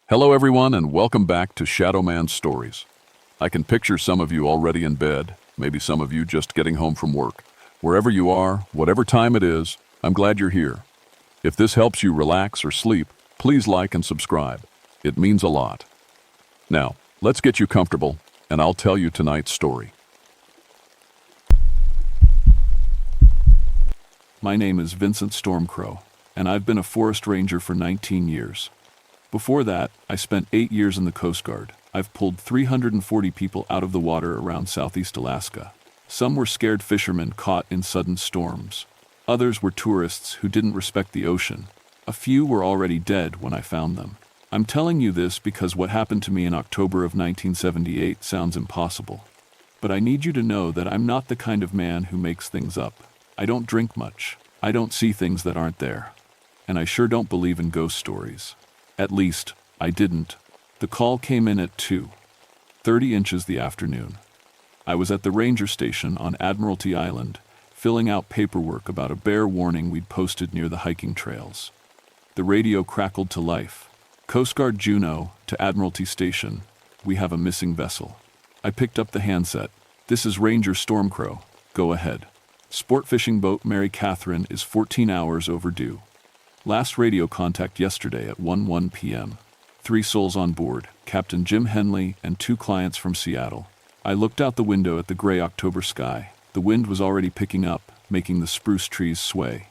Hello everyone and welcome back to Shadow Man Stories. I can picture some of you already in bed, maybe some of you just getting home from work. Wherever you are, whatever time it is, I'm glad you're here. If this helps you relax or sleep, please like and subscribe. It means a lot. Now, let's get you comfortable, and I'll tell you tonight's story. My name is Vincent Stormcrow, and I've been a forest ranger for 19 years. Before that, I spent 8 years in the Coast Guard. I've pulled 340 people out of the water around southeast Alaska. Some were scared fishermen caught in sudden storms. Others were tourists who didn't respect the ocean. A few were already dead when I found them. I'm telling you this because what happened to me in October of 1978 sounds impossible. But I need you to know that I'm not the kind of man who makes things up. I don't drink much. I don't see things that aren't there. And I sure don't believe in ghost stories. At least, I didn't. The call came in at 2:30 inches the afternoon. I was at the ranger station on Admiralty Island, filling out paperwork about a bear warning we'd posted near the hiking trails. The radio crackled to life. Coast Guard Juneau to Admiralty Station. We have a missing vessel. I picked up the handset. This is Ranger Stormcrow. Go ahead. Sport fishing boat Mary Catherine is 14 hours overdue. Last radio contact yesterday at 1:01 p.m. 3 souls on board, Captain Jim Henley and 2 clients from Seattle. I looked out the window at the gray October sky. The wind was already picking up, making the spruce trees sway.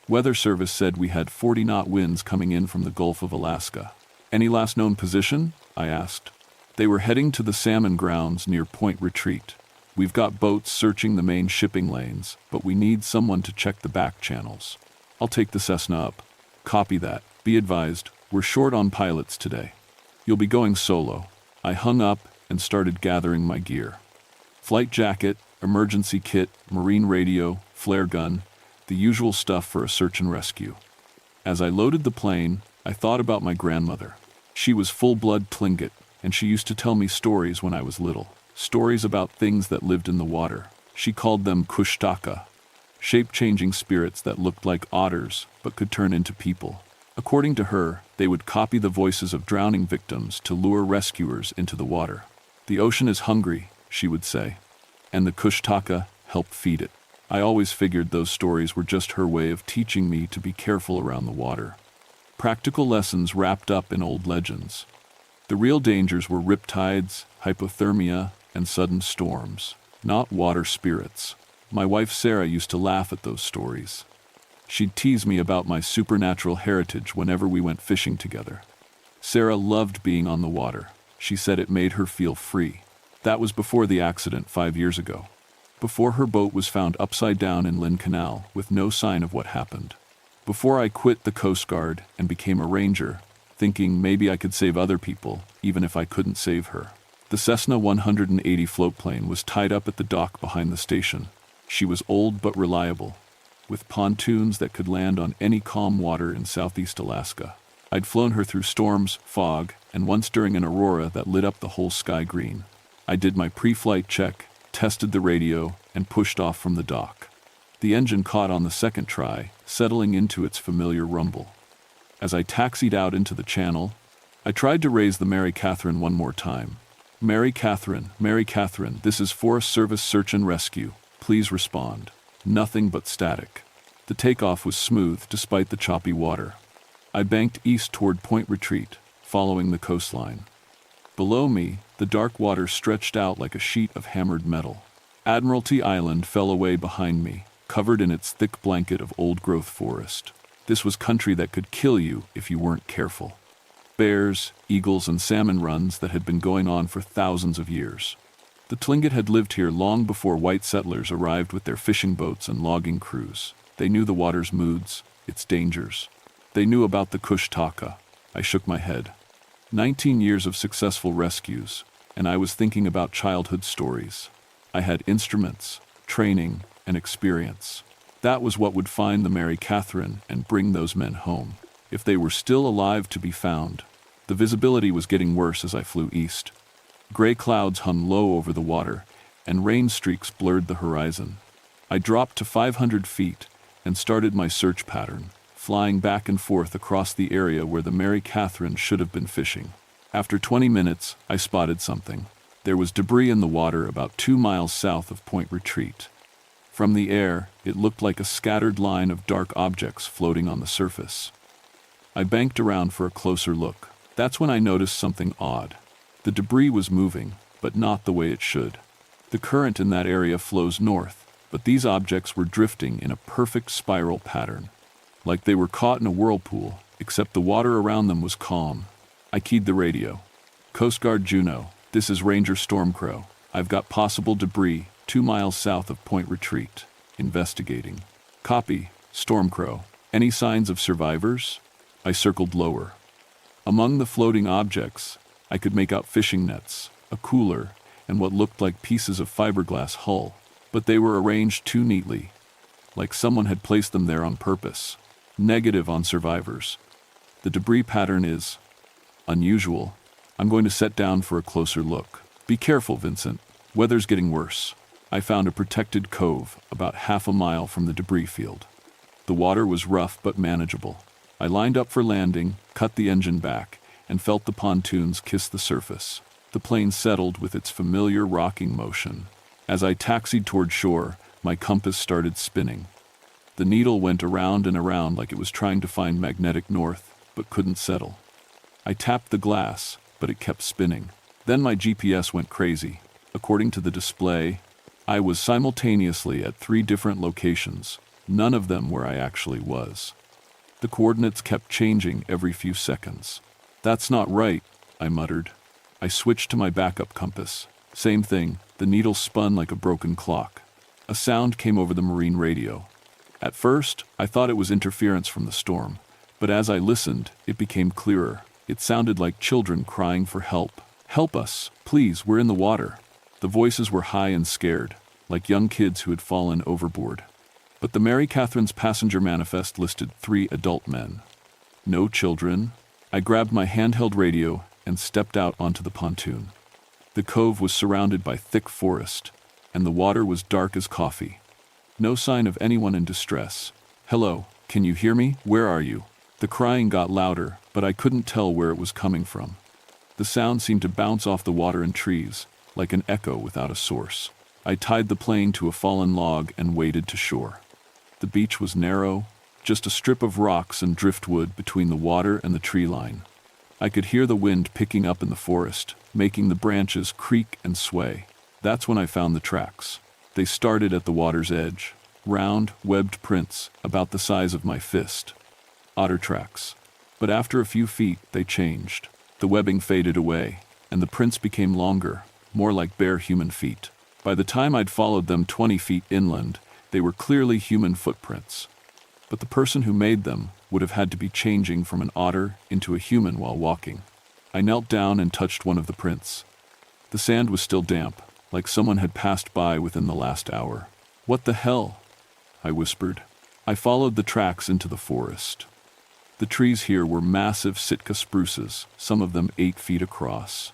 Weather Service said we had 40-knot winds coming in from the Gulf of Alaska. Any last known position? I asked. They were heading to the salmon grounds near Point Retreat. We've got boats searching the main shipping lanes, but we need someone to check the back channels. I'll take the Cessna up. Copy that. Be advised, we're short on pilots today. You'll be going solo. I hung up and started gathering my gear. Flight jacket, emergency kit, marine radio, flare gun, the usual stuff for a search and rescue. As I loaded the plane, I thought about my grandmother. She was full-blood Tlingit, and she used to tell me stories when I was little. Stories about things that lived in the water. She called them kushtaka. Shape-changing spirits that looked like otters but could turn into people. According to her, they would copy the voices of drowning victims to lure rescuers into the water. The ocean is hungry, she would say, and the kushtaka help feed it. I always figured those stories were just her way of teaching me to be careful around the water. Practical lessons wrapped up in old legends. The real dangers were riptides, hypothermia, and sudden storms, not water spirits. My wife Sarah used to laugh at those stories. She'd tease me about my supernatural heritage whenever we went fishing together. Sarah loved being on the water. She said it made her feel free. That was before the accident 5 years ago. Before her boat was found upside down in Lynn Canal with no sign of what happened. Before I quit the Coast Guard and became a ranger, thinking maybe I could save other people, even if I couldn't save her. The Cessna 180 floatplane was tied up at the dock behind the station. She was old but reliable, with pontoons that could land on any calm water in southeast Alaska. I'd flown her through storms, fog, and once during an aurora that lit up the whole sky green. I did my pre-flight check, tested the radio, and pushed off from the dock. The engine caught on the second try, settling into its familiar rumble. As I taxied out into the channel, I tried to raise the Mary Catherine one more time. Mary Catherine, this is Forest Service Search and Rescue. Please respond. Nothing but static. The takeoff was smooth despite the choppy water. I banked east toward Point Retreat, following the coastline. Below me, the dark water stretched out like a sheet of hammered metal. Admiralty Island fell away behind me, covered in its thick blanket of old-growth forest. This was country that could kill you if you weren't careful. Bears, eagles, and salmon runs that had been going on for thousands of years. The Tlingit had lived here long before white settlers arrived with their fishing boats and logging crews. They knew the water's moods, its dangers. They knew about the kushtaka. I shook my head. 19 years of successful rescues, and I was thinking about childhood stories. I had instruments, training, and experience. That was what would find the Mary Catherine and bring those men home, if they were still alive to be found. The visibility was getting worse as I flew east. Gray clouds hung low over the water, and rain streaks blurred the horizon. I dropped to 500 feet and started my search pattern, flying back and forth across the area where the Mary Catherine should have been fishing. After 20 minutes, I spotted something. There was debris in the water about 2 miles south of Point Retreat. From the air, it looked like a scattered line of dark objects floating on the surface. I banked around for a closer look. That's when I noticed something odd. The debris was moving, but not the way it should. The current in that area flows north, but these objects were drifting in a perfect spiral pattern, like they were caught in a whirlpool, except the water around them was calm. I keyed the radio. Coast Guard Juneau, this is Ranger Stormcrow. I've got possible debris 2 miles south of Point Retreat. Investigating. Copy, Stormcrow. Any signs of survivors? I circled lower. Among the floating objects, I could make out fishing nets, a cooler, and what looked like pieces of fiberglass hull, but they were arranged too neatly, like someone had placed them there on purpose. Negative on survivors. The debris pattern is unusual. I'm going to set down for a closer look. Be careful, Vincent. Weather's getting worse. I found a protected cove about half a mile from the debris field. The water was rough but manageable. I lined up for landing, cut the engine back, and felt the pontoons kiss the surface. The plane settled with its familiar rocking motion. As I taxied toward shore, my compass started spinning. The needle went around and around like it was trying to find magnetic north, but couldn't settle. I tapped the glass, but it kept spinning. Then my GPS went crazy. According to the display, I was simultaneously at 3 different locations, none of them where I actually was. The coordinates kept changing every few seconds. That's not right, I muttered. I switched to my backup compass. Same thing, the needle spun like a broken clock. A sound came over the marine radio. At first, I thought it was interference from the storm, but as I listened, it became clearer. It sounded like children crying for help. Help us, please, we're in the water. The voices were high and scared, like young kids who had fallen overboard. But the Mary Catherine's passenger manifest listed 3 adult men. No children. I grabbed my handheld radio and stepped out onto the pontoon. The cove was surrounded by thick forest, and the water was dark as coffee. No sign of anyone in distress. Hello, can you hear me? Where are you? The crying got louder, but I couldn't tell where it was coming from. The sound seemed to bounce off the water and trees, like an echo without a source. I tied the plane to a fallen log and waded to shore. The beach was narrow, just a strip of rocks and driftwood between the water and the tree line. I could hear the wind picking up in the forest, making the branches creak and sway. That's when I found the tracks. They started at the water's edge, round, webbed prints about the size of my fist. Otter tracks. But after a few feet, they changed. The webbing faded away, and the prints became longer, more like bare human feet. By the time I'd followed them 20 feet inland, they were clearly human footprints. But the person who made them would have had to be changing from an otter into a human while walking. I knelt down and touched one of the prints. The sand was still damp, like someone had passed by within the last hour. What the hell? I whispered. I followed the tracks into the forest. The trees here were massive Sitka spruces, some of them 8 feet across.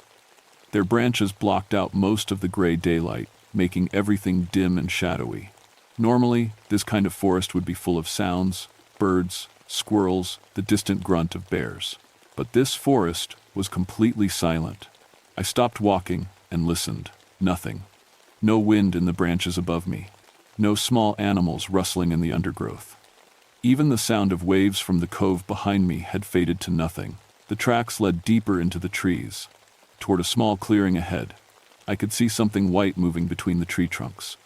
Their branches blocked out most of the gray daylight, making everything dim and shadowy. Normally, this kind of forest would be full of sounds, birds, squirrels, the distant grunt of bears. But this forest was completely silent. I stopped walking and listened. Nothing. No wind in the branches above me. No small animals rustling in the undergrowth. Even the sound of waves from the cove behind me had faded to nothing. The tracks led deeper into the trees, toward a small clearing ahead. I could see something white moving between the tree trunks.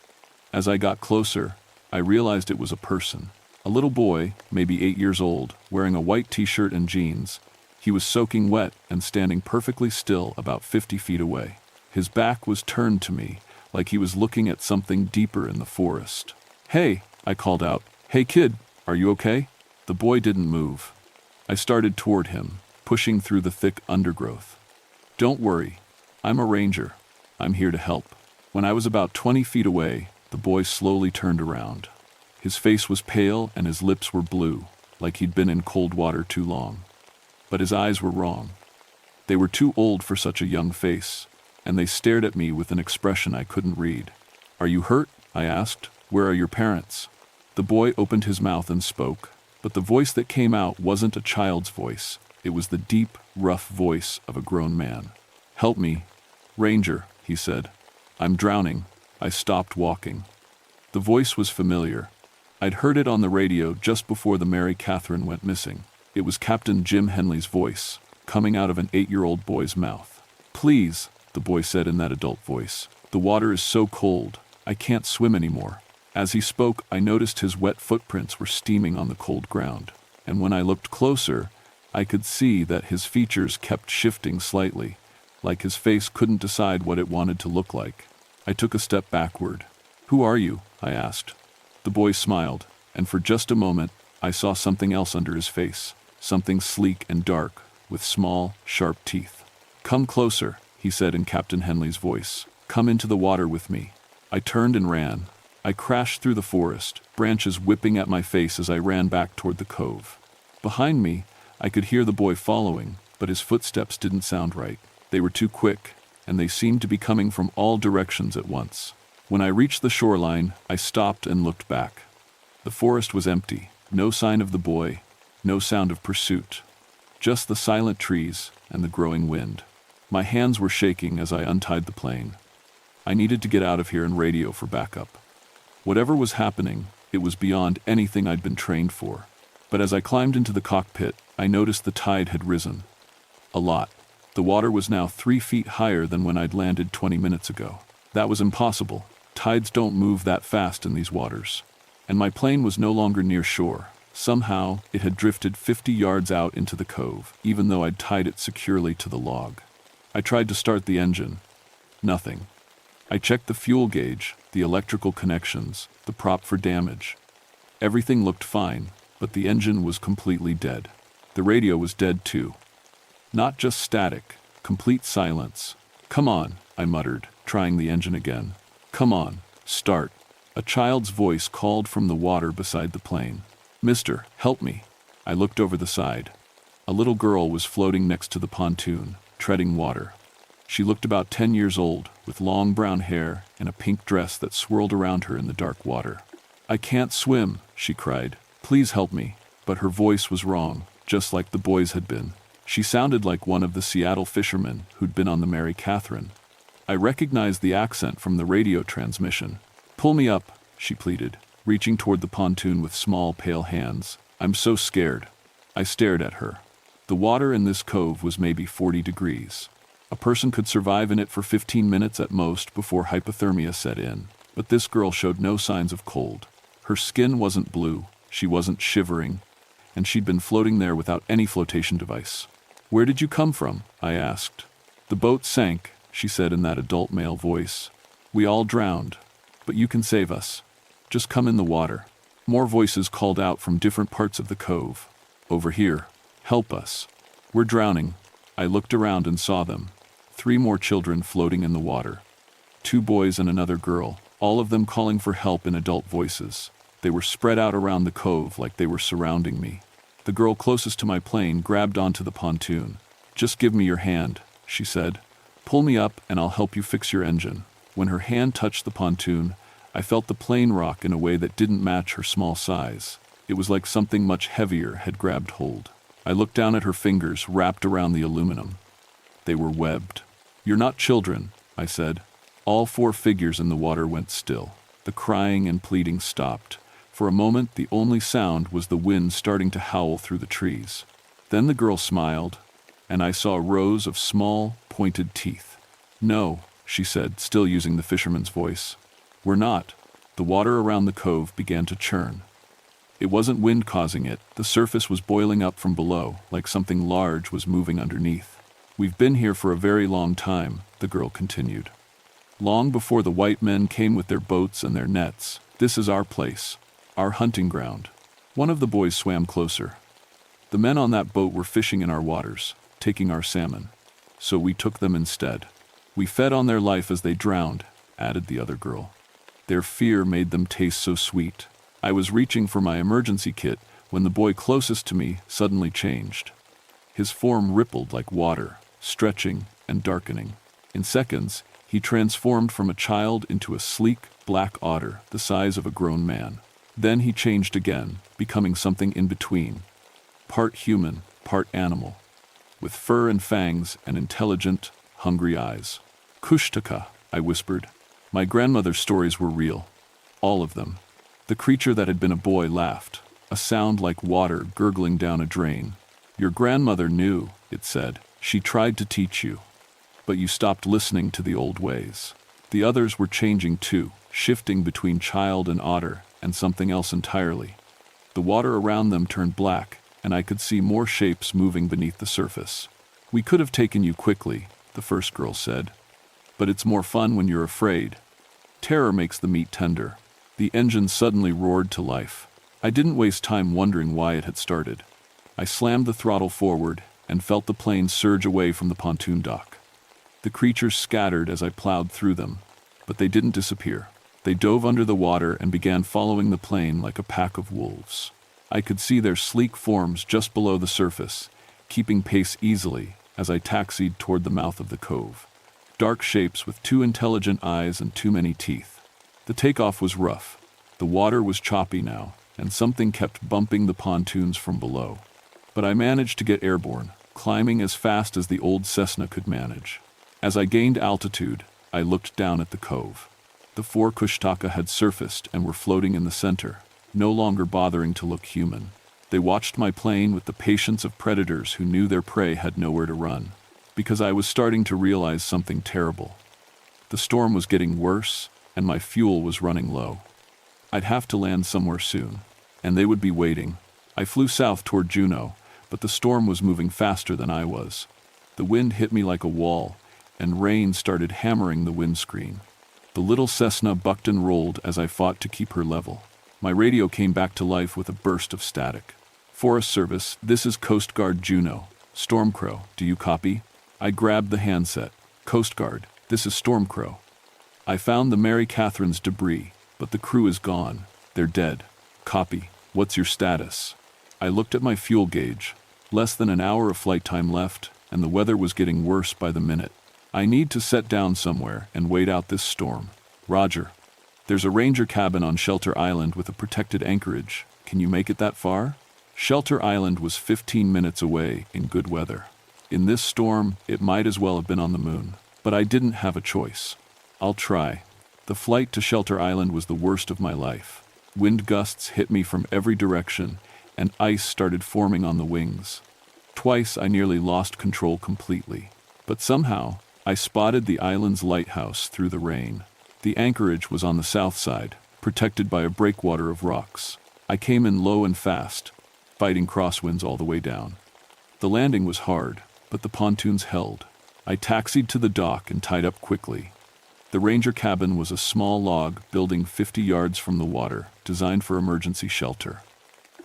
As I got closer, I realized it was a person. A little boy, maybe 8 years old, wearing a white t-shirt and jeans. He was soaking wet and standing perfectly still about 50 feet away. His back was turned to me, like he was looking at something deeper in the forest. "Hey," I called out. "Hey kid, are you okay?" The boy didn't move. I started toward him, pushing through the thick undergrowth. "Don't worry. I'm a ranger. I'm here to help." When I was about 20 feet away, the boy slowly turned around. His face was pale and his lips were blue, like he'd been in cold water too long. But his eyes were wrong. They were too old for such a young face, and they stared at me with an expression I couldn't read. "Are you hurt?" I asked. "Where are your parents?" The boy opened his mouth and spoke, But the voice that came out wasn't a child's voice. It was the deep, rough voice of a grown man. "Help me, Ranger," he said. "I'm drowning." I stopped walking. The voice was familiar. I'd heard it on the radio just before the Mary Catherine went missing. It was Captain Jim Henley's voice, coming out of an 8-year-old boy's mouth. "Please," the boy said in that adult voice. "The water is so cold. I can't swim anymore." As he spoke, I noticed his wet footprints were steaming on the cold ground. And when I looked closer, I could see that his features kept shifting slightly, like his face couldn't decide what it wanted to look like. I took a step backward. "Who are you?" I asked. The boy smiled, and for just a moment, I saw something else under his face, something sleek and dark, with small, sharp teeth. "Come closer," he said in Captain Henley's voice. "Come into the water with me." I turned and ran. I crashed through the forest, branches whipping at my face as I ran back toward the cove. Behind me, I could hear the boy following, but his footsteps didn't sound right. They were too quick, and they seemed to be coming from all directions at once. When I reached the shoreline, I stopped and looked back. The forest was empty, no sign of the boy, no sound of pursuit. Just the silent trees and the growing wind. My hands were shaking as I untied the plane. I needed to get out of here and radio for backup. Whatever was happening, it was beyond anything I'd been trained for. But as I climbed into the cockpit, I noticed the tide had risen. A lot. The water was now 3 feet higher than when I'd landed 20 minutes ago. That was impossible. Tides don't move that fast in these waters. And my plane was no longer near shore. Somehow, it had drifted 50 yards out into the cove, even though I'd tied it securely to the log. I tried to start the engine. Nothing. I checked the fuel gauge, the electrical connections, the prop for damage. Everything looked fine, but the engine was completely dead. The radio was dead too. Not just static, complete silence. "Come on," I muttered, trying the engine again. "Come on, start." A child's voice called from the water beside the plane. "Mister, help me." I looked over the side. A little girl was floating next to the pontoon, treading water. She looked about 10 years old, with long brown hair and a pink dress that swirled around her in the dark water. "I can't swim," she cried. "Please help me." But her voice was wrong, just like the boy's had been. She sounded like one of the Seattle fishermen who'd been on the Mary Catherine. I recognized the accent from the radio transmission. "Pull me up," she pleaded, reaching toward the pontoon with small, pale hands. "I'm so scared." I stared at her. The water in this cove was maybe 40 degrees. A person could survive in it for 15 minutes at most before hypothermia set in. But this girl showed no signs of cold. Her skin wasn't blue, she wasn't shivering, and she'd been floating there without any flotation device. "Where did you come from?" I asked. "The boat sank," she said in that adult male voice. "We all drowned, but you can save us. Just come in the water." More voices called out from different parts of the cove. "Over here. Help us. We're drowning." I looked around and saw them. 3 more children floating in the water. 2 boys and another girl, all of them calling for help in adult voices. They were spread out around the cove like they were surrounding me. The girl closest to my plane grabbed onto the pontoon. "Just give me your hand," she said. "Pull me up and I'll help you fix your engine." When her hand touched the pontoon, I felt the plane rock in a way that didn't match her small size. It was like something much heavier had grabbed hold. I looked down at her fingers wrapped around the aluminum. They were webbed. "You're not children," I said. All 4 figures in the water went still. The crying and pleading stopped. For a moment, the only sound was the wind starting to howl through the trees. Then the girl smiled, and I saw rows of small, pointed teeth. "No," she said, still using the fisherman's voice. "We're not." The water around the cove began to churn. It wasn't wind causing it. The surface was boiling up from below, like something large was moving underneath. "We've been here for a very long time," the girl continued. "Long before the white men came with their boats and their nets. This is our place, our hunting ground." One of the boys swam closer. "The men on that boat were fishing in our waters, taking our salmon. So we took them instead. We fed on their life as they drowned," added the other girl. "Their fear made them taste so sweet." I was reaching for my emergency kit when the boy closest to me suddenly changed. His form rippled like water, stretching and darkening. In seconds, he transformed from a child into a sleek, black otter the size of a grown man. Then he changed again, becoming something in between. Part human, part animal. With fur and fangs and intelligent, hungry eyes. Kushtaka, I whispered. My grandmother's stories were real. All of them. The creature that had been a boy laughed, a sound like water gurgling down a drain. Your grandmother knew, it said. She tried to teach you. But you stopped listening to the old ways. The others were changing too, shifting between child and otter, and something else entirely. The water around them turned black, and I could see more shapes moving beneath the surface. We could have taken you quickly, the first girl said. But it's more fun when you're afraid. Terror makes the meat tender. The engine suddenly roared to life. I didn't waste time wondering why it had started. I slammed the throttle forward and felt the plane surge away from the pontoon dock. The creatures scattered as I plowed through them, but they didn't disappear. They dove under the water and began following the plane like a pack of wolves. I could see their sleek forms just below the surface, keeping pace easily as I taxied toward the mouth of the cove. Dark shapes with too intelligent eyes and too many teeth. The takeoff was rough. The water was choppy now, and something kept bumping the pontoons from below. But I managed to get airborne, climbing as fast as the old Cessna could manage. As I gained altitude, I looked down at the cove. The 4 Kushtaka had surfaced and were floating in the center, no longer bothering to look human. They watched my plane with the patience of predators who knew their prey had nowhere to run, because I was starting to realize something terrible. The storm was getting worse, and my fuel was running low. I'd have to land somewhere soon, and they would be waiting. I flew south toward Juneau, but the storm was moving faster than I was. The wind hit me like a wall, and rain started hammering the windscreen. The little Cessna bucked and rolled as I fought to keep her level. My radio came back to life with a burst of static. Forest Service, this is Coast Guard Juneau. Stormcrow, do you copy? I grabbed the handset. Coast Guard, this is Stormcrow. I found the Mary Catherine's debris, but the crew is gone. They're dead. Copy. What's your status? I looked at my fuel gauge. Less than an hour of flight time left, and the weather was getting worse by the minute. I need to set down somewhere and wait out this storm. Roger. There's a ranger cabin on Shelter Island with a protected anchorage. Can you make it that far? Shelter Island was 15 minutes away in good weather. In this storm, it might as well have been on the moon. But I didn't have a choice. I'll try. The flight to Shelter Island was the worst of my life. Wind gusts hit me from every direction, and ice started forming on the wings. Twice I nearly lost control completely. But somehow, I spotted the island's lighthouse through the rain. The anchorage was on the south side, protected by a breakwater of rocks. I came in low and fast, fighting crosswinds all the way down. The landing was hard, but the pontoons held. I taxied to the dock and tied up quickly. The ranger cabin was a small log building 50 yards from the water, designed for emergency shelter.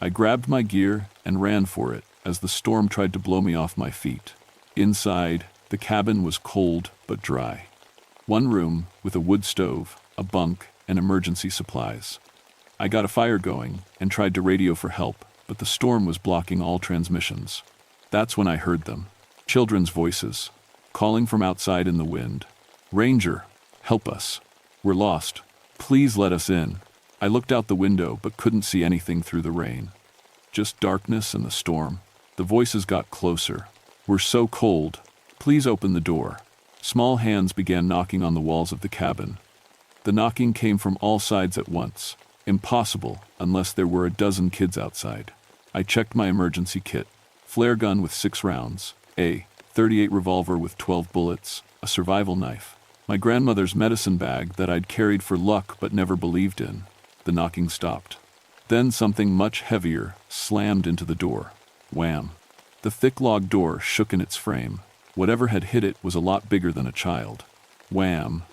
I grabbed my gear and ran for it as the storm tried to blow me off my feet. Inside, the cabin was cold but dry. One room with a wood stove, a bunk, and emergency supplies. I got a fire going and tried to radio for help, but the storm was blocking all transmissions. That's when I heard them. Children's voices, calling from outside in the wind. Ranger, help us. We're lost. Please let us in. I looked out the window but couldn't see anything through the rain. Just darkness and the storm. The voices got closer. We're so cold. Please open the door. Small hands began knocking on the walls of the cabin. The knocking came from all sides at once. Impossible unless there were a dozen kids outside. I checked my emergency kit. Flare gun with 6 rounds, a .38 revolver with 12 bullets, a survival knife. My grandmother's medicine bag that I'd carried for luck but never believed in. The knocking stopped. Then something much heavier slammed into the door. Wham! The thick log door shook in its frame. Whatever had hit it was a lot bigger than a child. Wham!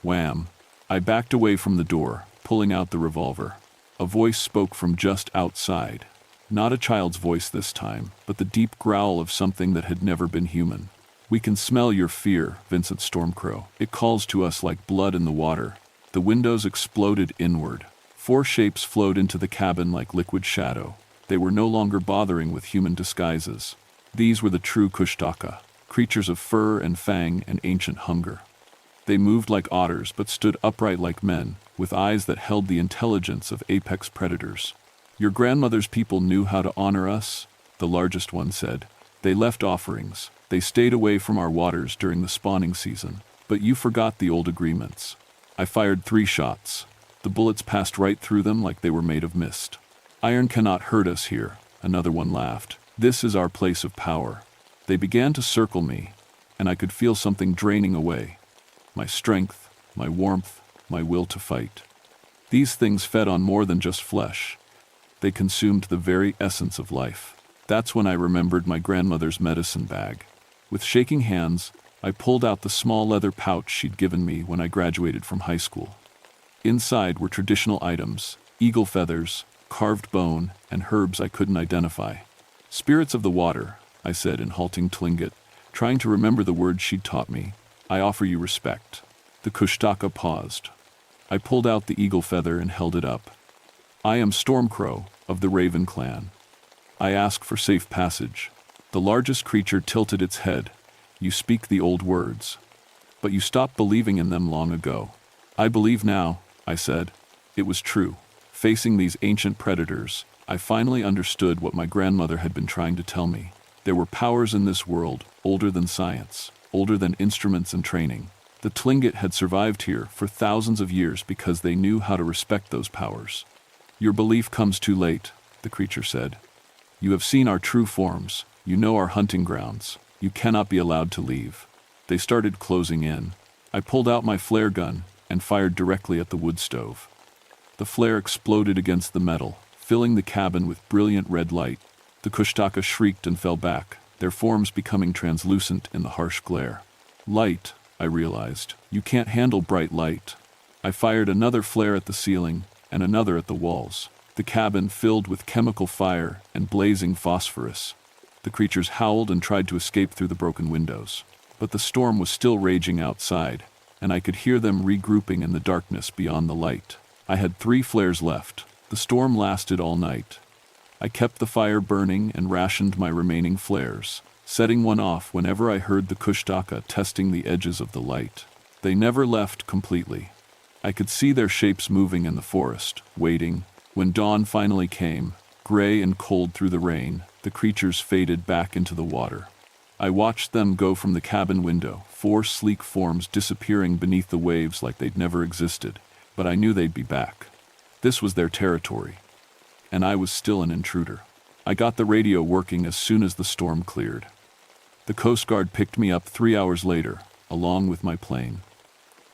Wham! I backed away from the door, pulling out the revolver. A voice spoke from just outside. Not a child's voice this time, but the deep growl of something that had never been human. We can smell your fear, Vincent Stormcrow. It calls to us like blood in the water. The windows exploded inward. 4 shapes flowed into the cabin like liquid shadow. They were no longer bothering with human disguises. These were the true Kushtaka, creatures of fur and fang and ancient hunger. They moved like otters but stood upright like men, with eyes that held the intelligence of apex predators. "Your grandmother's people knew how to honor us," the largest one said. "They left offerings. They stayed away from our waters during the spawning season. But you forgot the old agreements." I fired 3 shots. The bullets passed right through them like they were made of mist. "Iron cannot hurt us here," another one laughed. "This is our place of power." They began to circle me, and I could feel something draining away. My strength, my warmth, my will to fight. These things fed on more than just flesh. They consumed the very essence of life. That's when I remembered my grandmother's medicine bag. With shaking hands, I pulled out the small leather pouch she'd given me when I graduated from high school. Inside were traditional items, eagle feathers, carved bone, and herbs I couldn't identify. "Spirits of the water," I said in halting Tlingit, trying to remember the words she'd taught me. "I offer you respect." The Kushtaka paused. I pulled out the eagle feather and held it up. "I am Stormcrow, of the Raven clan. I ask for safe passage." The largest creature tilted its head. "You speak the old words. But you stopped believing in them long ago." "I believe now," I said. It was true. Facing these ancient predators, I finally understood what my grandmother had been trying to tell me. There were powers in this world, older than science, older than instruments and training. The Tlingit had survived here for thousands of years because they knew how to respect those powers. "Your belief comes too late," the creature said. "You have seen our true forms. You know our hunting grounds. You cannot be allowed to leave." They started closing in. I pulled out my flare gun and fired directly at the wood stove. The flare exploded against the metal, filling the cabin with brilliant red light. The Kushtaka shrieked and fell back, their forms becoming translucent in the harsh glare. "Light," I realized. "You can't handle bright light." I fired another flare at the ceiling and another at the walls. The cabin filled with chemical fire and blazing phosphorus. The creatures howled and tried to escape through the broken windows. But the storm was still raging outside, and I could hear them regrouping in the darkness beyond the light. I had 3 flares left. The storm lasted all night. I kept the fire burning and rationed my remaining flares, setting one off whenever I heard the Kushtaka testing the edges of the light. They never left completely. I could see their shapes moving in the forest, waiting. When dawn finally came, gray and cold through the rain, the creatures faded back into the water. I watched them go from the cabin window, 4 sleek forms disappearing beneath the waves like they'd never existed, but I knew they'd be back. This was their territory, and I was still an intruder. I got the radio working as soon as the storm cleared. The Coast Guard picked me up 3 hours later, along with my plane.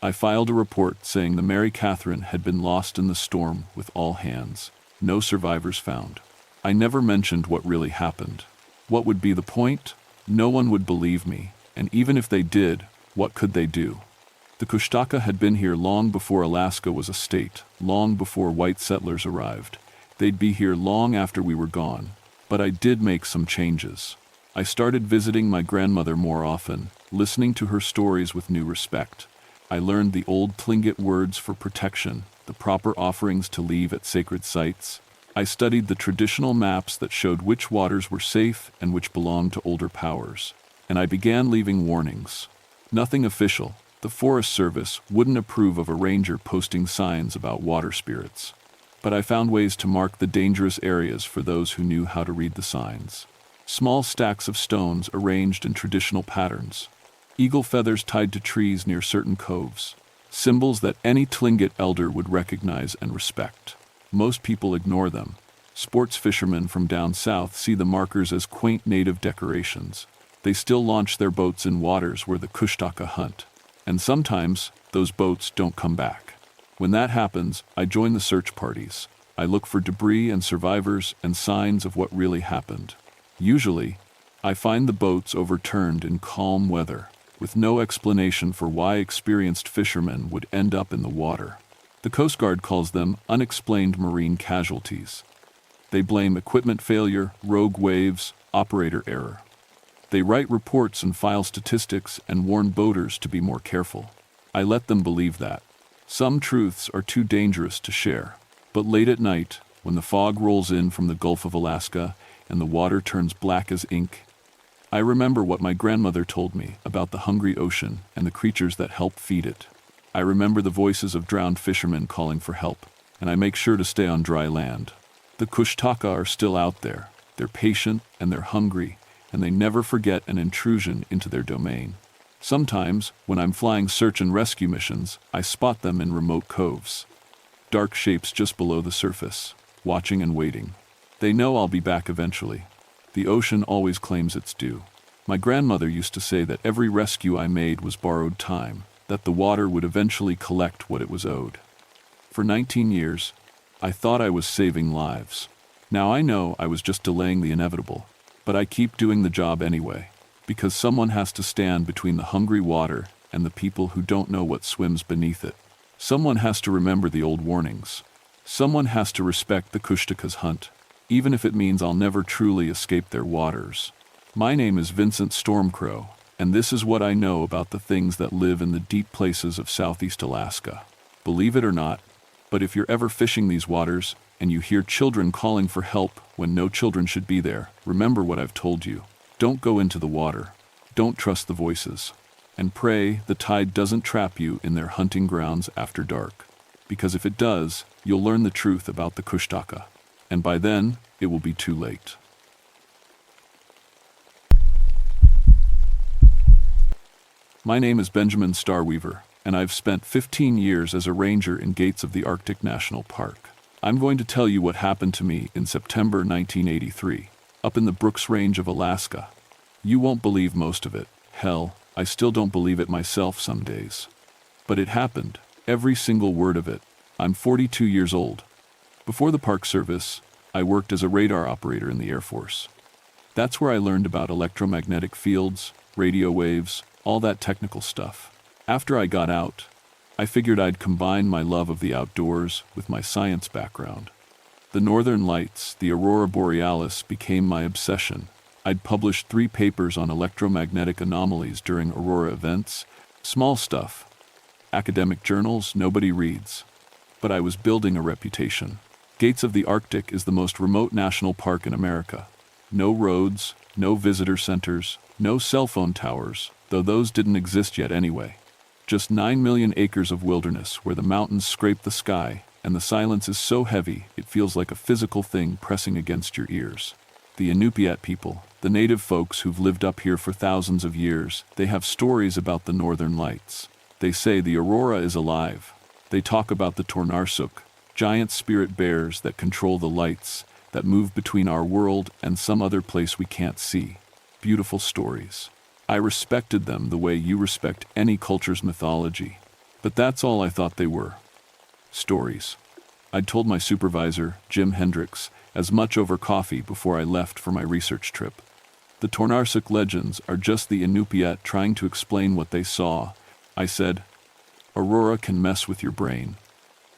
I filed a report saying the Mary Catherine had been lost in the storm with all hands. No survivors found. I never mentioned what really happened. What would be the point? No one would believe me, and even if they did, what could they do? The Kushtaka had been here long before Alaska was a state, long before white settlers arrived. They'd be here long after we were gone. But I did make some changes. I started visiting my grandmother more often, listening to her stories with new respect. I learned the old Tlingit words for protection, the proper offerings to leave at sacred sites. I studied the traditional maps that showed which waters were safe and which belonged to older powers. And I began leaving warnings. Nothing official. The Forest Service wouldn't approve of a ranger posting signs about water spirits. But I found ways to mark the dangerous areas for those who knew how to read the signs. Small stacks of stones arranged in traditional patterns. Eagle feathers tied to trees near certain coves. Symbols that any Tlingit elder would recognize and respect. Most people ignore them. Sports fishermen from down south see the markers as quaint native decorations. They still launch their boats in waters where the Kushtaka hunt. And sometimes, those boats don't come back. When that happens, I join the search parties. I look for debris and survivors and signs of what really happened. Usually, I find the boats overturned in calm weather, with no explanation for why experienced fishermen would end up in the water. The Coast Guard calls them unexplained marine casualties. They blame equipment failure, rogue waves, operator error. They write reports and file statistics and warn boaters to be more careful. I let them believe that. Some truths are too dangerous to share. But late at night, when the fog rolls in from the Gulf of Alaska and the water turns black as ink, I remember what my grandmother told me about the hungry ocean and the creatures that help feed it. I remember the voices of drowned fishermen calling for help, and I make sure to stay on dry land. The Kushtaka are still out there. They're patient and they're hungry, and they never forget an intrusion into their domain. Sometimes, when I'm flying search and rescue missions, I spot them in remote coves. Dark shapes just below the surface, watching and waiting. They know I'll be back eventually. The ocean always claims its due. My grandmother used to say that every rescue I made was borrowed time, that the water would eventually collect what it was owed. For 19 years, I thought I was saving lives. Now I know I was just delaying the inevitable, but I keep doing the job anyway, because someone has to stand between the hungry water and the people who don't know what swims beneath it. Someone has to remember the old warnings. Someone has to respect the Kushtaka's hunt, even if it means I'll never truly escape their waters. My name is Vincent Stormcrow, and this is what I know about the things that live in the deep places of Southeast Alaska. Believe it or not, but if you're ever fishing these waters and you hear children calling for help when no children should be there, remember what I've told you. Don't go into the water. Don't trust the voices. And pray the tide doesn't trap you in their hunting grounds after dark. Because if it does, you'll learn the truth about the Kushtaka. And by then, it will be too late. My name is Benjamin Starweaver, and I've spent 15 years as a ranger in gates of the Arctic National Park. I'm going to tell you what happened to me in September 1983, up in the Brooks Range of Alaska. You won't believe most of it. Hell, I still don't believe it myself some days. But it happened, every single word of it. I'm 42 years old. Before the Park Service, I worked as a radar operator in the Air Force. That's where I learned about electromagnetic fields, radio waves, all that technical stuff. After I got out, I figured I'd combine my love of the outdoors with my science background. The Northern Lights, the Aurora Borealis, became my obsession. I'd published 3 papers on electromagnetic anomalies during aurora events. Small stuff. Academic journals nobody reads. But I was building a reputation. Gates of the Arctic is the most remote national park in America. No roads, no visitor centers, no cell phone towers, though those didn't exist yet anyway. Just 9 million acres of wilderness where the mountains scrape the sky, and the silence is so heavy it feels like a physical thing pressing against your ears. The Inupiat people, the native folks who've lived up here for thousands of years, they have stories about the Northern Lights. They say the aurora is alive. They talk about the Tornarsuk, giant spirit bears that control the lights, that move between our world and some other place we can't see. Beautiful stories. I respected them the way you respect any culture's mythology. But that's all I thought they were. Stories. I'd told my supervisor, Jim Hendricks, as much over coffee before I left for my research trip. The Tornarsuk legends are just the Inupiat trying to explain what they saw. I said, Aurora can mess with your brain.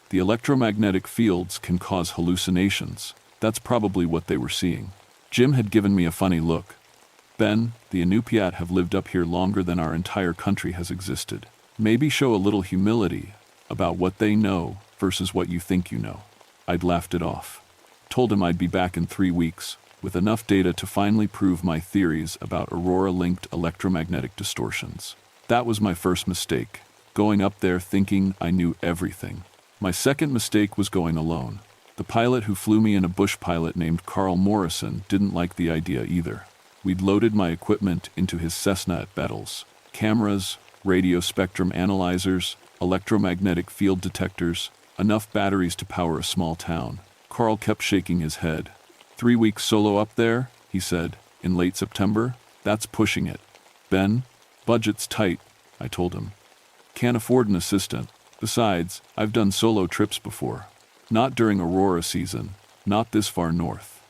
The electromagnetic fields can cause hallucinations. That's probably what they were seeing. Jim had given me a funny look. Ben, the Inupiat have lived up here longer than our entire country has existed. Maybe show a little humility about what they know versus what you think you know. I'd laughed it off. Told him I'd be back in 3 weeks, with enough data to finally prove my theories about aurora-linked electromagnetic distortions. That was my first mistake, going up there thinking I knew everything. My second mistake was going alone. The pilot who flew me in a bush pilot named Carl Morrison didn't like the idea either. We'd loaded my equipment into his Cessna at Bettles. Cameras, radio spectrum analyzers, electromagnetic field detectors, enough batteries to power a small town. Carl kept shaking his head. 3 weeks solo up there, he said, in late September? That's pushing it. Ben, budget's tight, I told him. Can't afford an assistant. Besides, I've done solo trips before. Not during aurora season, not this far north.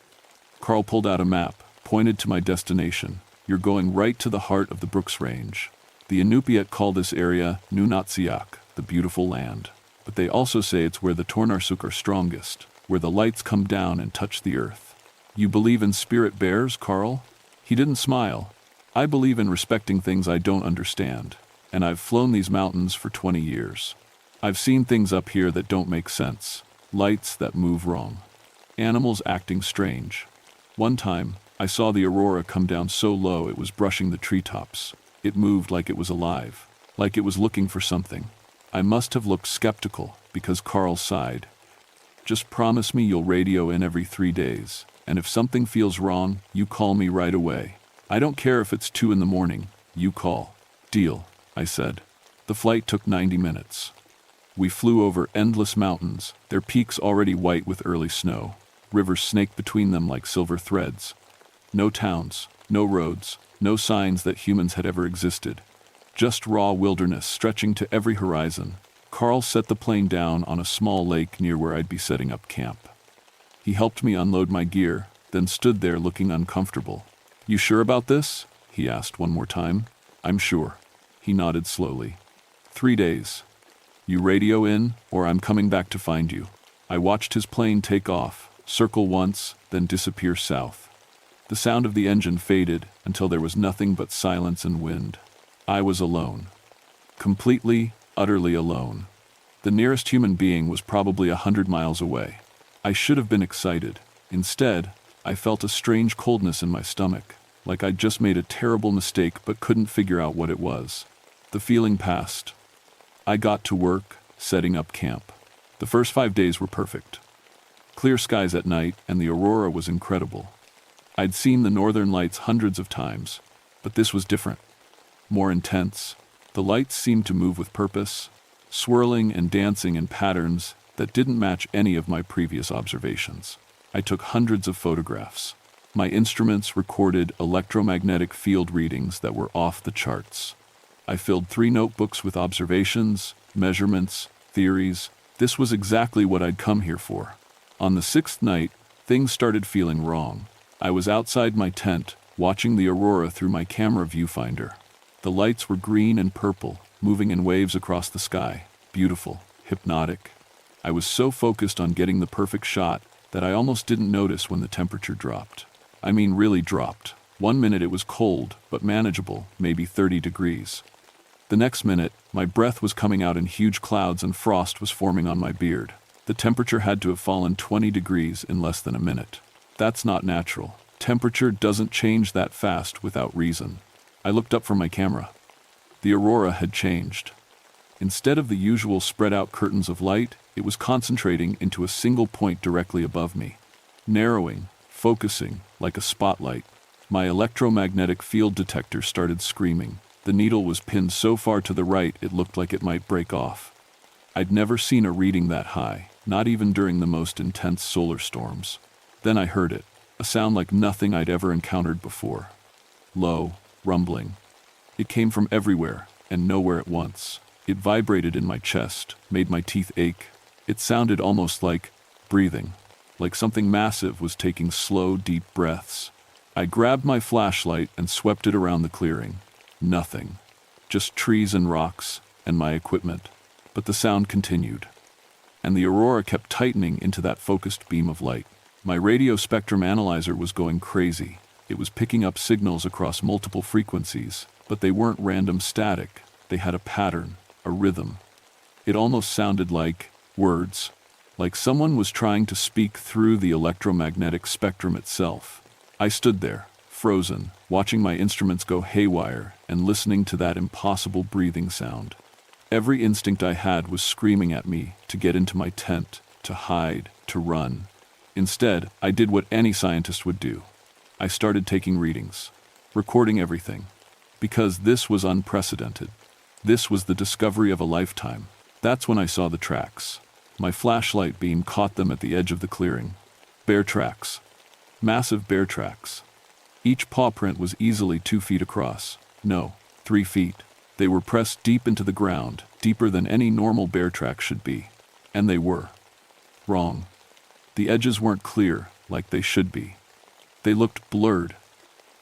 Carl pulled out a map, pointed to my destination. You're going right to the heart of the Brooks Range. The Inupiat call this area Nunatsiaq, the beautiful land. But they also say it's where the Tornarsuk are strongest, where the lights come down and touch the earth. You believe in spirit bears, Carl? He didn't smile. I believe in respecting things I don't understand, and I've flown these mountains for 20 years. I've seen things up here that don't make sense. Lights that move wrong. Animals acting strange. One time, I saw the aurora come down so low it was brushing the treetops. It moved like it was alive, like it was looking for something. I must have looked skeptical, because Carl sighed. "Just promise me you'll radio in every 3 days, and if something feels wrong, you call me right away. I don't care if it's 2 in the morning, you call." "Deal," I said. The flight took 90 minutes. We flew over endless mountains, their peaks already white with early snow. Rivers snaked between them like silver threads. No towns, no roads, no signs that humans had ever existed. Just raw wilderness stretching to every horizon. Carl set the plane down on a small lake near where I'd be setting up camp. He helped me unload my gear, then stood there looking uncomfortable. "You sure about this?" he asked one more time. "I'm sure." He nodded slowly. 3 days. You radio in, or I'm coming back to find you. I watched his plane take off, circle once, then disappear south. The sound of the engine faded until there was nothing but silence and wind. I was alone. Completely, utterly alone. The nearest human being was probably 100 miles away. I should have been excited. Instead, I felt a strange coldness in my stomach, like I'd just made a terrible mistake but couldn't figure out what it was. The feeling passed. I got to work, setting up camp. The first 5 days were perfect. Clear skies at night, and the aurora was incredible. I'd seen the northern lights hundreds of times, but this was different. More intense. The lights seemed to move with purpose, swirling and dancing in patterns that didn't match any of my previous observations. I took hundreds of photographs. My instruments recorded electromagnetic field readings that were off the charts. I filled 3 notebooks with observations, measurements, theories. This was exactly what I'd come here for. On the 6th night, things started feeling wrong. I was outside my tent, watching the aurora through my camera viewfinder. The lights were green and purple, moving in waves across the sky. Beautiful, hypnotic. I was so focused on getting the perfect shot that I almost didn't notice when the temperature dropped. I mean, really dropped. 1 minute it was cold, but manageable, maybe 30 degrees. The next minute, my breath was coming out in huge clouds and frost was forming on my beard. The temperature had to have fallen 20 degrees in less than a minute. That's not natural. Temperature doesn't change that fast without reason. I looked up from my camera. The aurora had changed. Instead of the usual spread-out curtains of light, it was concentrating into a single point directly above me. Narrowing, focusing, like a spotlight. My electromagnetic field detector started screaming. The needle was pinned so far to the right it looked like it might break off. I'd never seen a reading that high, not even during the most intense solar storms. Then I heard it, a sound like nothing I'd ever encountered before. Low, rumbling. It came from everywhere, and nowhere at once. It vibrated in my chest, made my teeth ache. It sounded almost like breathing, like something massive was taking slow, deep breaths. I grabbed my flashlight and swept it around the clearing. Nothing. Just trees and rocks, and my equipment. But the sound continued. And the aurora kept tightening into that focused beam of light. My radio spectrum analyzer was going crazy. It was picking up signals across multiple frequencies, but they weren't random static. They had a pattern, a rhythm. It almost sounded like words, like someone was trying to speak through the electromagnetic spectrum itself. I stood there, frozen, watching my instruments go haywire and listening to that impossible breathing sound. Every instinct I had was screaming at me to get into my tent, to hide, to run. Instead, I did what any scientist would do. I started taking readings, recording everything, because this was unprecedented. This was the discovery of a lifetime. That's when I saw the tracks. My flashlight beam caught them at the edge of the clearing. Bear tracks. Massive bear tracks. Each paw print was easily 2 feet across. No, 3 feet. They were pressed deep into the ground, deeper than any normal bear track should be. And they were. Wrong. The edges weren't clear, like they should be. They looked blurred,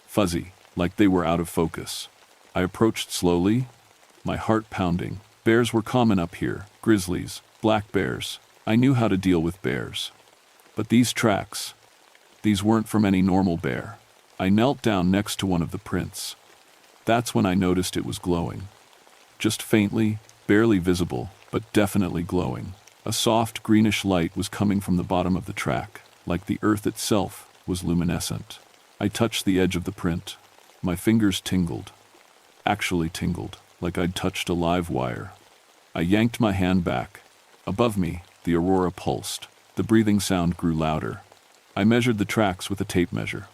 fuzzy, like they were out of focus. I approached slowly, my heart pounding. Bears were common up here, grizzlies, black bears. I knew how to deal with bears. But these tracks, these weren't from any normal bear. I knelt down next to one of the prints. That's when I noticed it was glowing. Just faintly, barely visible, but definitely glowing. A soft greenish light was coming from the bottom of the track, like the earth itself was luminescent. I touched the edge of the print. My fingers tingled. Actually tingled, like I'd touched a live wire. I yanked my hand back. Above me, the aurora pulsed. The breathing sound grew louder. I measured the tracks with a tape measure.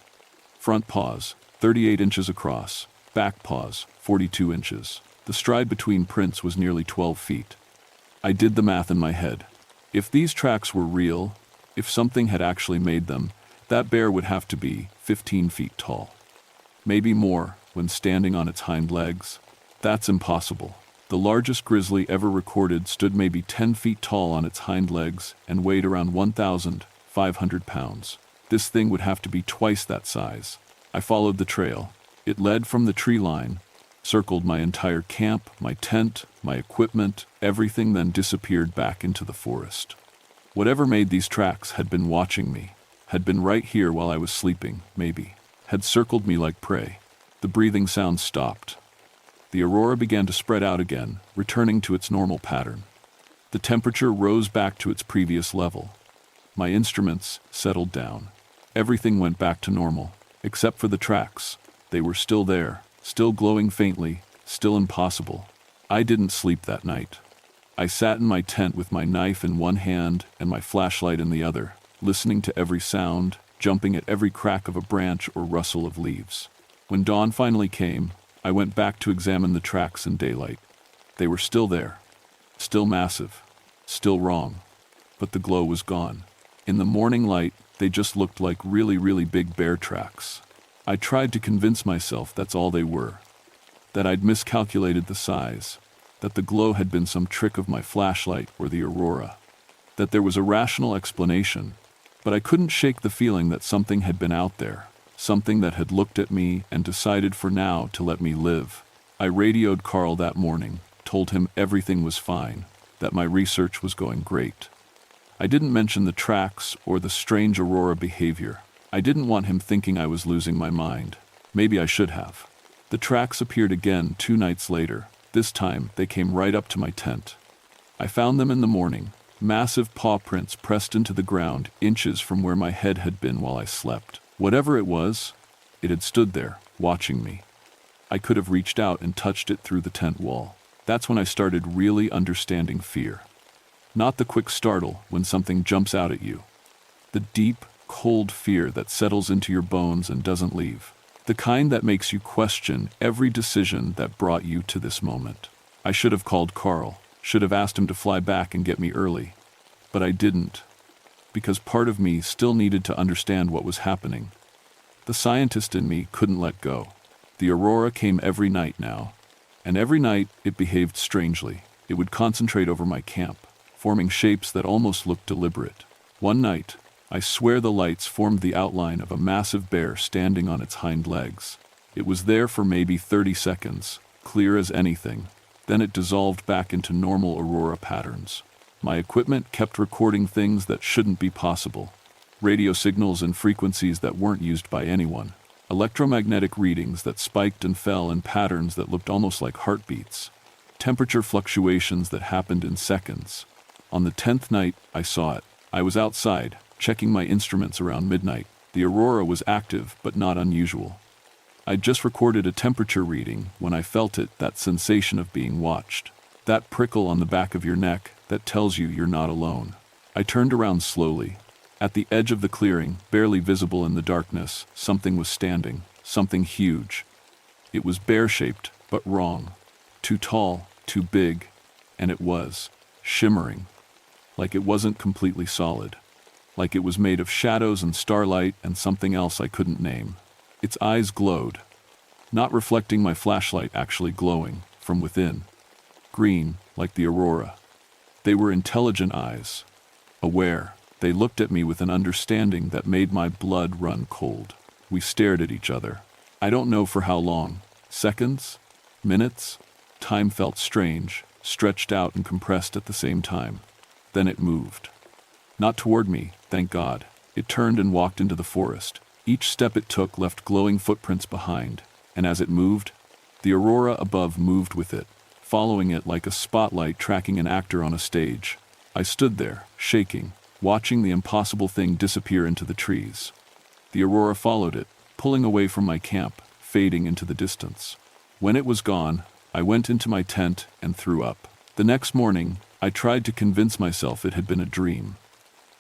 Front paws, 38 inches across. Back paws, 42 inches. The stride between prints was nearly 12 feet. I did the math in my head. If these tracks were real, if something had actually made them, that bear would have to be 15 feet tall. Maybe more when standing on its hind legs. That's impossible. The largest grizzly ever recorded stood maybe 10 feet tall on its hind legs and weighed around 1,500 pounds. This thing would have to be twice that size. I followed the trail. It led from the tree line, circled my entire camp, my tent, my equipment, everything, then disappeared back into the forest. Whatever made these tracks had been watching me, had been right here while I was sleeping, maybe, had circled me like prey. The breathing sound stopped. The aurora began to spread out again, returning to its normal pattern. The temperature rose back to its previous level. My instruments settled down. Everything went back to normal, except for the tracks. They were still there, still glowing faintly, still impossible. I didn't sleep that night. I sat in my tent with my knife in one hand and my flashlight in the other, listening to every sound, jumping at every crack of a branch or rustle of leaves. When dawn finally came, I went back to examine the tracks in daylight. They were still there, still massive, still wrong, but the glow was gone. In the morning light, they just looked like really, really big bear tracks. I tried to convince myself that's all they were, that I'd miscalculated the size, that the glow had been some trick of my flashlight or the aurora, that there was a rational explanation, but I couldn't shake the feeling that something had been out there, something that had looked at me and decided for now to let me live. I radioed Carl that morning, told him everything was fine, that my research was going great. I didn't mention the tracks or the strange aurora behavior. I didn't want him thinking I was losing my mind. Maybe I should have. The tracks appeared again 2 nights later. This time, they came right up to my tent. I found them in the morning, massive paw prints pressed into the ground inches from where my head had been while I slept. Whatever it was, it had stood there, watching me. I could have reached out and touched it through the tent wall. That's when I started really understanding fear. Not the quick startle when something jumps out at you. The deep, cold fear that settles into your bones and doesn't leave. The kind that makes you question every decision that brought you to this moment. I should have called Carl, should have asked him to fly back and get me early. But I didn't, because part of me still needed to understand what was happening. The scientist in me couldn't let go. The aurora came every night now, and every night it behaved strangely. It would concentrate over my camp, forming shapes that almost looked deliberate. One night, I swear the lights formed the outline of a massive bear standing on its hind legs. It was there for maybe 30 seconds, clear as anything. Then it dissolved back into normal aurora patterns. My equipment kept recording things that shouldn't be possible. Radio signals and frequencies that weren't used by anyone. Electromagnetic readings that spiked and fell in patterns that looked almost like heartbeats. Temperature fluctuations that happened in seconds. On the 10th night, I saw it. I was outside, checking my instruments around midnight. The aurora was active, but not unusual. I'd just recorded a temperature reading when I felt it, that sensation of being watched. That prickle on the back of your neck that tells you you're not alone. I turned around slowly. At the edge of the clearing, barely visible in the darkness, something was standing, something huge. It was bear-shaped, but wrong. Too tall, too big, and it was shimmering. Like it wasn't completely solid. Like it was made of shadows and starlight and something else I couldn't name. Its eyes glowed, not reflecting my flashlight, actually glowing from within. Green, like the aurora. They were intelligent eyes. Aware. They looked at me with an understanding that made my blood run cold. We stared at each other. I don't know for how long. Seconds? Minutes? Time felt strange, stretched out and compressed at the same time. Then it moved. Not toward me, thank God. It turned and walked into the forest. Each step it took left glowing footprints behind, and as it moved, the aurora above moved with it, following it like a spotlight tracking an actor on a stage. I stood there, shaking, watching the impossible thing disappear into the trees. The aurora followed it, pulling away from my camp, fading into the distance. When it was gone, I went into my tent and threw up. The next morning, I tried to convince myself it had been a dream.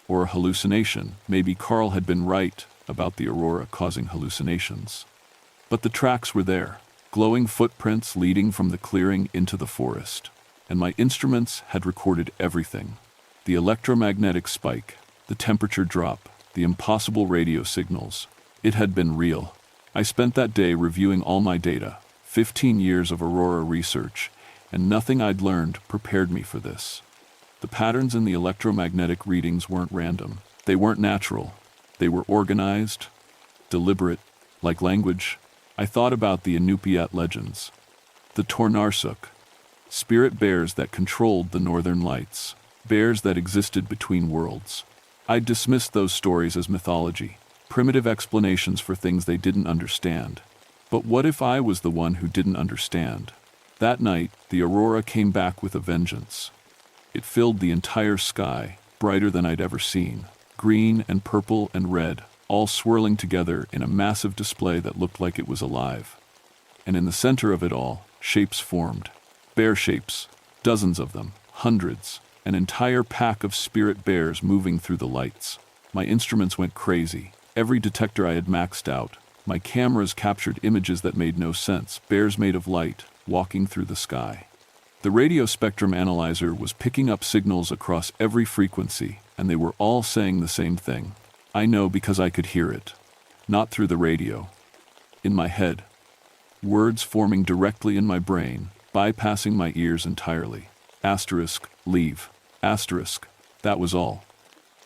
Or a hallucination. Maybe Carl had been right about the aurora causing hallucinations. But the tracks were there, glowing footprints leading from the clearing into the forest. And my instruments had recorded everything. The electromagnetic spike, the temperature drop, the impossible radio signals. It had been real. I spent that day reviewing all my data, 15 years of aurora research, and nothing I'd learned prepared me for this. The patterns in the electromagnetic readings weren't random. They weren't natural. They were organized, deliberate, like language. I thought about the Inupiat legends, the Tornarsuk, spirit bears that controlled the northern lights, bears that existed between worlds. I dismissed those stories as mythology, primitive explanations for things they didn't understand. But what if I was the one who didn't understand? That night, the aurora came back with a vengeance. It filled the entire sky, brighter than I'd ever seen. Green and purple and red, all swirling together in a massive display that looked like it was alive. And in the center of it all, shapes formed. Bear shapes, dozens of them, hundreds, an entire pack of spirit bears moving through the lights. My instruments went crazy. Every detector I had maxed out. My cameras captured images that made no sense, bears made of light, walking through the sky. The radio spectrum analyzer was picking up signals across every frequency, and they were all saying the same thing. I know because I could hear it. Not through the radio. In my head. Words forming directly in my brain, bypassing my ears entirely. Asterisk, leave. Asterisk. That was all.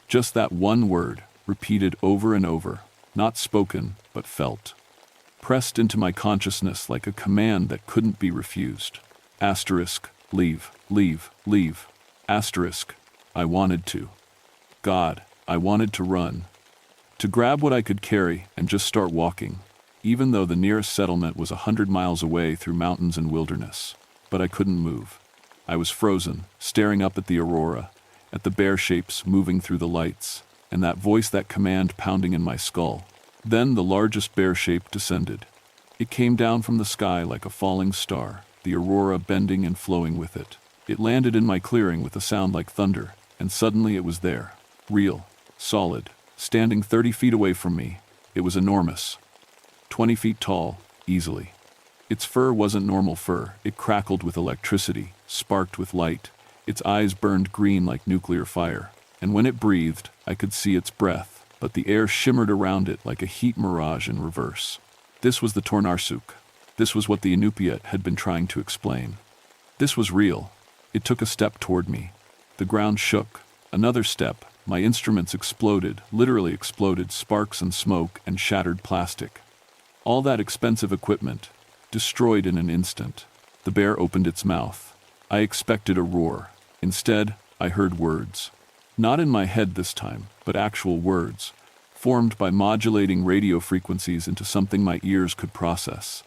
Just that one word, repeated over and over, not spoken, but felt. Pressed into my consciousness like a command that couldn't be refused. Asterisk, leave, leave, leave. Asterisk, I wanted to. God, I wanted to run. To grab what I could carry and just start walking, even though the nearest settlement was 100 miles away through mountains and wilderness. But I couldn't move. I was frozen, staring up at the aurora, at the bear shapes moving through the lights, and that voice, that command pounding in my skull. Then the largest bear shape descended. It came down from the sky like a falling star, the aurora bending and flowing with it. It landed in my clearing with a sound like thunder, and suddenly it was there. Real, solid, standing 30 feet away from me. It was enormous. 20 feet tall, easily. Its fur wasn't normal fur. It crackled with electricity, sparked with light. Its eyes burned green like nuclear fire. And when it breathed, I could see its breath, but the air shimmered around it like a heat mirage in reverse. This was the Tornarsuk. This was what the Inupiat had been trying to explain. This was real. It took a step toward me. The ground shook. Another step. My instruments exploded, literally exploded, sparks and smoke and shattered plastic. All that expensive equipment, destroyed in an instant. The bear opened its mouth. I expected a roar. Instead, I heard words. Not in my head this time, but actual words, formed by modulating radio frequencies into something my ears could process.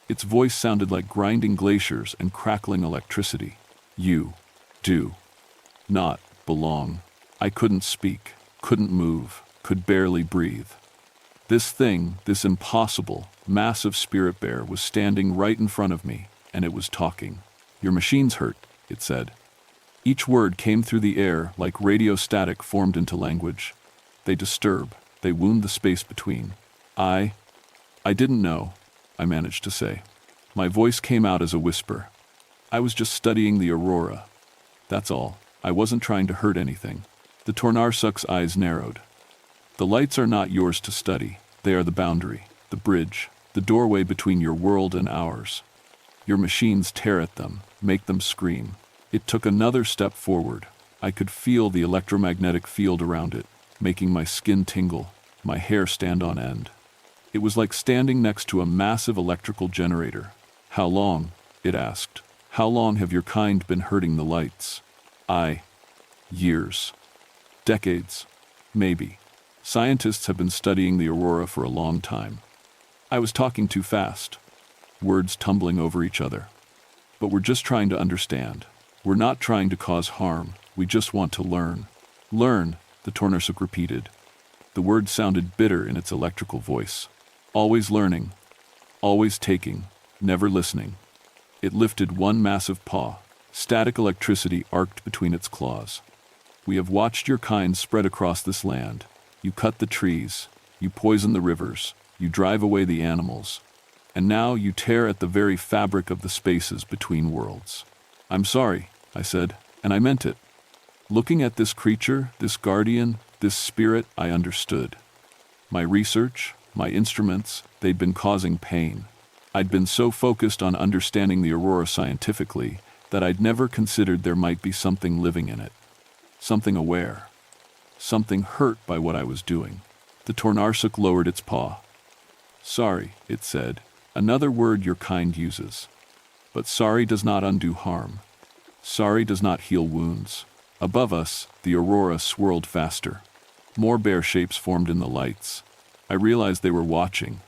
Its voice sounded like grinding glaciers and crackling electricity. You do not belong. I couldn't speak, couldn't move, could barely breathe. This thing, this impossible, massive spirit bear was standing right in front of me, and it was talking. Your machines hurt, it said. Each word came through the air like radio static formed into language. They disturb, they wound the space between. I didn't know, I managed to say. My voice came out as a whisper. I was just studying the aurora. That's all. I wasn't trying to hurt anything. The Tornarsuk's eyes narrowed. The lights are not yours to study. They are the boundary, the bridge, the doorway between your world and ours. Your machines tear at them, make them scream. It took another step forward. I could feel the electromagnetic field around it, making my skin tingle, my hair stand on end. It was like standing next to a massive electrical generator. How long? It asked. How long have your kind been hurting the lights? Years. Decades. Maybe. Scientists have been studying the aurora for a long time. I was talking too fast. Words tumbling over each other. But we're just trying to understand. We're not trying to cause harm. We just want to learn. Learn, the Tornarsuk repeated. The word sounded bitter in its electrical voice. Always learning, always taking, never listening. It lifted one massive paw. Static electricity arced between its claws. We have watched your kind spread across this land. You cut the trees, you poison the rivers, you drive away the animals, and now you tear at the very fabric of the spaces between worlds. I'm sorry, I said, and I meant it. Looking at this creature, this guardian, this spirit, I understood. My research, my instruments, they'd been causing pain. I'd been so focused on understanding the aurora scientifically that I'd never considered there might be something living in it. Something aware. Something hurt by what I was doing. The Tornarsuk lowered its paw. Sorry, it said, another word your kind uses. But sorry does not undo harm. Sorry does not heal wounds. Above us, the aurora swirled faster. More bear shapes formed in the lights. I realized they were watching.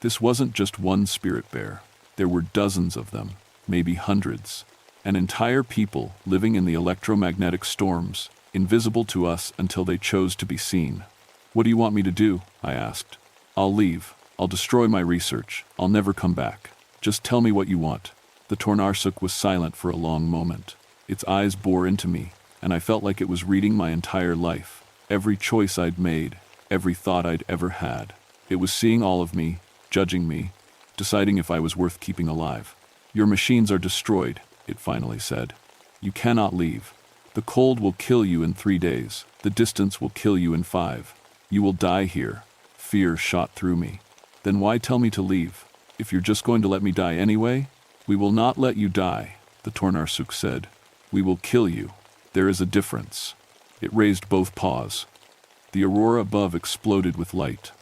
This wasn't just one spirit bear. There were dozens of them, maybe hundreds. An entire people living in the electromagnetic storms, invisible to us until they chose to be seen. What do you want me to do? I asked. I'll leave. I'll destroy my research. I'll never come back. Just tell me what you want. The Tornarsuk was silent for a long moment. Its eyes bore into me, and I felt like it was reading my entire life. Every choice I'd made, every thought I'd ever had. It was seeing all of me, judging me, deciding if I was worth keeping alive. Your machines are destroyed, it finally said. You cannot leave. The cold will kill you in 3 days. The distance will kill you in 5. You will die here. Fear shot through me. Then why tell me to leave? If you're just going to let me die anyway? We will not let you die, the Tornarsuk said. We will kill you. There is a difference. It raised both paws. The aurora above exploded with light.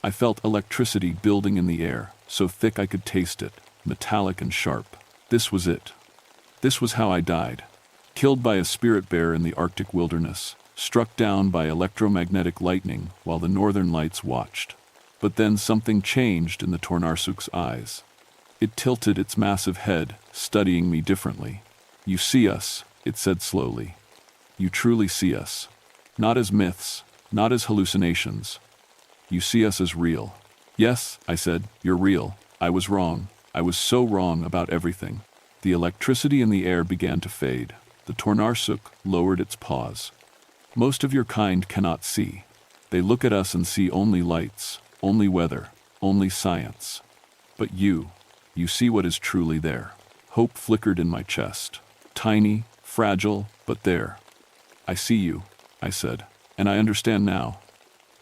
I felt electricity building in the air, so thick I could taste it, metallic and sharp. This was it. This was how I died. Killed by a spirit bear in the Arctic wilderness, struck down by electromagnetic lightning while the northern lights watched. But then something changed in the Tornarsuk's eyes. It tilted its massive head, studying me differently. You see us, it said slowly. You truly see us. Not as myths, not as hallucinations. You see us as real. Yes, I said, you're real. I was wrong. I was so wrong about everything. The electricity in the air began to fade. The Tornarsuk lowered its paws. Most of your kind cannot see. They look at us and see only lights, only weather, only science. But you see what is truly there. Hope flickered in my chest. Tiny, fragile, but there. I see you, I said, and I understand now.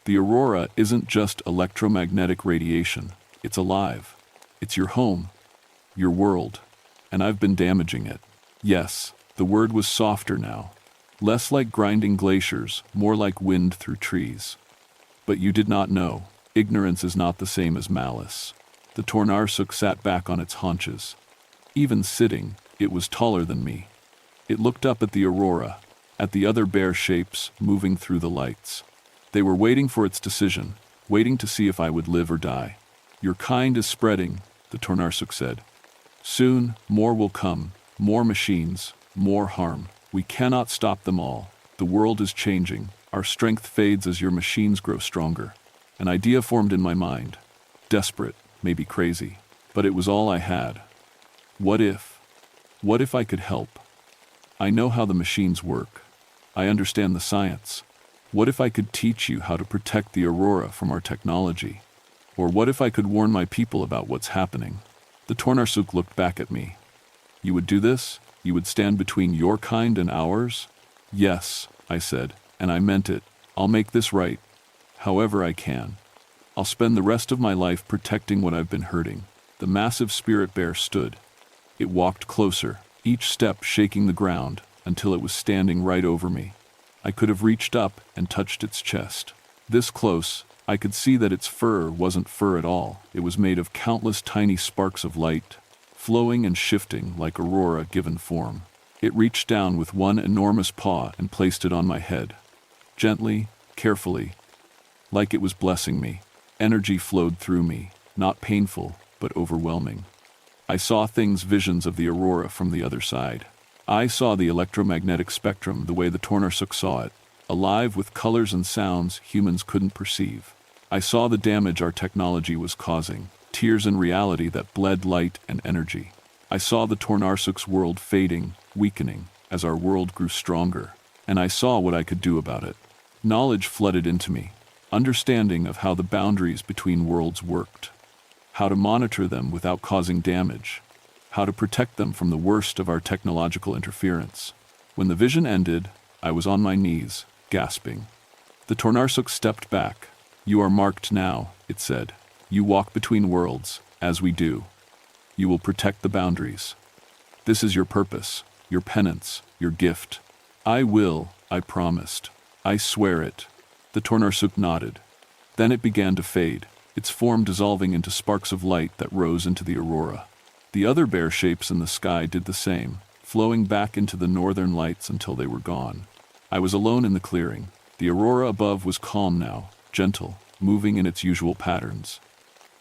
The aurora isn't just electromagnetic radiation. It's alive. It's your home, your world, and I've been damaging it. Yes, the word was softer now. Less like grinding glaciers, more like wind through trees. But you did not know. Ignorance is not the same as malice. The Tornarsuk sat back on its haunches. Even sitting, it was taller than me. It looked up at the aurora, at the other bear shapes moving through the lights. They were waiting for its decision, waiting to see if I would live or die. Your kind is spreading, the Tornarsuk said. Soon, more will come, more machines, more harm. We cannot stop them all. The world is changing. Our strength fades as your machines grow stronger. An idea formed in my mind. Desperate, maybe crazy, but it was all I had. What if? What if I could help? I know how the machines work. I understand the science. What if I could teach you how to protect the aurora from our technology? Or what if I could warn my people about what's happening? The Tornarsuk looked back at me. You would do this? You would stand between your kind and ours? Yes, I said, and I meant it. I'll make this right, however I can. I'll spend the rest of my life protecting what I've been hurting. The massive spirit bear stood. It walked closer, each step shaking the ground, until it was standing right over me. I could have reached up and touched its chest. This close, I could see that its fur wasn't fur at all. It was made of countless tiny sparks of light, flowing and shifting like aurora given form. It reached down with one enormous paw and placed it on my head. Gently, carefully, like it was blessing me. Energy flowed through me, not painful, but overwhelming. I saw visions of the aurora from the other side. I saw the electromagnetic spectrum the way the Tornarsuk saw it, alive with colors and sounds humans couldn't perceive. I saw the damage our technology was causing, tears in reality that bled light and energy. I saw the Tornarsuk's world fading, weakening, as our world grew stronger, and I saw what I could do about it. Knowledge flooded into me, understanding of how the boundaries between worlds worked, how to monitor them without causing damage, how to protect them from the worst of our technological interference. When the vision ended, I was on my knees, gasping. The Tornarsuk stepped back. "You are marked now," it said. "You walk between worlds, as we do. You will protect the boundaries. This is your purpose, your penance, your gift." "I will," I promised. "I swear it." The Tornarsuk nodded. Then it began to fade, its form dissolving into sparks of light that rose into the aurora. The other bear shapes in the sky did the same, flowing back into the northern lights until they were gone. I was alone in the clearing. The aurora above was calm now, gentle, moving in its usual patterns.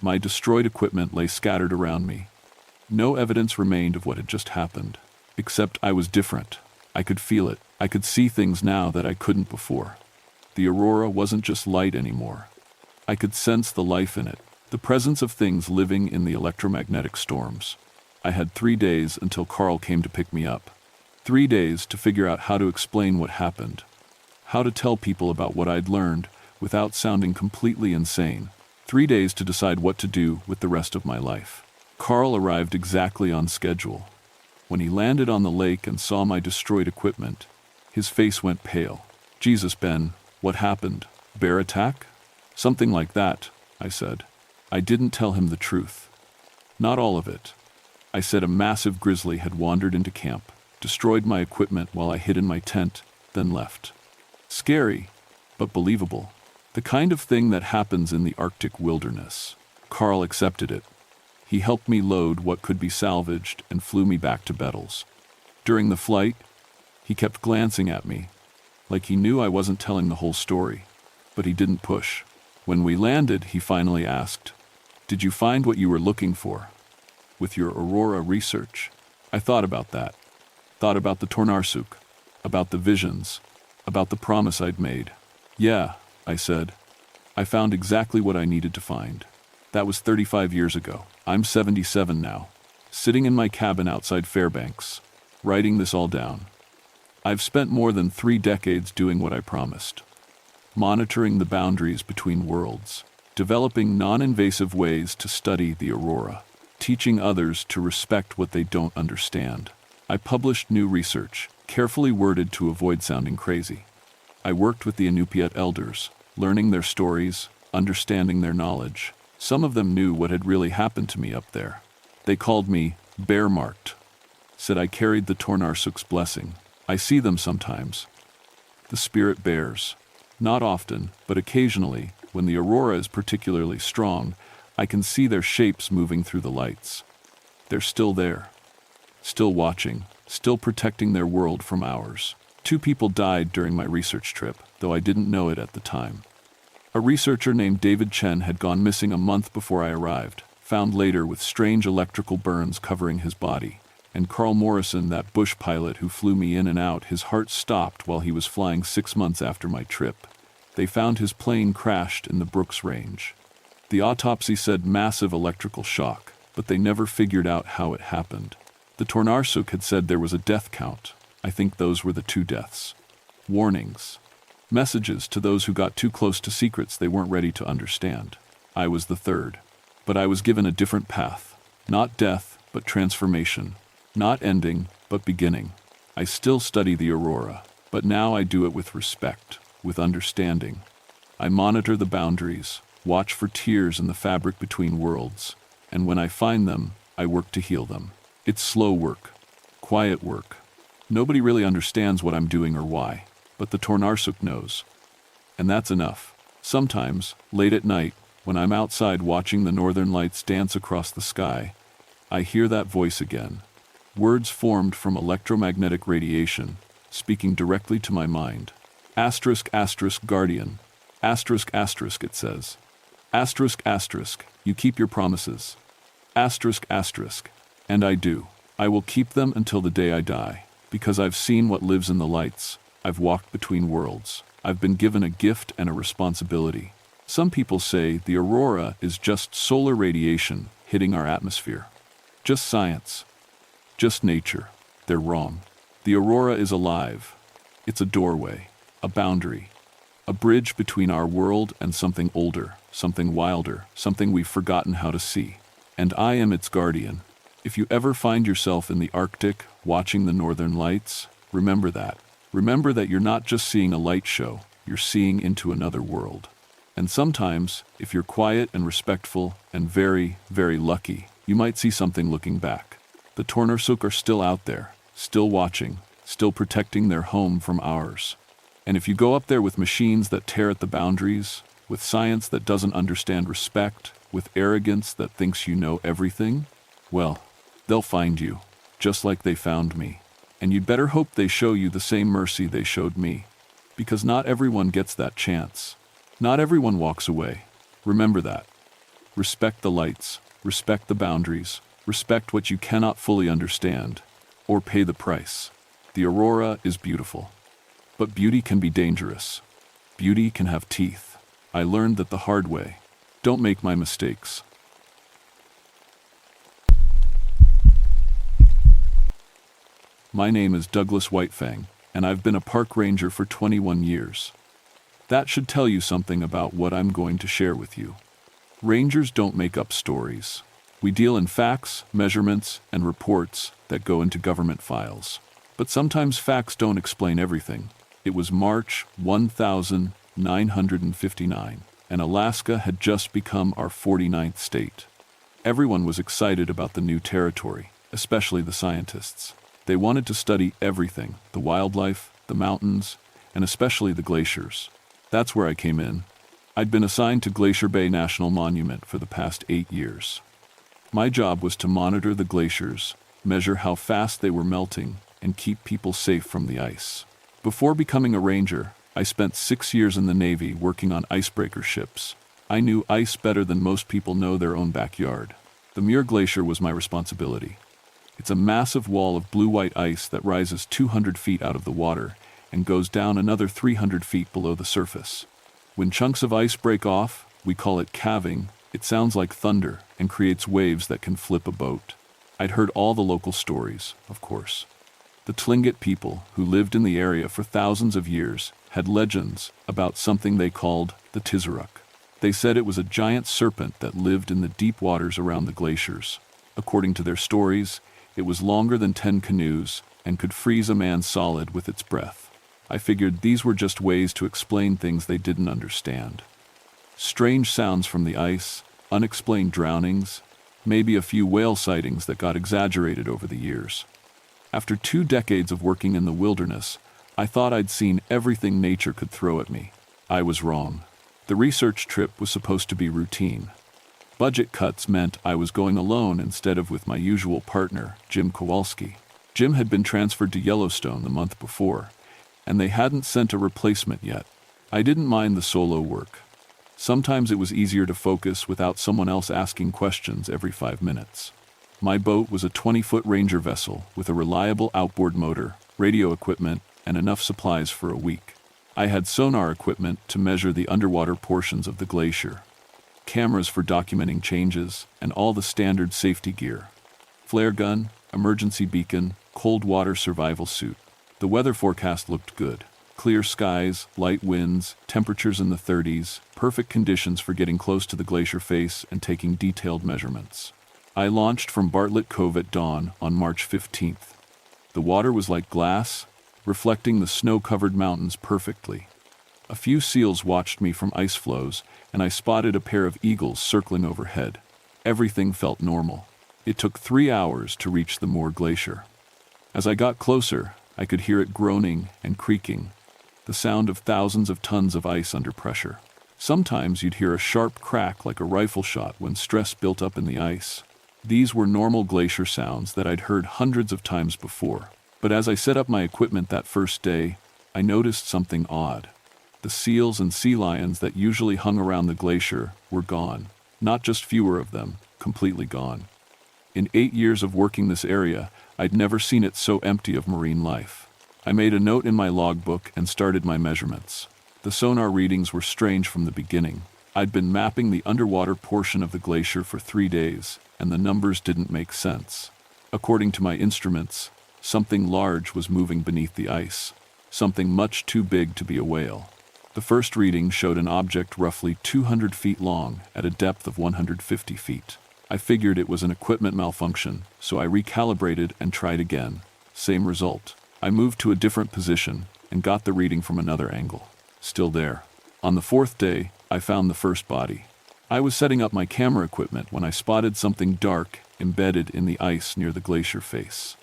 My destroyed equipment lay scattered around me. No evidence remained of what had just happened, except I was different. I could feel it. I could see things now that I couldn't before. The aurora wasn't just light anymore. I could sense the life in it, the presence of things living in the electromagnetic storms. I had 3 days until Carl came to pick me up. 3 days to figure out how to explain what happened, how to tell people about what I'd learned without sounding completely insane. 3 days to decide what to do with the rest of my life. Carl arrived exactly on schedule. When he landed on the lake and saw my destroyed equipment, his face went pale. "Jesus, Ben, what happened? Bear attack?" "Something like that," I said. I didn't tell him the truth. Not all of it. I said a massive grizzly had wandered into camp, destroyed my equipment while I hid in my tent, then left. Scary, but believable. The kind of thing that happens in the Arctic wilderness. Carl accepted it. He helped me load what could be salvaged and flew me back to Bettles. During the flight, he kept glancing at me, like he knew I wasn't telling the whole story, but he didn't push. When we landed, he finally asked, "Did you find what you were looking for? With your Aurora research?" I thought about that. Thought about the Tornarsuk, about the visions, about the promise I'd made. "Yeah," I said. "I found exactly what I needed to find." That was 35 years ago. I'm 77 now, sitting in my cabin outside Fairbanks, writing this all down. I've spent more than 3 decades doing what I promised. Monitoring the boundaries between worlds, developing non-invasive ways to study the aurora, teaching others to respect what they don't understand. I published new research, carefully worded to avoid sounding crazy. I worked with the Inupiat elders, learning their stories, understanding their knowledge. Some of them knew what had really happened to me up there. They called me bear-marked, said I carried the Tornarsuk's blessing. I see them sometimes. The spirit bears. Not often, but occasionally, when the aurora is particularly strong, I can see their shapes moving through the lights. They're still there, still watching, still protecting their world from ours. 2 people died during my research trip, though I didn't know it at the time. A researcher named David Chen had gone missing a month before I arrived, found later with strange electrical burns covering his body. And Carl Morrison, that bush pilot who flew me in and out, his heart stopped while he was flying 6 months after my trip. They found his plane crashed in the Brooks Range. The autopsy said massive electrical shock, but they never figured out how it happened. The Tornarsuk had said there was a death count. I think those were the 2 deaths. Warnings. Messages to those who got too close to secrets they weren't ready to understand. I was the 3rd. But I was given a different path. Not death, but transformation. Not ending, but beginning. I still study the aurora, but now I do it with respect, with understanding. I monitor the boundaries, watch for tears in the fabric between worlds, and when I find them, I work to heal them. It's slow work, quiet work. Nobody really understands what I'm doing or why, but the Tornarsuk knows. And that's enough. Sometimes, late at night, when I'm outside watching the northern lights dance across the sky, I hear that voice again. Words formed from electromagnetic radiation, speaking directly to my mind. Asterisk, asterisk, guardian. Asterisk, asterisk, it says. Asterisk, asterisk, you keep your promises. Asterisk, asterisk. And I do. I will keep them until the day I die, because I've seen what lives in the lights. I've walked between worlds. I've been given a gift and a responsibility. Some people say the aurora is just solar radiation hitting our atmosphere. Just science. Just nature. They're wrong. The aurora is alive. It's a doorway, a boundary, a bridge between our world and something older, something wilder, something we've forgotten how to see. And I am its guardian. If you ever find yourself in the Arctic watching the northern lights, remember that. Remember that you're not just seeing a light show, you're seeing into another world. And sometimes, if you're quiet and respectful and very, very lucky, you might see something looking back. The Tornarsuk are still out there, still watching, still protecting their home from ours. And if you go up there with machines that tear at the boundaries, with science that doesn't understand respect, with arrogance that thinks you know everything, well, they'll find you, just like they found me. And you'd better hope they show you the same mercy they showed me. Because not everyone gets that chance. Not everyone walks away. Remember that. Respect the lights, respect the boundaries, respect what you cannot fully understand, or pay the price. The aurora is beautiful. But beauty can be dangerous. Beauty can have teeth. I learned that the hard way. Don't make my mistakes. My name is Douglas Whitefang, and I've been a park ranger for 21 years. That should tell you something about what I'm going to share with you. Rangers don't make up stories. We deal in facts, measurements, and reports that go into government files. But sometimes facts don't explain everything. It was March 1959, and Alaska had just become our 49th state. Everyone was excited about the new territory, especially the scientists. They wanted to study everything, the wildlife, the mountains, and especially the glaciers. That's where I came in. I'd been assigned to Glacier Bay National Monument for the past 8 years. My job was to monitor the glaciers, measure how fast they were melting, and keep people safe from the ice. Before becoming a ranger, I spent 6 years in the Navy working on icebreaker ships. I knew ice better than most people know their own backyard. The Muir Glacier was my responsibility. It's a massive wall of blue-white ice that rises 200 feet out of the water and goes down another 300 feet below the surface. When chunks of ice break off, we call it calving. It sounds like thunder and creates waves that can flip a boat. I'd heard all the local stories, of course. The Tlingit people, who lived in the area for thousands of years, had legends about something they called the Tizaruk. They said it was a giant serpent that lived in the deep waters around the glaciers. According to their stories, it was longer than 10 canoes and could freeze a man solid with its breath. I figured these were just ways to explain things they didn't understand. Strange sounds from the ice, unexplained drownings, maybe a few whale sightings that got exaggerated over the years. After 2 decades of working in the wilderness, I thought I'd seen everything nature could throw at me. I was wrong. The research trip was supposed to be routine. Budget cuts meant I was going alone instead of with my usual partner, Jim Kowalski. Jim had been transferred to Yellowstone the month before, and they hadn't sent a replacement yet. I didn't mind the solo work. Sometimes it was easier to focus without someone else asking questions every 5 minutes. My boat was a 20-foot Ranger vessel with a reliable outboard motor, radio equipment, and enough supplies for a week. I had sonar equipment to measure the underwater portions of the glacier, cameras for documenting changes, and all the standard safety gear. Flare gun, emergency beacon, cold water survival suit. The weather forecast looked good. Clear skies, light winds, temperatures in the 30s, perfect conditions for getting close to the glacier face and taking detailed measurements. I launched from Bartlett Cove at dawn on March 15th. The water was like glass, reflecting the snow-covered mountains perfectly. A few seals watched me from ice floes, and I spotted a pair of eagles circling overhead. Everything felt normal. It took 3 hours to reach the Muir Glacier. As I got closer, I could hear it groaning and creaking, the sound of thousands of tons of ice under pressure. Sometimes you'd hear a sharp crack like a rifle shot when stress built up in the ice. These were normal glacier sounds that I'd heard hundreds of times before. But as I set up my equipment that first day, I noticed something odd. The seals and sea lions that usually hung around the glacier were gone. Not just fewer of them, completely gone. In 8 years of working this area, I'd never seen it so empty of marine life. I made a note in my logbook and started my measurements. The sonar readings were strange from the beginning. I'd been mapping the underwater portion of the glacier for 3 days, and the numbers didn't make sense. According to my instruments, something large was moving beneath the ice, something much too big to be a whale. The first reading showed an object roughly 200 feet long at a depth of 150 feet. I figured it was an equipment malfunction, so I recalibrated and tried again. Same result. I moved to a different position and got the reading from another angle. Still there. On the 4th day, I found the first body. I was setting up my camera equipment when I spotted something dark embedded in the ice near the glacier face.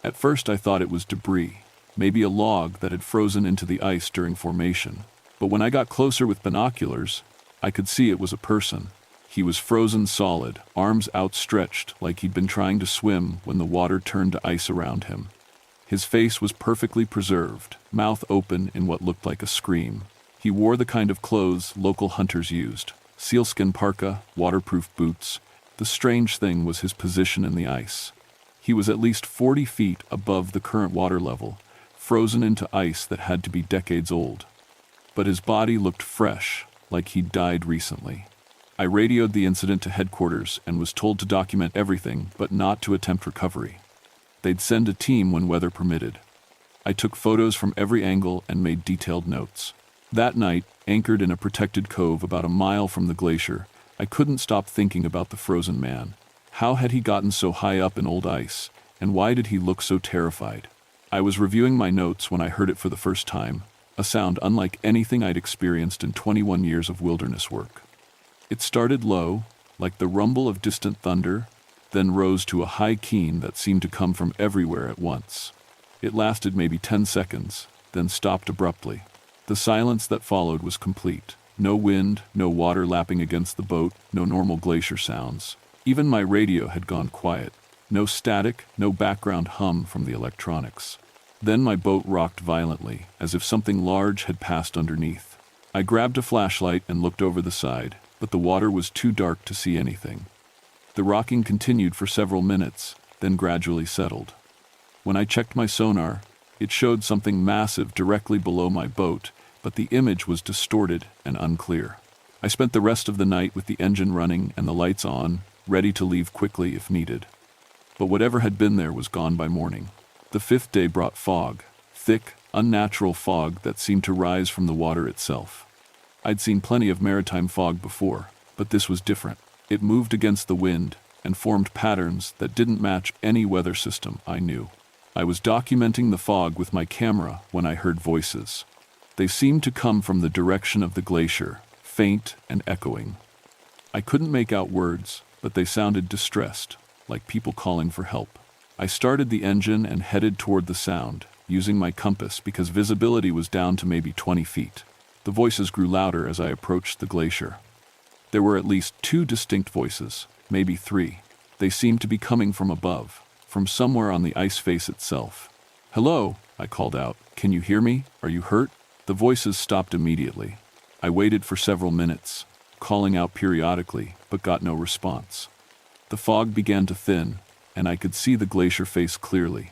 At first I thought it was debris, maybe a log that had frozen into the ice during formation. But when I got closer with binoculars, I could see it was a person. He was frozen solid, arms outstretched like he'd been trying to swim when the water turned to ice around him. His face was perfectly preserved, mouth open in what looked like a scream. He wore the kind of clothes local hunters used: sealskin parka, waterproof boots. The strange thing was his position in the ice. He was at least 40 feet above the current water level, frozen into ice that had to be decades old. But his body looked fresh, like he'd died recently. I radioed the incident to headquarters and was told to document everything but not to attempt recovery. They'd send a team when weather permitted. I took photos from every angle and made detailed notes. That night, anchored in a protected cove about a mile from the glacier, I couldn't stop thinking about the frozen man. How had he gotten so high up in old ice, and why did he look so terrified? I was reviewing my notes when I heard it for the first time, a sound unlike anything I'd experienced in 21 years of wilderness work. It started low, like the rumble of distant thunder, then rose to a high keen that seemed to come from everywhere at once. It lasted maybe 10 seconds, then stopped abruptly. The silence that followed was complete. No wind, no water lapping against the boat, no normal glacier sounds. Even my radio had gone quiet. No static, no background hum from the electronics. Then my boat rocked violently, as if something large had passed underneath. I grabbed a flashlight and looked over the side, but the water was too dark to see anything. The rocking continued for several minutes, then gradually settled. When I checked my sonar, it showed something massive directly below my boat, but the image was distorted and unclear. I spent the rest of the night with the engine running and the lights on, ready to leave quickly if needed. But whatever had been there was gone by morning. The 5th day brought fog, thick, unnatural fog that seemed to rise from the water itself. I'd seen plenty of maritime fog before, but this was different. It moved against the wind and formed patterns that didn't match any weather system I knew. I was documenting the fog with my camera when I heard voices. They seemed to come from the direction of the glacier, faint and echoing. I couldn't make out words, but they sounded distressed, like people calling for help. I started the engine and headed toward the sound, using my compass because visibility was down to maybe 20 feet. The voices grew louder as I approached the glacier. There were at least 2 distinct voices, maybe 3. They seemed to be coming from above, from somewhere on the ice face itself. "Hello," I called out. "Can you hear me? Are you hurt?" The voices stopped immediately. I waited for several minutes, calling out periodically, but got no response. The fog began to thin, and I could see the glacier face clearly.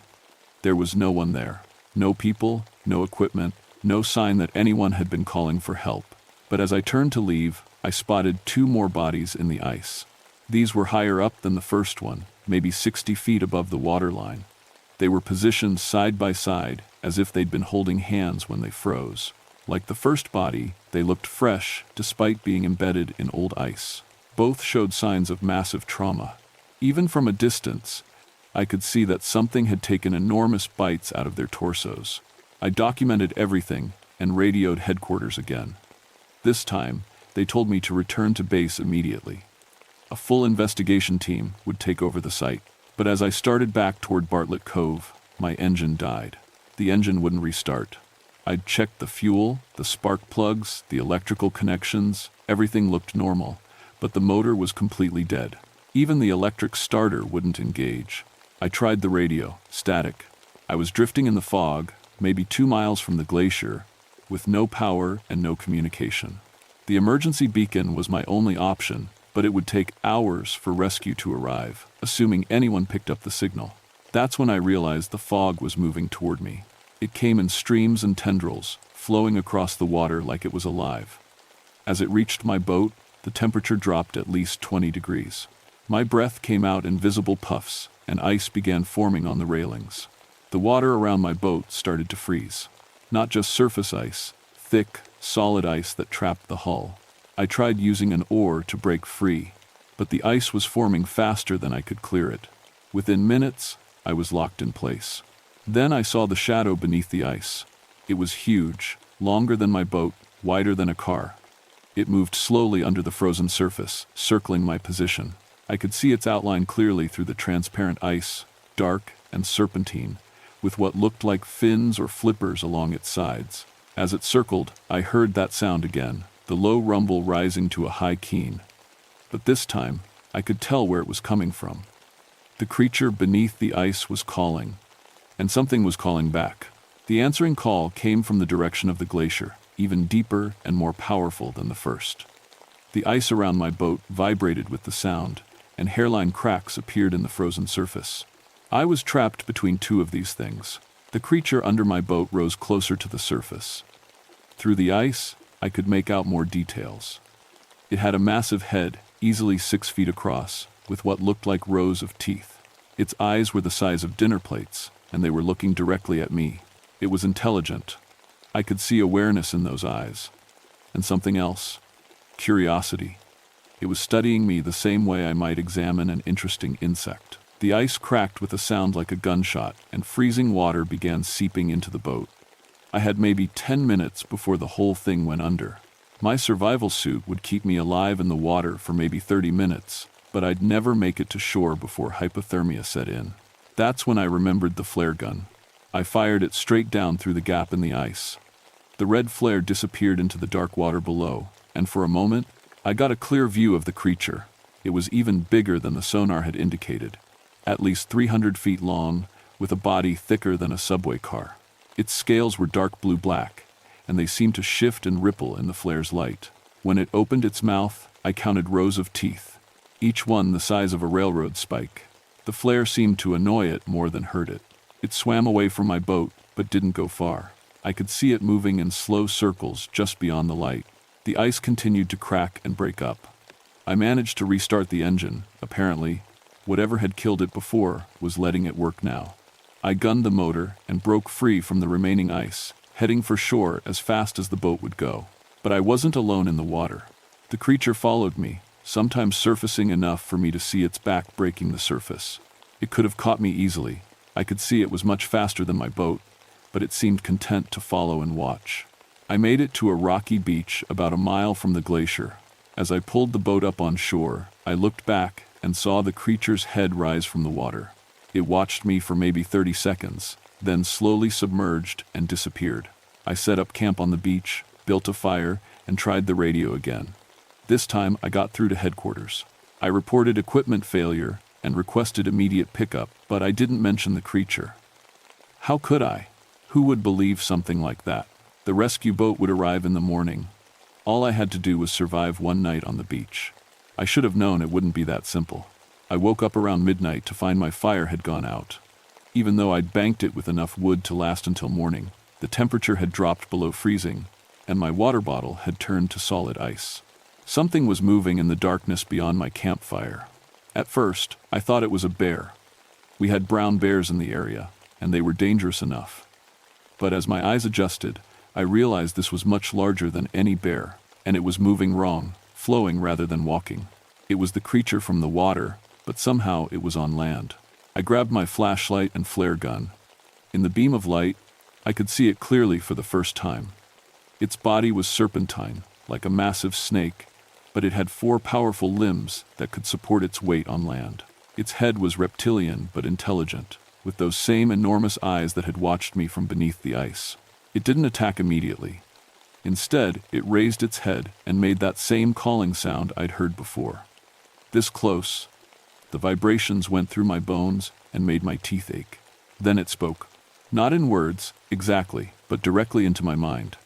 There was no one there. No people, no equipment, no sign that anyone had been calling for help. But as I turned to leave, I spotted 2 more bodies in the ice. These were higher up than the first one, maybe 60 feet above the waterline. They were positioned side by side, as if they'd been holding hands when they froze. Like the first body, they looked fresh, despite being embedded in old ice. Both showed signs of massive trauma. Even from a distance, I could see that something had taken enormous bites out of their torsos. I documented everything and radioed headquarters again. This time, they told me to return to base immediately. A full investigation team would take over the site. But as I started back toward Bartlett Cove, my engine died. The engine wouldn't restart. I'd checked the fuel, the spark plugs, the electrical connections. Everything looked normal, but the motor was completely dead. Even the electric starter wouldn't engage. I tried the radio, static. I was drifting in the fog, maybe 2 miles from the glacier, with no power and no communication. The emergency beacon was my only option, but it would take hours for rescue to arrive, assuming anyone picked up the signal. That's when I realized the fog was moving toward me. It came in streams and tendrils, flowing across the water like it was alive. As it reached my boat, the temperature dropped at least 20 degrees. My breath came out in visible puffs, and ice began forming on the railings. The water around my boat started to freeze. Not just surface ice, thick, solid ice that trapped the hull. I tried using an oar to break free, but the ice was forming faster than I could clear it. Within minutes, I was locked in place. Then I saw the shadow beneath the ice. It was huge, longer than my boat, wider than a car. It moved slowly under the frozen surface, circling my position. I could see its outline clearly through the transparent ice, dark and serpentine, with what looked like fins or flippers along its sides. As it circled, I heard that sound again, the low rumble rising to a high keen. But this time, I could tell where it was coming from. The creature beneath the ice was calling, and something was calling back. The answering call came from the direction of the glacier, even deeper and more powerful than the first. The ice around my boat vibrated with the sound, and hairline cracks appeared in the frozen surface. I was trapped between two of these things. The creature under my boat rose closer to the surface. Through the ice, I could make out more details. It had a massive head, easily 6 feet across, with what looked like rows of teeth. Its eyes were the size of dinner plates, and they were looking directly at me. It was intelligent. I could see awareness in those eyes. And something else. Curiosity. It was studying me the same way I might examine an interesting insect. The ice cracked with a sound like a gunshot, and freezing water began seeping into the boat. I had maybe 10 minutes before the whole thing went under. My survival suit would keep me alive in the water for maybe 30 minutes, but I'd never make it to shore before hypothermia set in. That's when I remembered the flare gun. I fired it straight down through the gap in the ice. The red flare disappeared into the dark water below, and for a moment, I got a clear view of the creature. It was even bigger than the sonar had indicated, at least 300 feet long, with a body thicker than a subway car. Its scales were dark blue-black, and they seemed to shift and ripple in the flare's light. When it opened its mouth, I counted rows of teeth, each one the size of a railroad spike. The flare seemed to annoy it more than hurt it. It swam away from my boat, but didn't go far. I could see it moving in slow circles just beyond the light. The ice continued to crack and break up. I managed to restart the engine. Apparently, whatever had killed it before was letting it work now. I gunned the motor and broke free from the remaining ice, heading for shore as fast as the boat would go. But I wasn't alone in the water. The creature followed me, sometimes surfacing enough for me to see its back breaking the surface. It could have caught me easily. I could see it was much faster than my boat, but it seemed content to follow and watch. I made it to a rocky beach about a mile from the glacier. As I pulled the boat up on shore, I looked back and saw the creature's head rise from the water. It watched me for maybe 30 seconds, then slowly submerged and disappeared. I set up camp on the beach, built a fire, and tried the radio again. This time I got through to headquarters. I reported equipment failure and requested immediate pickup, but I didn't mention the creature. How could I? Who would believe something like that? The rescue boat would arrive in the morning. All I had to do was survive one night on the beach. I should have known it wouldn't be that simple. I woke up around midnight to find my fire had gone out. Even though I'd banked it with enough wood to last until morning, the temperature had dropped below freezing, and my water bottle had turned to solid ice. Something was moving in the darkness beyond my campfire. At first, I thought it was a bear. We had brown bears in the area, and they were dangerous enough. But as my eyes adjusted, I realized this was much larger than any bear, and it was moving wrong, flowing rather than walking. It was the creature from the water, but somehow it was on land. I grabbed my flashlight and flare gun. In the beam of light, I could see it clearly for the first time. Its body was serpentine, like a massive snake, but it had 4 powerful limbs that could support its weight on land. Its head was reptilian but intelligent, with those same enormous eyes that had watched me from beneath the ice. It didn't attack immediately. Instead, it raised its head and made that same calling sound I'd heard before. This close, the vibrations went through my bones and made my teeth ache. Then it spoke. Not in words, exactly, but directly into my mind.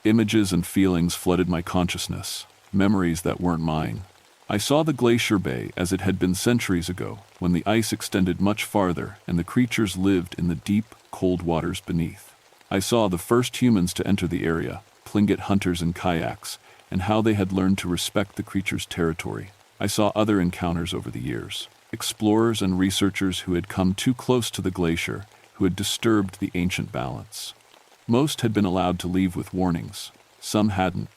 Images and feelings flooded my consciousness, memories that weren't mine. I saw the glacier bay as it had been centuries ago, when the ice extended much farther and the creatures lived in the deep, cold waters beneath. I saw the first humans to enter the area, Tlingit hunters in kayaks, and how they had learned to respect the creature's territory. I saw other encounters over the years. Explorers and researchers who had come too close to the glacier, who had disturbed the ancient balance. Most had been allowed to leave with warnings. Some hadn't.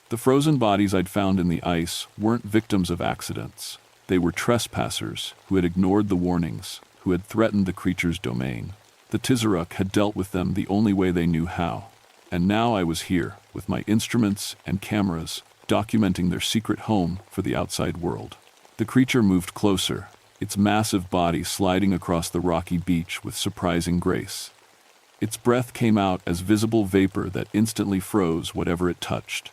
The frozen bodies I'd found in the ice weren't victims of accidents. They were trespassers who had ignored the warnings, who had threatened the creature's domain. The Tizaruk had dealt with them the only way they knew how. And now I was here, with my instruments and cameras, documenting their secret home for the outside world. The creature moved closer, its massive body sliding across the rocky beach with surprising grace. Its breath came out as visible vapor that instantly froze whatever it touched.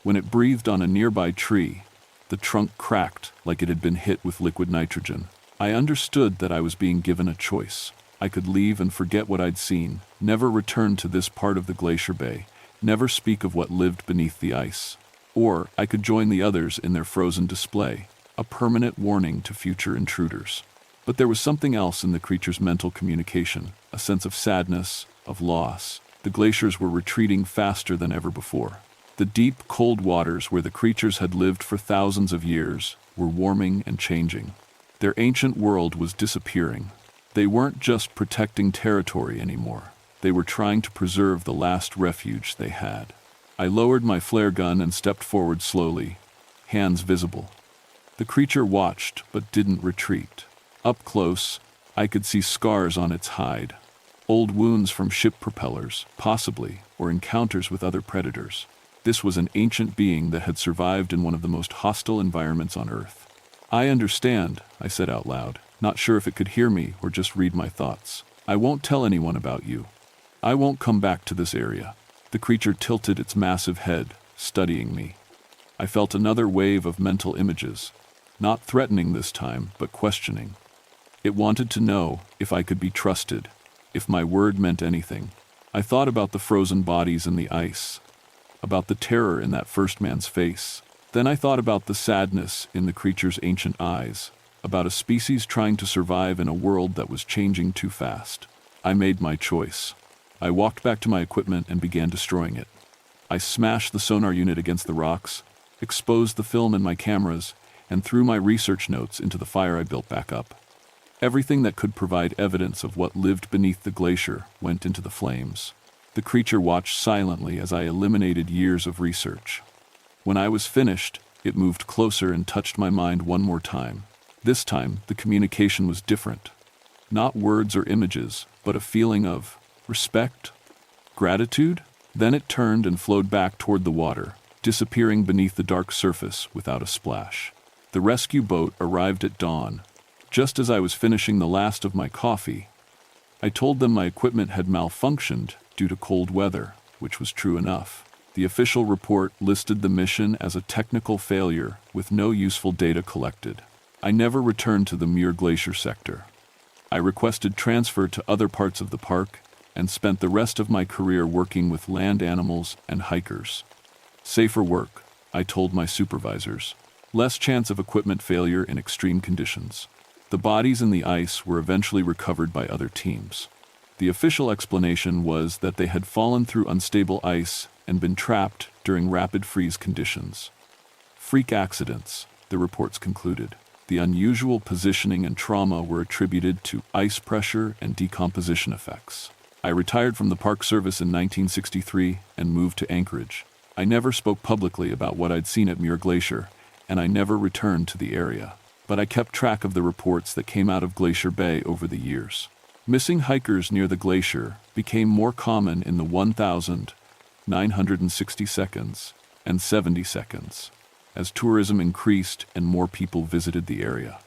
When it breathed on a nearby tree, the trunk cracked like it had been hit with liquid nitrogen. I understood that I was being given a choice. I could leave and forget what I'd seen, never return to this part of the glacier bay, never speak of what lived beneath the ice. Or I could join the others in their frozen display, a permanent warning to future intruders. But there was something else in the creature's mental communication, a sense of sadness, of loss. The glaciers were retreating faster than ever before. The deep, cold waters where the creatures had lived for thousands of years were warming and changing. Their ancient world was disappearing. They weren't just protecting territory anymore. They were trying to preserve the last refuge they had. I lowered my flare gun and stepped forward slowly, hands visible. The creature watched but didn't retreat. Up close, I could see scars on its hide. Old wounds from ship propellers, possibly, or encounters with other predators. This was an ancient being that had survived in one of the most hostile environments on Earth. "I understand," I said out loud, not sure if it could hear me or just read my thoughts. "I won't tell anyone about you. I won't come back to this area." The creature tilted its massive head, studying me. I felt another wave of mental images, not threatening this time, but questioning. It wanted to know if I could be trusted, if my word meant anything. I thought about the frozen bodies in the ice, about the terror in that first man's face. Then I thought about the sadness in the creature's ancient eyes, about a species trying to survive in a world that was changing too fast. I made my choice. I walked back to my equipment and began destroying it. I smashed the sonar unit against the rocks, exposed the film in my cameras, and threw my research notes into the fire I built back up. Everything that could provide evidence of what lived beneath the glacier went into the flames. The creature watched silently as I eliminated years of research. When I was finished, it moved closer and touched my mind one more time. This time, the communication was different. Not words or images, but a feeling of respect, gratitude. Then it turned and flowed back toward the water, disappearing beneath the dark surface without a splash. The rescue boat arrived at dawn. Just as I was finishing the last of my coffee, I told them my equipment had malfunctioned due to cold weather, which was true enough. The official report listed the mission as a technical failure with no useful data collected. I never returned to the Muir Glacier sector. I requested transfer to other parts of the park and spent the rest of my career working with land animals and hikers. Safer work, I told my supervisors. Less chance of equipment failure in extreme conditions. The bodies in the ice were eventually recovered by other teams. The official explanation was that they had fallen through unstable ice and been trapped during rapid freeze conditions. Freak accidents, the reports concluded. The unusual positioning and trauma were attributed to ice pressure and decomposition effects. I retired from the Park Service in 1963 and moved to Anchorage. I never spoke publicly about what I'd seen at Muir Glacier, and I never returned to the area. But I kept track of the reports that came out of Glacier Bay over the years. Missing hikers near the glacier became more common in the 1,960 seconds and 70 seconds, as tourism increased and more people visited the area.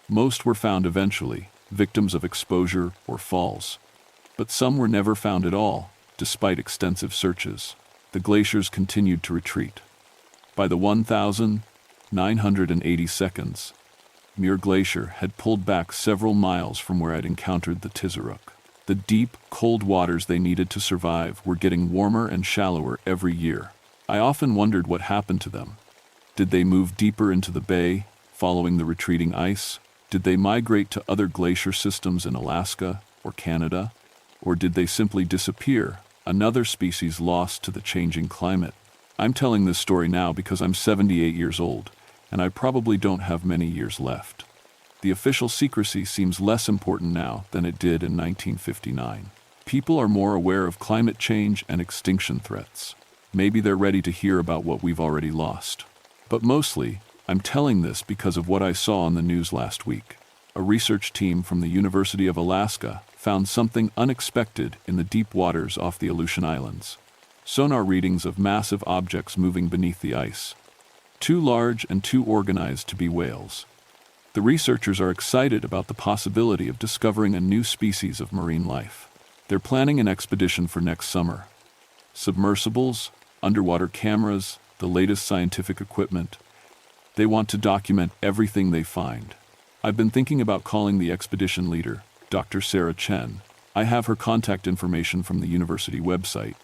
Most were found eventually, victims of exposure or falls. But some were never found at all, despite extensive searches. The glaciers continued to retreat. By the 1,980 seconds, Muir Glacier had pulled back several miles from where I'd encountered the Tizaruk. The deep, cold waters they needed to survive were getting warmer and shallower every year. I often wondered what happened to them. Did they move deeper into the bay, following the retreating ice? Did they migrate to other glacier systems in Alaska or Canada? Or did they simply disappear, another species lost to the changing climate? I'm telling this story now because I'm 78 years old, and I probably don't have many years left. The official secrecy seems less important now than it did in 1959. People are more aware of climate change and extinction threats. Maybe they're ready to hear about what we've already lost. But mostly, I'm telling this because of what I saw on the news last week. A research team from the University of Alaska found something unexpected in the deep waters off the Aleutian Islands. Sonar readings of massive objects moving beneath the ice. Too large and too organized to be whales. The researchers are excited about the possibility of discovering a new species of marine life. They're planning an expedition for next summer. Submersibles, underwater cameras, the latest scientific equipment. They want to document everything they find. I've been thinking about calling the expedition leader, Dr. Sarah Chen. I have her contact information from the university website.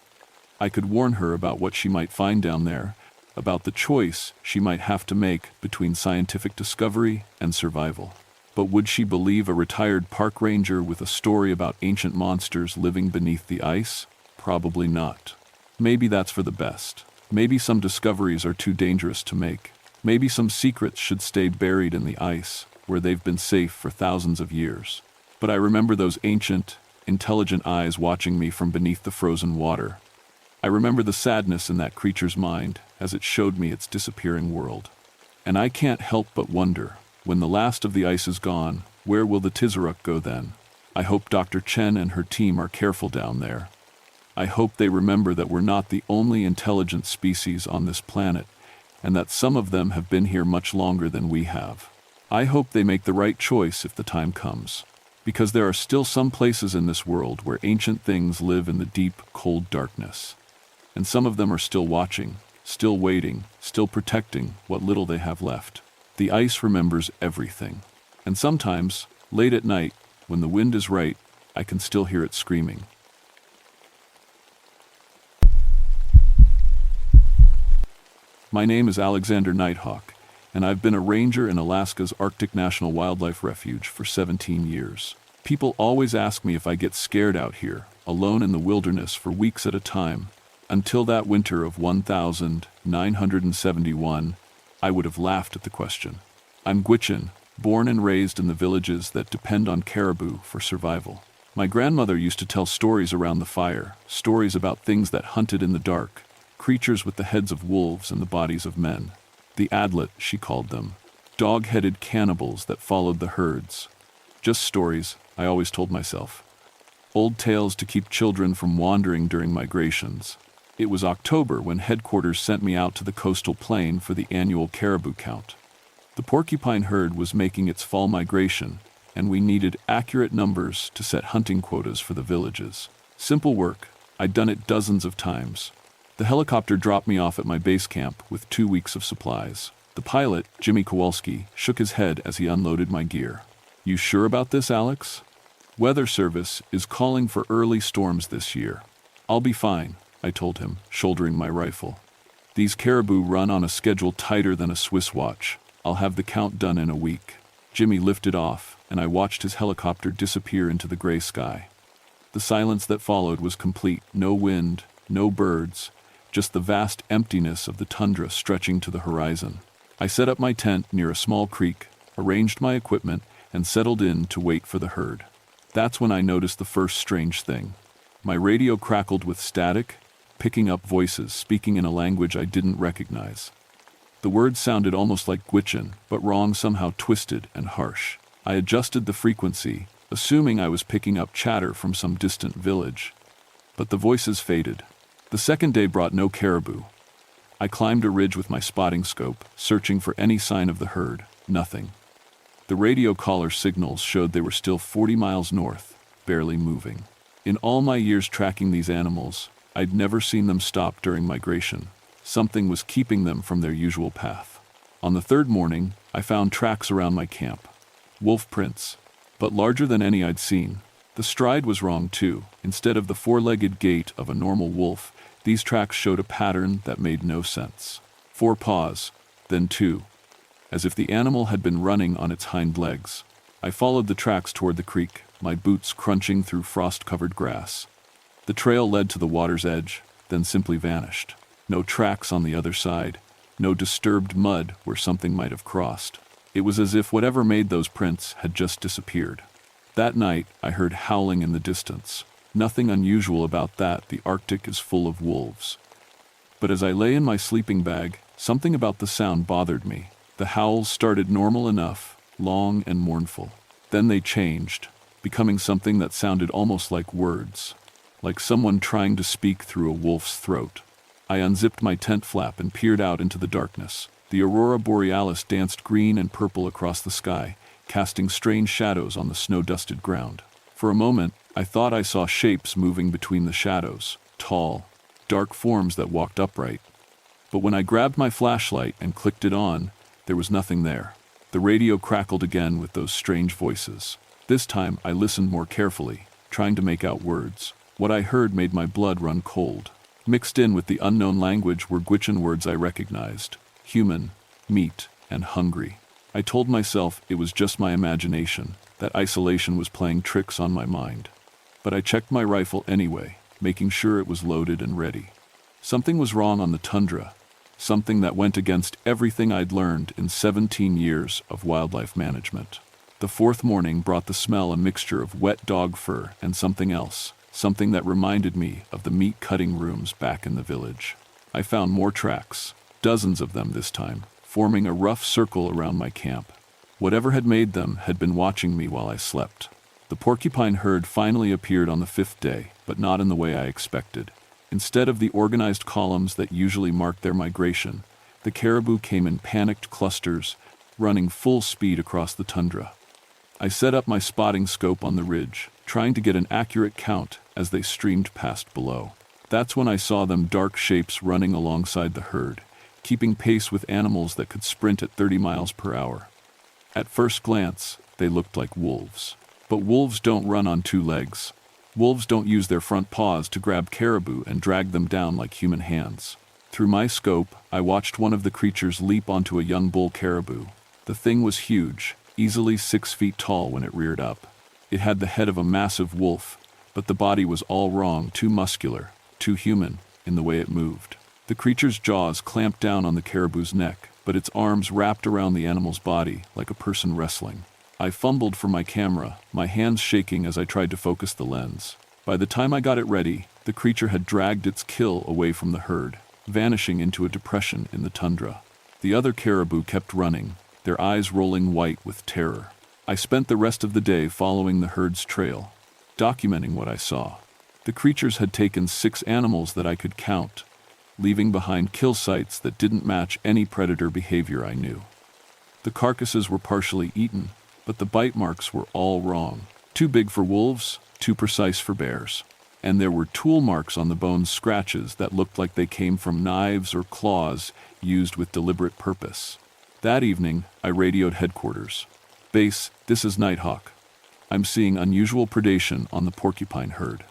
I could warn her about what she might find down there, about the choice she might have to make between scientific discovery and survival. But would she believe a retired park ranger with a story about ancient monsters living beneath the ice? Probably not. Maybe that's for the best. Maybe some discoveries are too dangerous to make. Maybe some secrets should stay buried in the ice, where they've been safe for thousands of years. But I remember those ancient, intelligent eyes watching me from beneath the frozen water. I remember the sadness in that creature's mind as it showed me its disappearing world. And I can't help but wonder, when the last of the ice is gone, where will the Tizaruk go then? I hope Dr. Chen and her team are careful down there. I hope they remember that we're not the only intelligent species on this planet, and that some of them have been here much longer than we have. I hope they make the right choice if the time comes, because there are still some places in this world where ancient things live in the deep, cold darkness. And some of them are still watching, still waiting, still protecting what little they have left. The ice remembers everything. And sometimes, late at night, when the wind is right, I can still hear it screaming. My name is Alexander Nighthawk, and I've been a ranger in Alaska's Arctic National Wildlife Refuge for 17 years. People always ask me if I get scared out here, alone in the wilderness for weeks at a time. Until that winter of 1971, I would have laughed at the question. I'm Gwich'in, born and raised in the villages that depend on caribou for survival. My grandmother used to tell stories around the fire, stories about things that hunted in the dark, creatures with the heads of wolves and the bodies of men. The Adlet, she called them. Dog-headed cannibals that followed the herds. Just stories, I always told myself. Old tales to keep children from wandering during migrations. It was October when headquarters sent me out to the coastal plain for the annual caribou count. The porcupine herd was making its fall migration, and we needed accurate numbers to set hunting quotas for the villages. Simple work. I'd done it dozens of times. The helicopter dropped me off at my base camp with 2 weeks of supplies. The pilot, Jimmy Kowalski, shook his head as he unloaded my gear. You sure about this, Alex? Weather Service is calling for early storms this year. I'll be fine, I told him, shouldering my rifle. These caribou run on a schedule tighter than a Swiss watch. I'll have the count done in a week. Jimmy lifted off, and I watched his helicopter disappear into the gray sky. The silence that followed was complete. No wind, no birds, just the vast emptiness of the tundra stretching to the horizon. I set up my tent near a small creek, arranged my equipment, and settled in to wait for the herd. That's when I noticed the first strange thing. My radio crackled with static, picking up voices speaking in a language I didn't recognize. The words sounded almost like Gwich'in, but wrong, somehow twisted and harsh. I adjusted the frequency, assuming I was picking up chatter from some distant village. But the voices faded. The second day brought no caribou. I climbed a ridge with my spotting scope, searching for any sign of the herd. Nothing. The radio collar signals showed they were still 40 miles north, barely moving. In all my years tracking these animals, I'd never seen them stop during migration. Something was keeping them from their usual path. On the third morning, I found tracks around my camp. Wolf prints, but larger than any I'd seen. The stride was wrong too. Instead of the four-legged gait of a normal wolf, these tracks showed a pattern that made no sense. 4 paws, then 2, as if the animal had been running on its hind legs. I followed the tracks toward the creek, my boots crunching through frost-covered grass. The trail led to the water's edge, then simply vanished. No tracks on the other side, no disturbed mud where something might have crossed. It was as if whatever made those prints had just disappeared. That night, I heard howling in the distance. Nothing unusual about that, the Arctic is full of wolves. But as I lay in my sleeping bag, something about the sound bothered me. The howls started normal enough, long and mournful. Then they changed, becoming something that sounded almost like words, like someone trying to speak through a wolf's throat. I unzipped my tent flap and peered out into the darkness. The aurora borealis danced green and purple across the sky, casting strange shadows on the snow-dusted ground. For a moment, I thought I saw shapes moving between the shadows, tall, dark forms that walked upright. But when I grabbed my flashlight and clicked it on, there was nothing there. The radio crackled again with those strange voices. This time, I listened more carefully, trying to make out words. What I heard made my blood run cold. Mixed in with the unknown language were Gwich'in words I recognized: human, meat, and hungry. I told myself it was just my imagination, that isolation was playing tricks on my mind. But I checked my rifle anyway, making sure it was loaded and ready. Something was wrong on the tundra, something that went against everything I'd learned in 17 years of wildlife management. The fourth morning brought the smell, a mixture of wet dog fur and something else, something that reminded me of the meat-cutting rooms back in the village. I found more tracks, dozens of them this time, forming a rough circle around my camp. Whatever had made them had been watching me while I slept. The porcupine herd finally appeared on the fifth day, but not in the way I expected. Instead of the organized columns that usually marked their migration, the caribou came in panicked clusters, running full speed across the tundra. I set up my spotting scope on the ridge, trying to get an accurate count as they streamed past below. That's when I saw them, dark shapes running alongside the herd, keeping pace with animals that could sprint at 30 miles per hour. At first glance, they looked like wolves. But wolves don't run on two legs. Wolves don't use their front paws to grab caribou and drag them down like human hands. Through my scope, I watched one of the creatures leap onto a young bull caribou. The thing was huge, easily 6 feet tall when it reared up. It had the head of a massive wolf, but the body was all wrong, too muscular, too human, in the way it moved. The creature's jaws clamped down on the caribou's neck, but its arms wrapped around the animal's body like a person wrestling. I fumbled for my camera, my hands shaking as I tried to focus the lens. By the time I got it ready, the creature had dragged its kill away from the herd, vanishing into a depression in the tundra. The other caribou kept running, their eyes rolling white with terror. I spent the rest of the day following the herd's trail, documenting what I saw. The creatures had taken 6 animals that I could count, leaving behind kill sites that didn't match any predator behavior I knew. The carcasses were partially eaten, but the bite marks were all wrong. Too big for wolves, too precise for bears. And there were tool marks on the bones, scratches that looked like they came from knives or claws used with deliberate purpose. That evening, I radioed headquarters. Base, this is Nighthawk. I'm seeing unusual predation on the porcupine herd.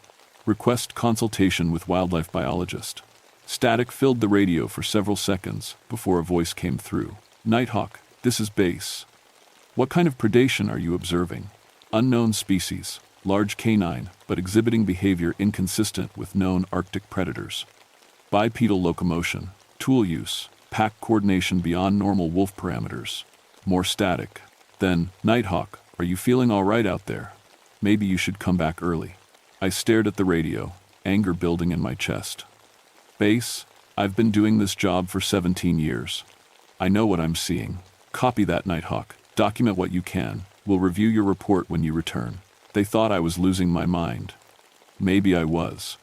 Request consultation with wildlife biologist. Static filled the radio for several seconds before a voice came through. Nighthawk, this is Base. What kind of predation are you observing? Unknown species, large canine, but exhibiting behavior inconsistent with known Arctic predators. Bipedal locomotion, tool use, pack coordination beyond normal wolf parameters. More static. Then, Nighthawk, are you feeling all right out there? Maybe you should come back early. I stared at the radio, anger building in my chest. Base, I've been doing this job for 17 years. I know what I'm seeing. Copy that, Nighthawk. Document what you can. We'll review your report when you return. They thought I was losing my mind. Maybe I was.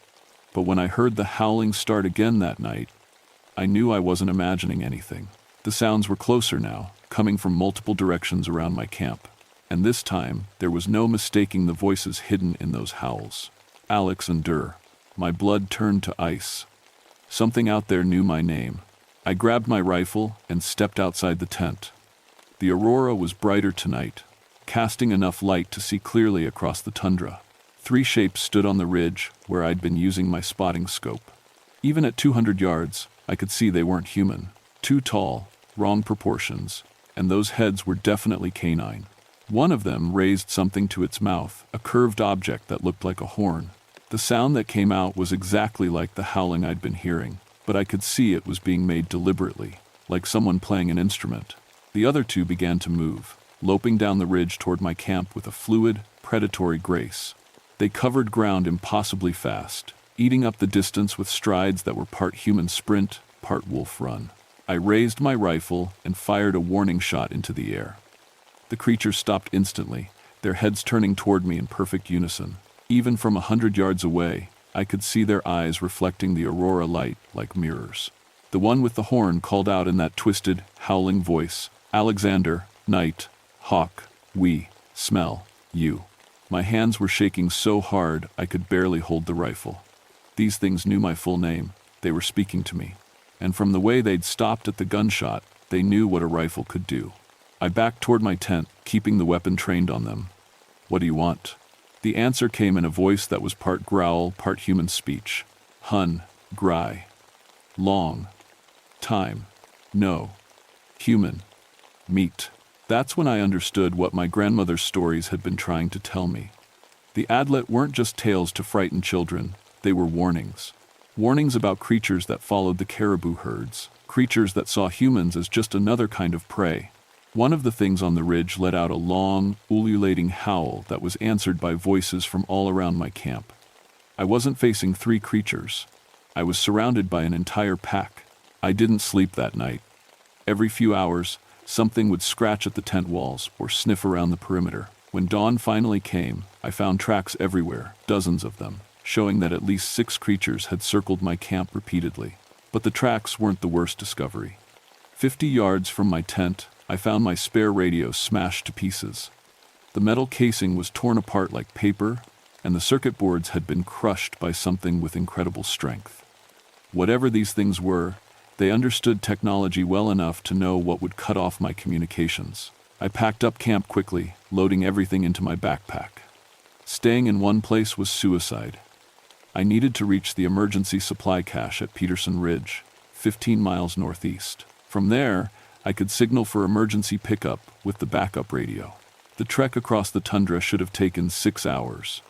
But when I heard the howling start again that night, I knew I wasn't imagining anything. The sounds were closer now, coming from multiple directions around my camp. And this time, there was no mistaking the voices hidden in those howls. Alex and Durr. My blood turned to ice. Something out there knew my name. I grabbed my rifle and stepped outside the tent. The aurora was brighter tonight, casting enough light to see clearly across the tundra. 3 shapes stood on the ridge where I'd been using my spotting scope. Even at 200 yards, I could see they weren't human. Too tall, wrong proportions, and those heads were definitely canine. One of them raised something to its mouth, a curved object that looked like a horn. The sound that came out was exactly like the howling I'd been hearing. but I could see it was being made deliberately, like someone playing an instrument. The other two began to move, loping down the ridge toward my camp with a fluid, predatory grace. They covered ground impossibly fast, eating up the distance with strides that were part human sprint, part wolf run. I raised my rifle and fired a warning shot into the air. The creatures stopped instantly, their heads turning toward me in perfect unison. Even from 100 yards away, I could see their eyes reflecting the aurora light like mirrors. The one with the horn called out in that twisted, howling voice, "Alexander, Night, Hawk, we smell you." My hands were shaking so hard I could barely hold the rifle. These things knew my full name. They were speaking to me. And from the way they'd stopped at the gunshot, they knew what a rifle could do. I backed toward my tent, keeping the weapon trained on them. "What do you want?" The answer came in a voice that was part growl, part human speech. "Hun, Gry. Long. Time. No. Human. Meat." That's when I understood what my grandmother's stories had been trying to tell me. The Adlet weren't just tales to frighten children, they were warnings. Warnings about creatures that followed the caribou herds, creatures that saw humans as just another kind of prey. One of the things on the ridge let out a long, ululating howl that was answered by voices from all around my camp. I wasn't facing 3 creatures. I was surrounded by an entire pack. I didn't sleep that night. Every few hours, something would scratch at the tent walls or sniff around the perimeter. When dawn finally came, I found tracks everywhere, dozens of them, showing that at least 6 creatures had circled my camp repeatedly. But the tracks weren't the worst discovery. 50 yards from my tent, I found my spare radio smashed to pieces. The metal casing was torn apart like paper, and the circuit boards had been crushed by something with incredible strength. Whatever these things were, they understood technology well enough to know what would cut off my communications. I packed up camp quickly, loading everything into my backpack. Staying in one place was suicide. I needed to reach the emergency supply cache at Peterson Ridge, 15 miles northeast. From there, I could signal for emergency pickup with the backup radio. The trek across the tundra should have taken 6 hours.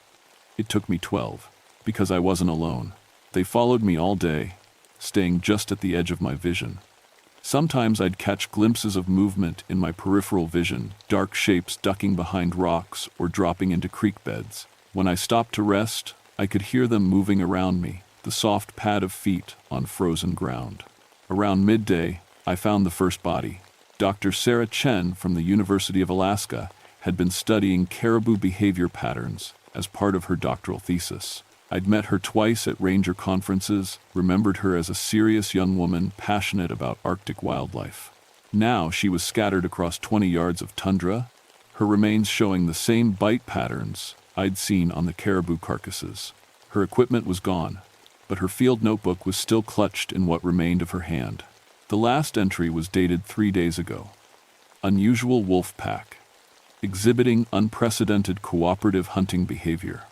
It took me 12, because I wasn't alone. They followed me all day, staying just at the edge of my vision. Sometimes I'd catch glimpses of movement in my peripheral vision, dark shapes ducking behind rocks or dropping into creek beds. When I stopped to rest, I could hear them moving around me, the soft pad of feet on frozen ground. Around midday, I found the first body. Dr. Sarah Chen from the University of Alaska had been studying caribou behavior patterns as part of her doctoral thesis. I'd met her twice at ranger conferences, remembered her as a serious young woman passionate about Arctic wildlife. Now she was scattered across 20 yards of tundra, her remains showing the same bite patterns I'd seen on the caribou carcasses. Her equipment was gone, but her field notebook was still clutched in what remained of her hand. The last entry was dated 3 days ago. Unusual wolf pack, exhibiting unprecedented cooperative hunting behavior.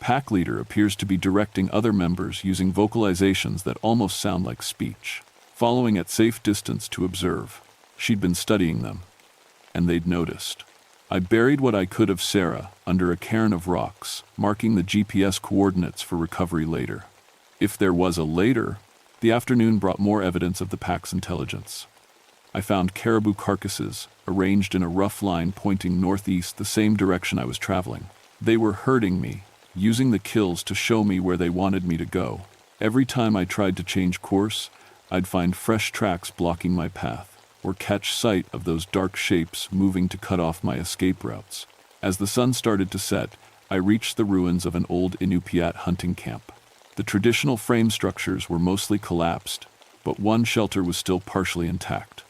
Pack leader appears to be directing other members using vocalizations that almost sound like speech. Following at safe distance to observe. She'd been studying them, and they'd noticed. I buried what I could of Sarah under a cairn of rocks, marking the GPS coordinates for recovery later. If there was a later, the afternoon brought more evidence of the pack's intelligence. I found caribou carcasses, arranged in a rough line pointing northeast the same direction I was traveling. They were herding me, using the kills to show me where they wanted me to go. Every time I tried to change course, I'd find fresh tracks blocking my path, or catch sight of those dark shapes moving to cut off my escape routes. As the sun started to set, I reached the ruins of an old Inupiat hunting camp. The traditional frame structures were mostly collapsed, but one shelter was still partially intact.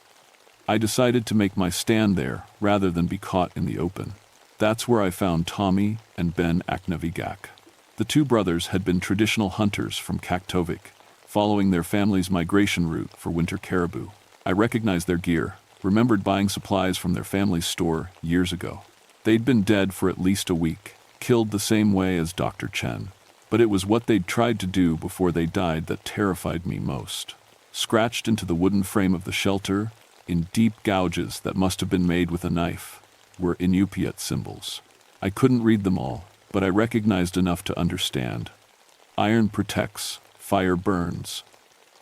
I decided to make my stand there rather than be caught in the open. That's where I found Tommy and Ben Aknavigak. The 2 brothers had been traditional hunters from Kaktovik, following their family's migration route for winter caribou. I recognized their gear, remembered buying supplies from their family's store years ago. They'd been dead for at least a week, killed the same way as Dr. Chen. But it was what they'd tried to do before they died that terrified me most. Scratched into the wooden frame of the shelter, in deep gouges that must have been made with a knife, were Inupiat symbols. I couldn't read them all, but I recognized enough to understand. Iron protects, fire burns.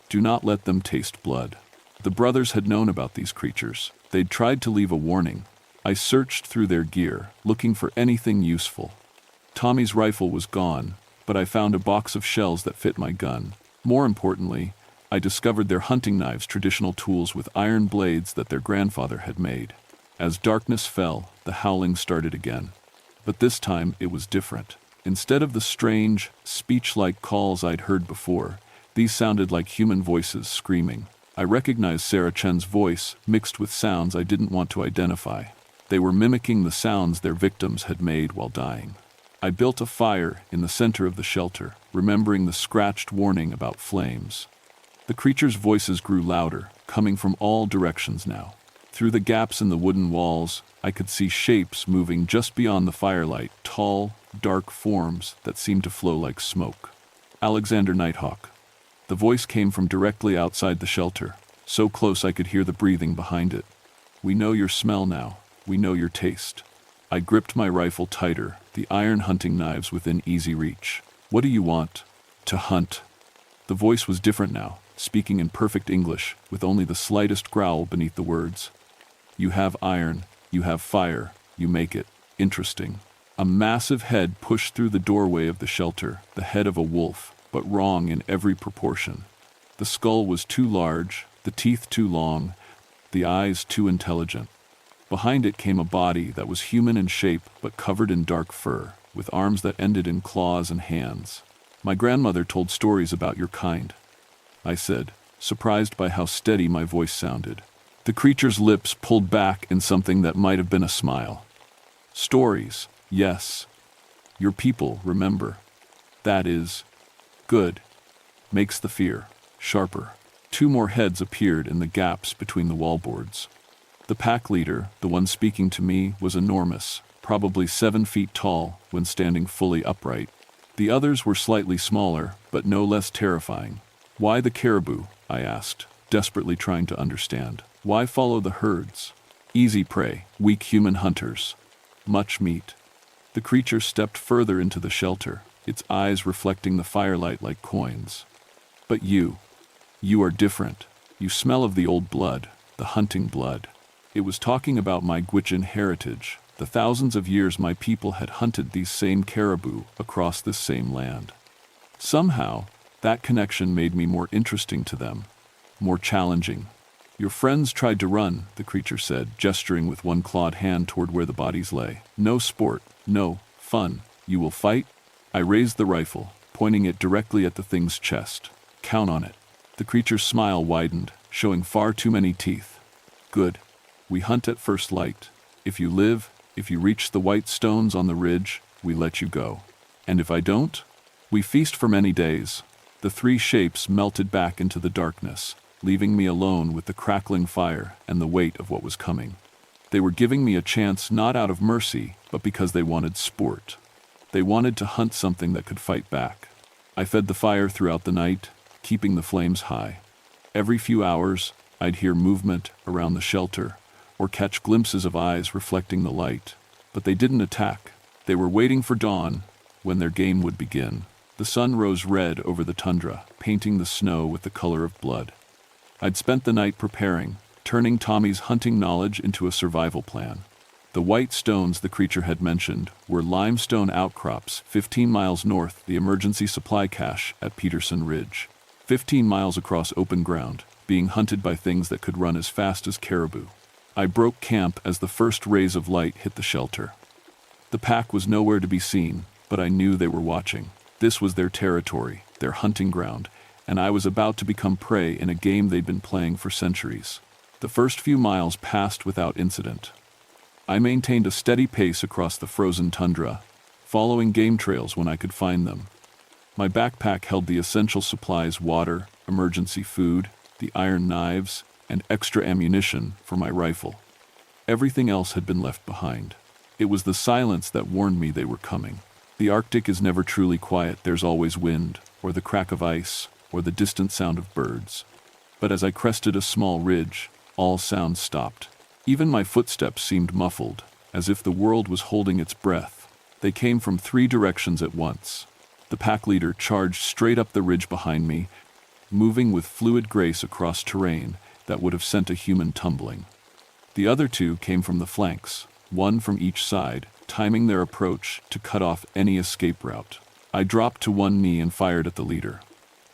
Do not let them taste blood. The brothers had known about these creatures. They'd tried to leave a warning. I searched through their gear, looking for anything useful. Tommy's rifle was gone, but I found a box of shells that fit my gun. More importantly, I discovered their hunting knives, traditional tools with iron blades that their grandfather had made. As darkness fell, the howling started again. But this time it was different. Instead of the strange, speech-like calls I'd heard before, these sounded like human voices screaming. I recognized Sarah Chen's voice, mixed with sounds I didn't want to identify. They were mimicking the sounds their victims had made while dying. I built a fire in the center of the shelter, remembering the scratched warning about flames. The creatures' voices grew louder, coming from all directions now. Through the gaps in the wooden walls, I could see shapes moving just beyond the firelight, tall, dark forms that seemed to flow like smoke. Alexander Nighthawk. The voice came from directly outside the shelter, so close I could hear the breathing behind it. We know your smell now. We know your taste. I gripped my rifle tighter, the iron hunting knives within easy reach. What do you want? To hunt. The voice was different now, speaking in perfect English, with only the slightest growl beneath the words. You have iron, you have fire, you make it interesting. A massive head pushed through the doorway of the shelter, the head of a wolf, but wrong in every proportion. The skull was too large, the teeth too long, the eyes too intelligent. Behind it came a body that was human in shape but covered in dark fur, with arms that ended in claws and hands. My grandmother told stories about your kind, I said, surprised by how steady my voice sounded. The creature's lips pulled back in something that might have been a smile. Stories, yes. Your people, remember. That is good. Makes the fear sharper. 2 more heads appeared in the gaps between the wallboards. The pack leader, the one speaking to me, was enormous, probably 7 feet tall when standing fully upright. The others were slightly smaller, but no less terrifying. Why the caribou? I asked, desperately trying to understand. Why follow the herds? Easy prey, weak human hunters. Much meat. The creature stepped further into the shelter, its eyes reflecting the firelight like coins. But you are different. You smell of the old blood, the hunting blood. It was talking about my Gwich'in heritage, the thousands of years my people had hunted these same caribou across this same land. Somehow, that connection made me more interesting to them, more challenging. Your friends tried to run, the creature said, gesturing with one clawed hand toward where the bodies lay. No sport, no fun. You will fight? I raised the rifle, pointing it directly at the thing's chest. Count on it. The creature's smile widened, showing far too many teeth. Good. We hunt at first light. If you live, if you reach the white stones on the ridge, we let you go. And if I don't, we feast for many days. The 3 shapes melted back into the darkness, leaving me alone with the crackling fire and the weight of what was coming. They were giving me a chance not out of mercy, but because they wanted sport. They wanted to hunt something that could fight back. I fed the fire throughout the night, keeping the flames high. Every few hours, I'd hear movement around the shelter, or catch glimpses of eyes reflecting the light. But they didn't attack. They were waiting for dawn, when their game would begin. The sun rose red over the tundra, painting the snow with the color of blood. I'd spent the night preparing, turning Tommy's hunting knowledge into a survival plan. The white stones the creature had mentioned were limestone outcrops 15 miles north, the emergency supply cache at Peterson Ridge. 15 miles across open ground, being hunted by things that could run as fast as caribou. I broke camp as the first rays of light hit the shelter. The pack was nowhere to be seen, but I knew they were watching. This was their territory, their hunting ground, and I was about to become prey in a game they'd been playing for centuries. The first few miles passed without incident. I maintained a steady pace across the frozen tundra, following game trails when I could find them. My backpack held the essential supplies: water, emergency food, the iron knives, and extra ammunition for my rifle. Everything else had been left behind. It was the silence that warned me they were coming. The Arctic is never truly quiet. There's always wind, or the crack of ice, or the distant sound of birds. But as I crested a small ridge, all sounds stopped. Even my footsteps seemed muffled, as if the world was holding its breath. They came from 3 directions at once. The pack leader charged straight up the ridge behind me, moving with fluid grace across terrain that would have sent a human tumbling. The other two came from the flanks, one from each side, timing their approach to cut off any escape route. I dropped to one knee and fired at the leader.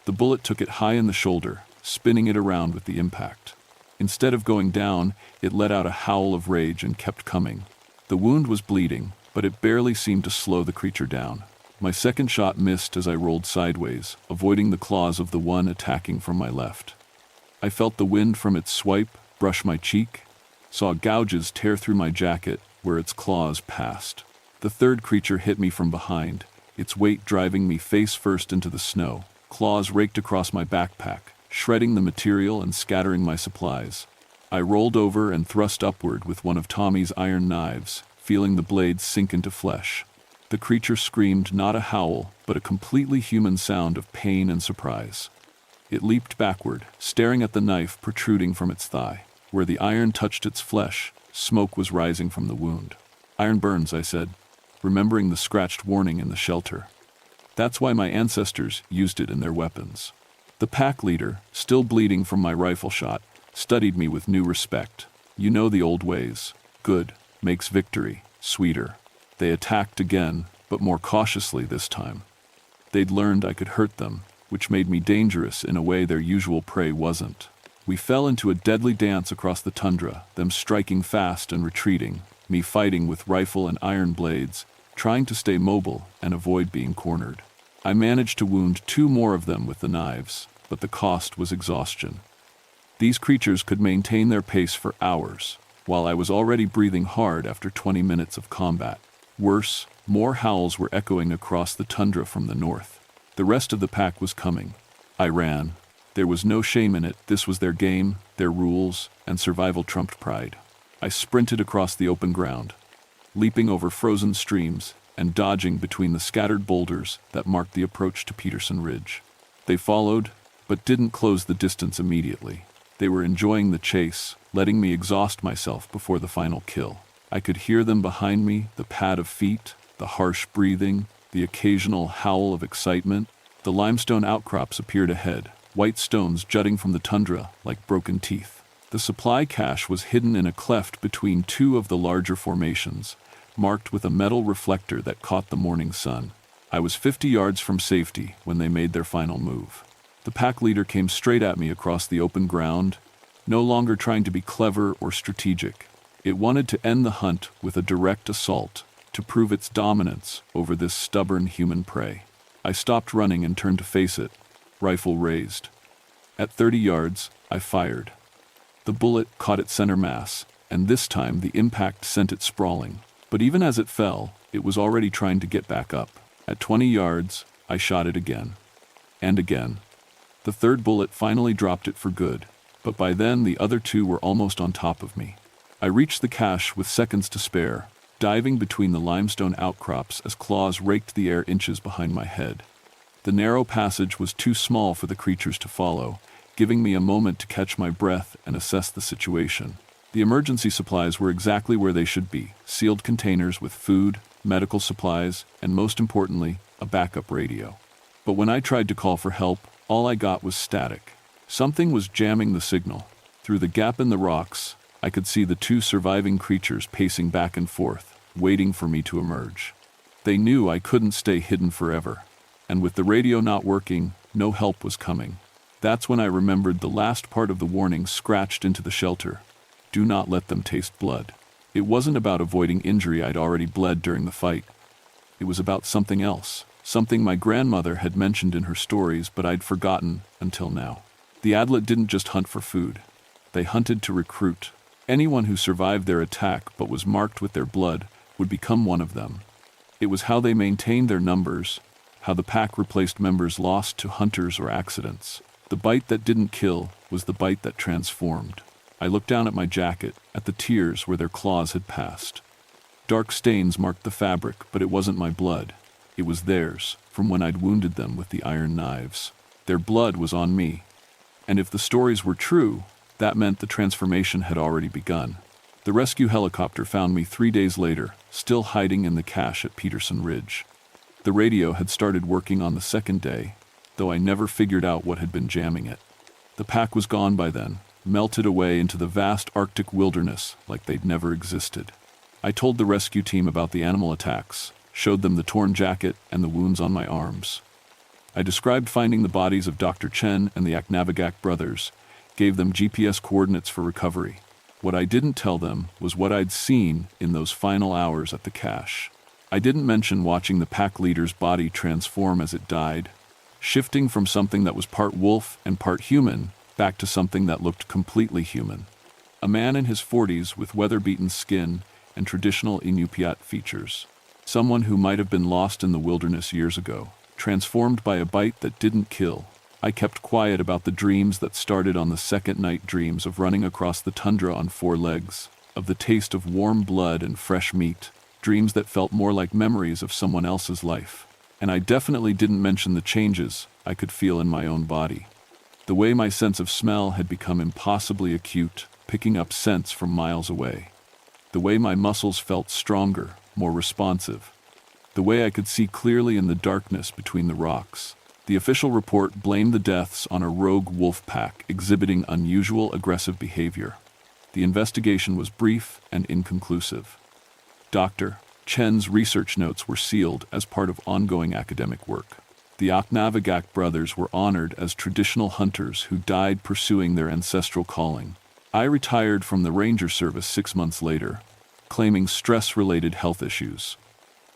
The bullet took it high in the shoulder, spinning it around with the impact. Instead of going down, it let out a howl of rage and kept coming. The wound was bleeding, but it barely seemed to slow the creature down. My second shot missed as I rolled sideways, avoiding the claws of the one attacking from my left. I felt the wind from its swipe brush my cheek, saw gouges tear through my jacket where its claws passed. The third creature hit me from behind, its weight driving me face first into the snow. Claws raked across my backpack, shredding the material and scattering my supplies. I rolled over and thrust upward with one of Tommy's iron knives, feeling the blades sink into flesh. The creature screamed not a howl, but a completely human sound of pain and surprise. It leaped backward, staring at the knife protruding from its thigh. Where the iron touched its flesh, smoke was rising from the wound. "Iron burns," I said, remembering the scratched warning in the shelter. That's why my ancestors used it in their weapons. The pack leader, still bleeding from my rifle shot, studied me with new respect. "You know the old ways. Good makes victory sweeter." They attacked again, but more cautiously this time. They'd learned I could hurt them, which made me dangerous in a way their usual prey wasn't. We fell into a deadly dance across the tundra, them striking fast and retreating, me fighting with rifle and iron blades, trying to stay mobile and avoid being cornered. I managed to wound 2 more of them with the knives, but the cost was exhaustion. These creatures could maintain their pace for hours, while I was already breathing hard after 20 minutes of combat. Worse, more howls were echoing across the tundra from the north. The rest of the pack was coming. I ran. There was no shame in it. This was their game, their rules, and survival trumped pride. I sprinted across the open ground, leaping over frozen streams and dodging between the scattered boulders that marked the approach to Peterson Ridge. They followed, but didn't close the distance immediately. They were enjoying the chase, letting me exhaust myself before the final kill. I could hear them behind me, the pad of feet, the harsh breathing, the occasional howl of excitement. The limestone outcrops appeared ahead, white stones jutting from the tundra like broken teeth. The supply cache was hidden in a cleft between 2 of the larger formations, marked with a metal reflector that caught the morning sun. I was 50 yards from safety when they made their final move. The pack leader came straight at me across the open ground, no longer trying to be clever or strategic. It wanted to end the hunt with a direct assault, to prove its dominance over this stubborn human prey. I stopped running and turned to face it, rifle raised. At 30 yards, I fired. The bullet caught its center mass, and this time the impact sent it sprawling. But even as it fell, it was already trying to get back up. At 20 yards, I shot it again. And again. The third bullet finally dropped it for good, but by then the other 2 were almost on top of me. I reached the cache with seconds to spare, diving between the limestone outcrops as claws raked the air inches behind my head. The narrow passage was too small for the creatures to follow, giving me a moment to catch my breath and assess the situation. The emergency supplies were exactly where they should be, sealed containers with food, medical supplies, and most importantly, a backup radio. But when I tried to call for help, all I got was static. Something was jamming the signal. Through the gap in the rocks, I could see the 2 surviving creatures pacing back and forth, waiting for me to emerge. They knew I couldn't stay hidden forever, and with the radio not working, no help was coming. That's when I remembered the last part of the warning scratched into the shelter. Do not let them taste blood. It wasn't about avoiding injury. I'd already bled during the fight. It was about something else, something my grandmother had mentioned in her stories, but I'd forgotten until now. The Adlet didn't just hunt for food. They hunted to recruit. Anyone who survived their attack but was marked with their blood would become one of them. It was how they maintained their numbers, how the pack replaced members lost to hunters or accidents. The bite that didn't kill was the bite that transformed. I looked down at my jacket, at the tears where their claws had passed. Dark stains marked the fabric, but it wasn't my blood. It was theirs, from when I'd wounded them with the iron knives. Their blood was on me. And if the stories were true, that meant the transformation had already begun. The rescue helicopter found me 3 days later, still hiding in the cache at Peterson Ridge. The radio had started working on the second day, though I never figured out what had been jamming it. The pack was gone by then, melted away into the vast Arctic wilderness like they'd never existed. I told the rescue team about the animal attacks, showed them the torn jacket and the wounds on my arms. I described finding the bodies of Dr. Chen and the Aknavagak brothers, gave them GPS coordinates for recovery. What I didn't tell them was what I'd seen in those final hours at the cache. I didn't mention watching the pack leader's body transform as it died, shifting from something that was part wolf and part human back to something that looked completely human. A man in his 40s with weather-beaten skin and traditional Inupiat features. Someone who might have been lost in the wilderness years ago, transformed by a bite that didn't kill. I kept quiet about the dreams that started on the second night, dreams of running across the tundra on 4 legs, of the taste of warm blood and fresh meat, dreams that felt more like memories of someone else's life. And I definitely didn't mention the changes I could feel in my own body. The way my sense of smell had become impossibly acute, picking up scents from miles away. The way my muscles felt stronger, more responsive. The way I could see clearly in the darkness between the rocks. The official report blamed the deaths on a rogue wolf pack exhibiting unusual aggressive behavior. The investigation was brief and inconclusive. Dr. Chen's research notes were sealed as part of ongoing academic work. The Aknavagak brothers were honored as traditional hunters who died pursuing their ancestral calling. I retired from the Ranger Service 6 months later, claiming stress-related health issues.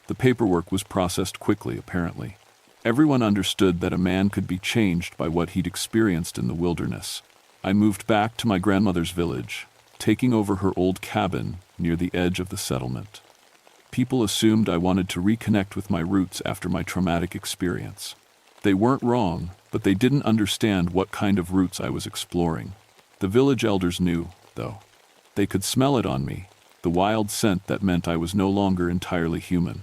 The paperwork was processed quickly, apparently. Everyone understood that a man could be changed by what he'd experienced in the wilderness. I moved back to my grandmother's village, taking over her old cabin near the edge of the settlement. People assumed I wanted to reconnect with my roots after my traumatic experience. They weren't wrong, but they didn't understand what kind of roots I was exploring. The village elders knew, though. They could smell it on me, the wild scent that meant I was no longer entirely human.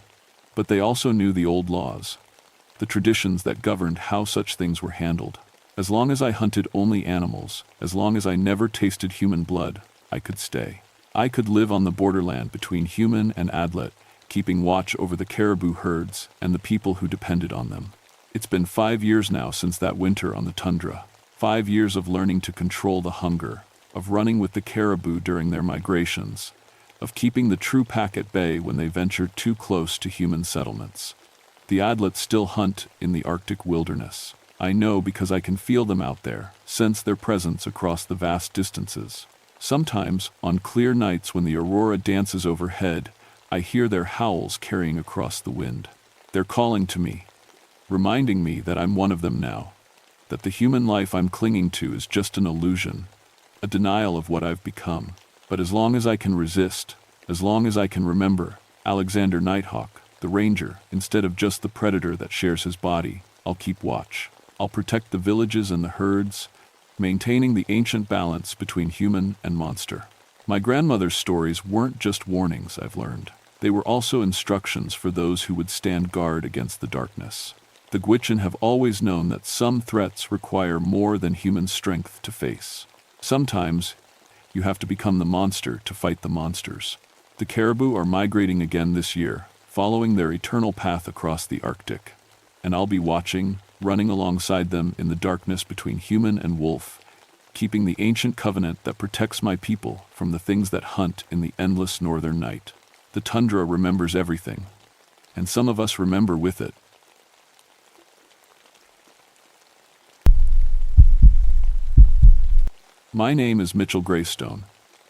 But they also knew the old laws, the traditions that governed how such things were handled. As long as I hunted only animals, as long as I never tasted human blood, I could stay. I could live on the borderland between human and Adlet, keeping watch over the caribou herds and the people who depended on them. It's been 5 years now since that winter on the tundra. 5 years of learning to control the hunger, of running with the caribou during their migrations, of keeping the true pack at bay when they ventured too close to human settlements. The Adlets still hunt in the Arctic wilderness. I know because I can feel them out there, sense their presence across the vast distances. Sometimes, on clear nights when the aurora dances overhead, I hear their howls carrying across the wind. They're calling to me, reminding me that I'm one of them now, that the human life I'm clinging to is just an illusion, a denial of what I've become. But as long as I can resist, as long as I can remember Alexander Nighthawk, the ranger, instead of just the predator that shares his body, I'll keep watch. I'll protect the villages and the herds, maintaining the ancient balance between human and monster. My grandmother's stories weren't just warnings, I've learned. They were also instructions for those who would stand guard against the darkness. The Gwich'in have always known that some threats require more than human strength to face. Sometimes, you have to become the monster to fight the monsters. The caribou are migrating again this year, following their eternal path across the Arctic. And I'll be watching, running alongside them in the darkness between human and wolf, keeping the ancient covenant that protects my people from the things that hunt in the endless northern night. The tundra remembers everything, and some of us remember with it. My name is Mitchell Greystone,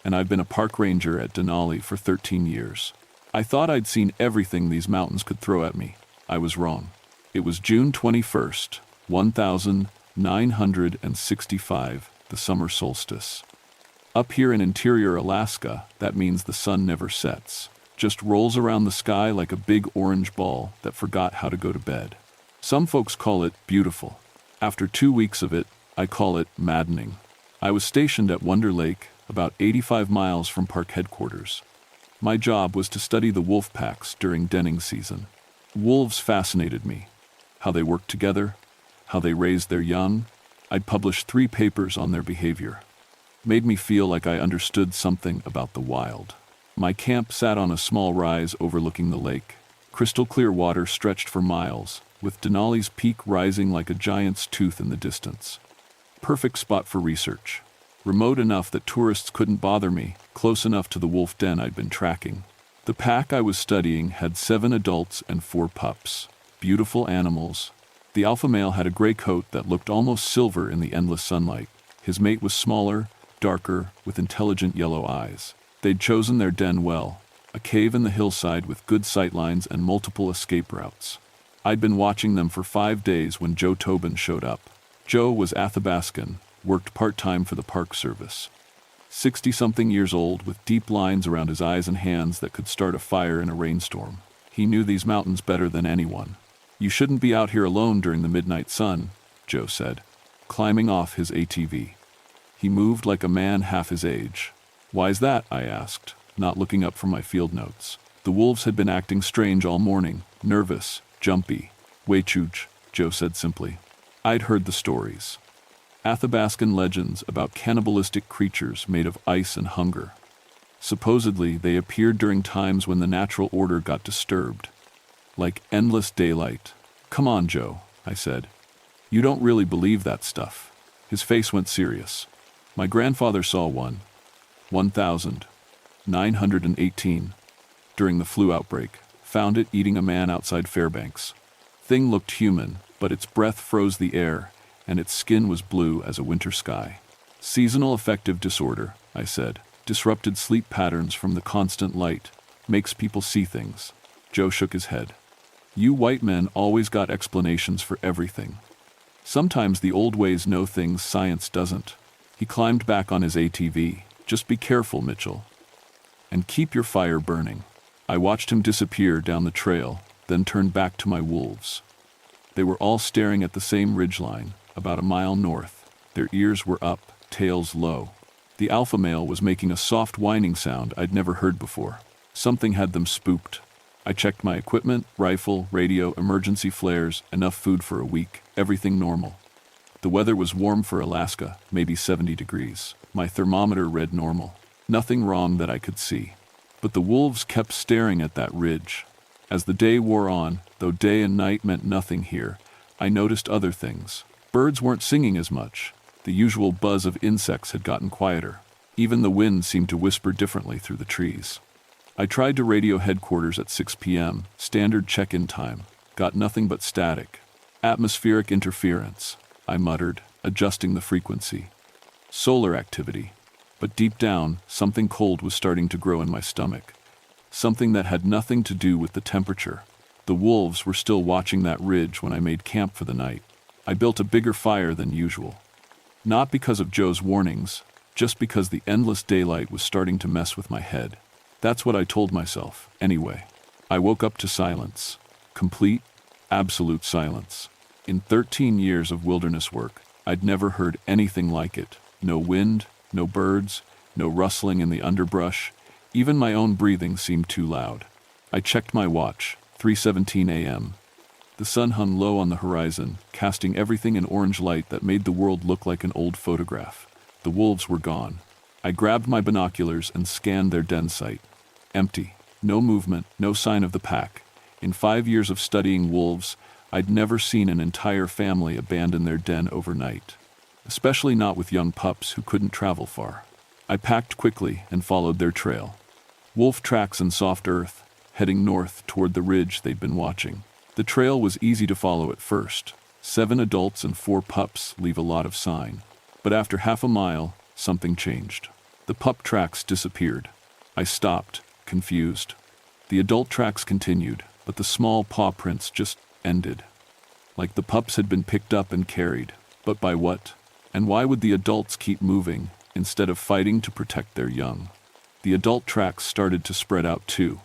and I've been a park ranger at Denali for 13 years. I thought I'd seen everything these mountains could throw at me. I was wrong. It was June 21st, 1965, the summer solstice. Up here in interior Alaska, that means the sun never sets, just rolls around the sky like a big orange ball that forgot how to go to bed. Some folks call it beautiful. After 2 weeks of it, I call it maddening. I was stationed at Wonder Lake, about 85 miles from park headquarters. My job was to study the wolf packs during denning season. Wolves fascinated me. How they worked together, how they raised their young. I'd published 3 papers on their behavior. Made me feel like I understood something about the wild. My camp sat on a small rise overlooking the lake. Crystal clear water stretched for miles, with Denali's Peak rising like a giant's tooth in the distance. Perfect spot for research. Remote enough that tourists couldn't bother me, close enough to the wolf den I'd been tracking. The pack I was studying had 7 adults and 4 pups. Beautiful animals. The alpha male had a gray coat that looked almost silver in the endless sunlight. His mate was smaller, darker, with intelligent yellow eyes. They'd chosen their den well, a cave in the hillside with good sightlines and multiple escape routes. I'd been watching them for 5 days when Joe Tobin showed up. Joe was Athabascan, worked part-time for the Park Service. 60-something years old, with deep lines around his eyes and hands that could start a fire in a rainstorm. He knew these mountains better than anyone. "You shouldn't be out here alone during the midnight sun," Joe said, climbing off his ATV. He moved like a man half his age. "Why's that?" I asked, not looking up from my field notes. The wolves had been acting strange all morning, nervous, jumpy. "Weichuj," Joe said simply. I'd heard the stories. Athabascan legends about cannibalistic creatures made of ice and hunger. Supposedly, they appeared during times when the natural order got disturbed. Like endless daylight. "Come on, Joe," I said. "You don't really believe that stuff." His face went serious. "My grandfather saw one. 1918. During the flu outbreak. Found it eating a man outside Fairbanks. Thing looked human, but its breath froze the air, and its skin was blue as a winter sky. Seasonal affective disorder," I said. "Disrupted sleep patterns from the constant light. Makes people see things." Joe shook his head. "You white men always got explanations for everything. Sometimes the old ways know things science doesn't." He climbed back on his ATV. "Just be careful, Mitchell. And keep your fire burning." I watched him disappear down the trail, then turned back to my wolves. They were all staring at the same ridgeline, about a mile north. Their ears were up, tails low. The alpha male was making a soft whining sound I'd never heard before. Something had them spooked. I checked my equipment, rifle, radio, emergency flares, enough food for a week, everything normal. The weather was warm for Alaska, maybe 70 degrees. My thermometer read normal. Nothing wrong that I could see. But the wolves kept staring at that ridge. As the day wore on, though day and night meant nothing here, I noticed other things. Birds weren't singing as much. The usual buzz of insects had gotten quieter. Even the wind seemed to whisper differently through the trees. I tried to radio headquarters at 6 p.m., standard check-in time. Got nothing but static. "Atmospheric interference," I muttered, adjusting the frequency. "Solar activity." But deep down, something cold was starting to grow in my stomach. Something that had nothing to do with the temperature. The wolves were still watching that ridge when I made camp for the night. I built a bigger fire than usual. Not because of Joe's warnings, just because the endless daylight was starting to mess with my head. That's what I told myself, anyway. I woke up to silence. Complete, absolute silence. In 13 years of wilderness work, I'd never heard anything like it. No wind, no birds, no rustling in the underbrush. Even my own breathing seemed too loud. I checked my watch, 3:17 a.m. The sun hung low on the horizon, casting everything in orange light that made the world look like an old photograph. The wolves were gone. I grabbed my binoculars and scanned their den site. Empty. No movement, no sign of the pack. In 5 years of studying wolves, I'd never seen an entire family abandon their den overnight. Especially not with young pups who couldn't travel far. I packed quickly and followed their trail. Wolf tracks in soft earth, heading north toward the ridge they'd been watching. The trail was easy to follow at first. 7 adults and 4 pups leave a lot of sign. But after half a mile, something changed. The pup tracks disappeared. I stopped, confused. The adult tracks continued, but the small paw prints just ended. Like the pups had been picked up and carried. But by what? And why would the adults keep moving, instead of fighting to protect their young? The adult tracks started to spread out too.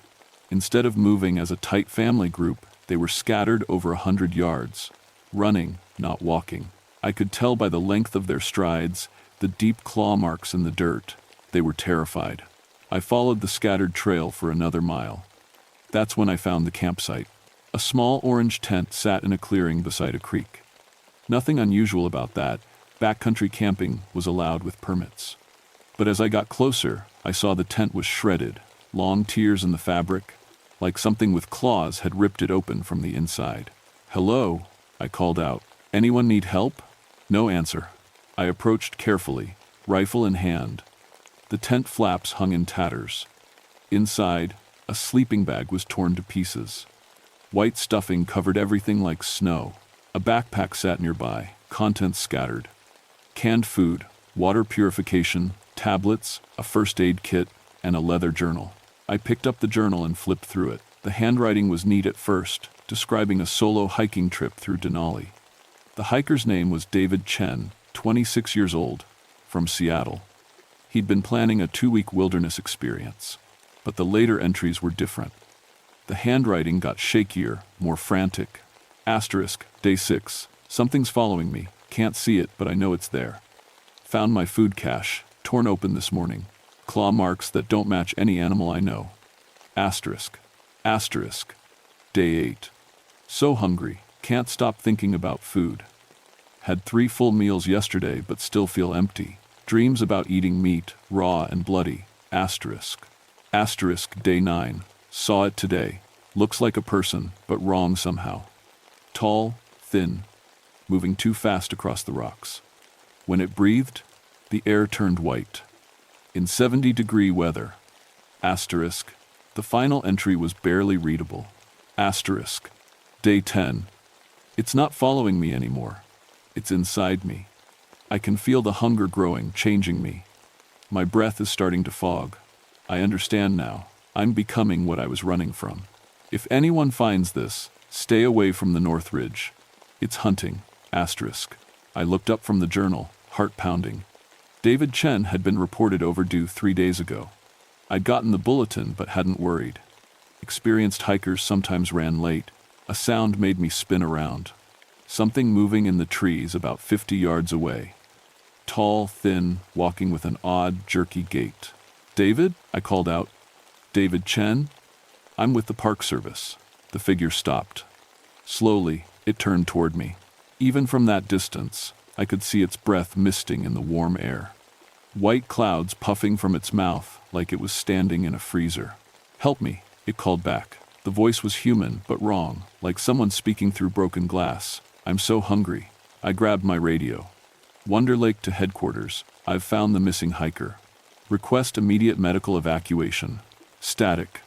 Instead of moving as a tight family group, they were scattered over 100 yards, running, not walking. I could tell by the length of their strides, the deep claw marks in the dirt. They were terrified. I followed the scattered trail for another mile. That's when I found the campsite. A small orange tent sat in a clearing beside a creek. Nothing unusual about that. Backcountry camping was allowed with permits. But as I got closer, I saw the tent was shredded, long tears in the fabric, like something with claws had ripped it open from the inside. "Hello," I called out. "Anyone need help?" No answer. I approached carefully, rifle in hand. The tent flaps hung in tatters. Inside, a sleeping bag was torn to pieces. White stuffing covered everything like snow. A backpack sat nearby, contents scattered. Canned food, water purification, tablets, a first aid kit, and a leather journal. I picked up the journal and flipped through it. The handwriting was neat at first, describing a solo hiking trip through Denali. The hiker's name was David Chen, 26 years old, from Seattle. He'd been planning a 2-week wilderness experience, but the later entries were different. The handwriting got shakier, more frantic. Asterisk, day 6. Something's following me. Can't see it, but I know it's there. Found my food cache, torn open this morning. Claw marks that don't match any animal I know. Asterisk. Asterisk. Day 8. So hungry, can't stop thinking about food. Had 3 full meals yesterday, but still feel empty. Dreams about eating meat, raw and bloody. Asterisk. Asterisk, day 9. Saw it today. Looks like a person, but wrong somehow. Tall, thin, moving too fast across the rocks. When it breathed, the air turned white. In 70-degree weather. Asterisk. The final entry was barely readable. Asterisk. Day 10. It's not following me anymore. It's inside me. I can feel the hunger growing, changing me. My breath is starting to fog. I understand now. I'm becoming what I was running from. If anyone finds this, stay away from the North Ridge. It's hunting. Asterisk. I looked up from the journal, heart pounding. David Chen had been reported overdue 3 days ago. I'd gotten the bulletin but hadn't worried. Experienced hikers sometimes ran late. A sound made me spin around. Something moving in the trees about 50 yards away. Tall, thin, walking with an odd, jerky gait. "David?" I called out. "David Chen?" "I'm with the Park Service." The figure stopped. Slowly, it turned toward me. Even from that distance, I could see its breath misting in the warm air. White clouds puffing from its mouth like it was standing in a freezer. "Help me," it called back. The voice was human, but wrong, like someone speaking through broken glass. "I'm so hungry." I grabbed my radio. "Wonder Lake to headquarters. I've found the missing hiker. Request immediate medical evacuation." Static.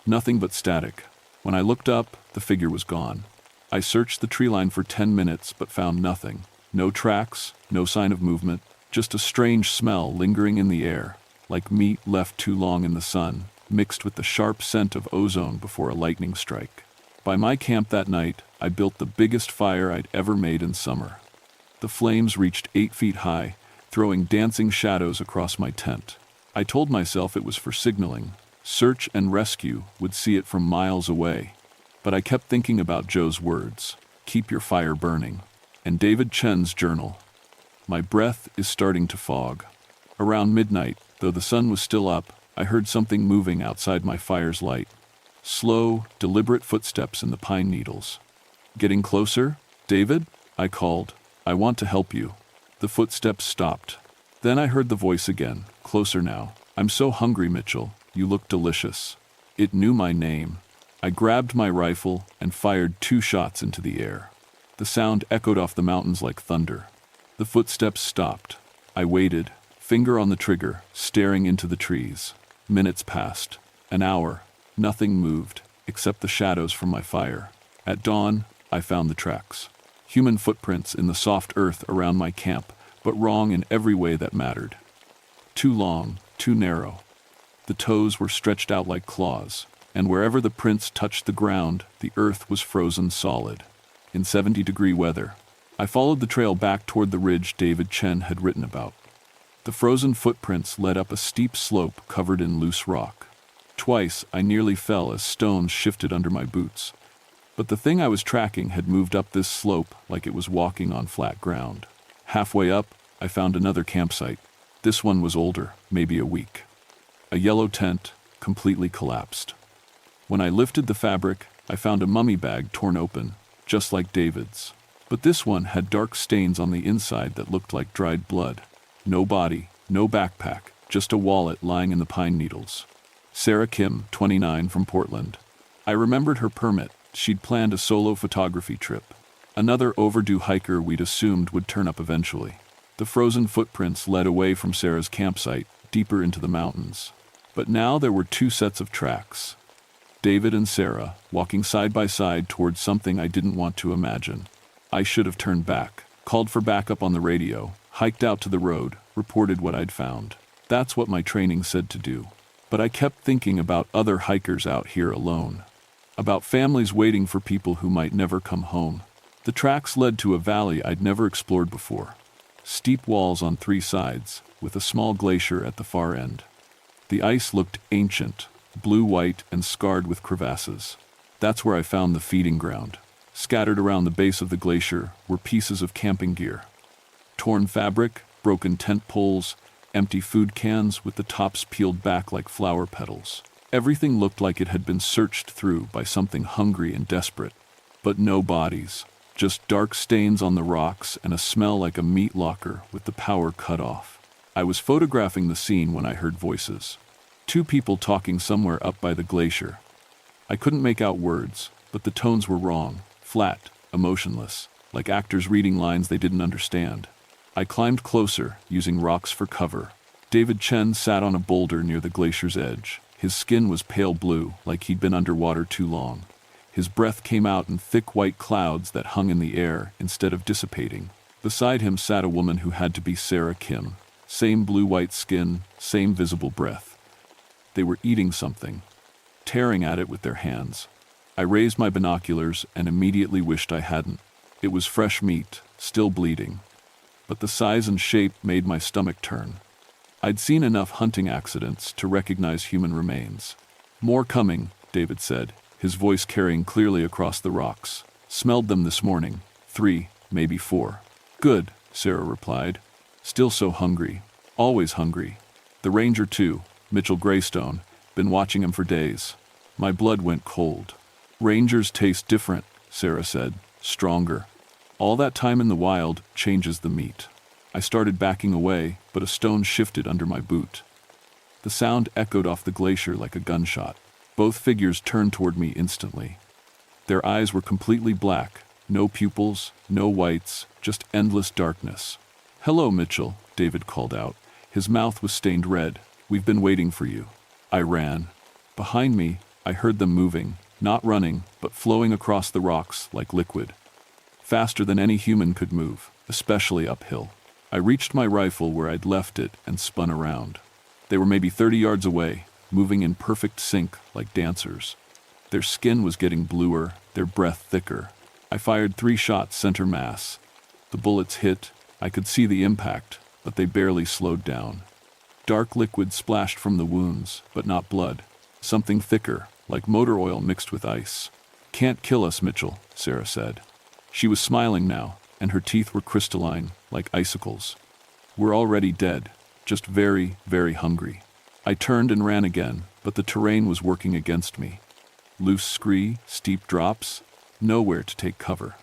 Nothing but static. When I looked up, the figure was gone. I searched the tree line for 10 minutes, but found nothing. No tracks, no sign of movement, just a strange smell lingering in the air, like meat left too long in the sun, mixed with the sharp scent of ozone before a lightning strike. By my camp that night, I built the biggest fire I'd ever made in summer. The flames reached 8 feet high, throwing dancing shadows across my tent. I told myself it was for signaling. Search and rescue would see it from miles away. But I kept thinking about Joe's words, "Keep your fire burning," and David Chen's journal. My breath is starting to fog. Around midnight, though the sun was still up, I heard something moving outside my fire's light. Slow, deliberate footsteps in the pine needles. "Getting closer? David?" I called. "I want to help you." The footsteps stopped. Then I heard the voice again, closer now. "I'm so hungry, Mitchell. You look delicious." It knew my name. I grabbed my rifle and fired 2 shots into the air. The sound echoed off the mountains like thunder. The footsteps stopped. I waited, finger on the trigger, staring into the trees. Minutes passed. An hour. Nothing moved, except the shadows from my fire. At dawn, I found the tracks. Human footprints in the soft earth around my camp, but wrong in every way that mattered. Too long, too narrow. The toes were stretched out like claws, and wherever the prints touched the ground, the earth was frozen solid. In 70-degree weather, I followed the trail back toward the ridge David Chen had written about. The frozen footprints led up a steep slope covered in loose rock. Twice, I nearly fell as stones shifted under my boots. But the thing I was tracking had moved up this slope like it was walking on flat ground. Halfway up, I found another campsite. This one was older, maybe a week. A yellow tent, completely collapsed. When I lifted the fabric, I found a mummy bag torn open, just like David's. But this one had dark stains on the inside that looked like dried blood. No body, no backpack, just a wallet lying in the pine needles. Sarah Kim, 29, from Portland. I remembered her permit, She'd planned a solo photography trip. Another overdue hiker we'd assumed would turn up eventually. The frozen footprints led away from Sarah's campsite, deeper into the mountains. But now there were two sets of tracks. David and Sarah, walking side by side towards something I didn't want to imagine. I should have turned back, called for backup on the radio, hiked out to the road, reported what I'd found. That's what my training said to do. But I kept thinking about other hikers out here alone. About families waiting for people who might never come home. The tracks led to a valley I'd never explored before. Steep walls on three sides, with a small glacier at the far end. The ice looked ancient, blue-white and scarred with crevasses. That's where I found the feeding ground. Scattered around the base of the glacier were pieces of camping gear. Torn fabric, broken tent poles, empty food cans with the tops peeled back like flower petals. Everything looked like it had been searched through by something hungry and desperate. But no bodies. Just dark stains on the rocks and a smell like a meat locker with the power cut off. I was photographing the scene when I heard voices. Two people talking somewhere up by the glacier. I couldn't make out words, but the tones were wrong, flat, emotionless, like actors reading lines they didn't understand. I climbed closer, using rocks for cover. David Chen sat on a boulder near the glacier's edge. His skin was pale blue, like he'd been underwater too long. His breath came out in thick white clouds that hung in the air instead of dissipating. Beside him sat a woman who had to be Sarah Kim. Same blue-white skin, same visible breath. They were eating something, tearing at it with their hands. I raised my binoculars and immediately wished I hadn't. It was fresh meat, still bleeding. But the size and shape made my stomach turn. I'd seen enough hunting accidents to recognize human remains. More coming, David said, his voice carrying clearly across the rocks. Smelled them this morning. 3, maybe 4. Good, Sarah replied. Still so hungry. Always hungry. The ranger too, Mitchell Greystone, been watching him for days. My blood went cold. Rangers taste different, Sarah said, stronger. All that time in the wild changes the meat. I started backing away, but a stone shifted under my boot. The sound echoed off the glacier like a gunshot. Both figures turned toward me instantly. Their eyes were completely black, no pupils, no whites, just endless darkness. Hello, Mitchell, David called out. His mouth was stained red. We've been waiting for you. I ran. Behind me, I heard them moving, not running, but flowing across the rocks like liquid. Faster than any human could move, especially uphill. I reached my rifle where I'd left it and spun around. They were maybe 30 yards away, moving in perfect sync like dancers. Their skin was getting bluer, their breath thicker. I fired 3 shots center mass. The bullets hit. I could see the impact, but they barely slowed down. Dark liquid splashed from the wounds, but not blood. Something thicker, like motor oil mixed with ice. Can't kill us, Mitchell, Sarah said. She was smiling now, and her teeth were crystalline, like icicles. We're already dead, just very, very hungry. I turned and ran again, but the terrain was working against me. Loose scree, steep drops, nowhere to take cover.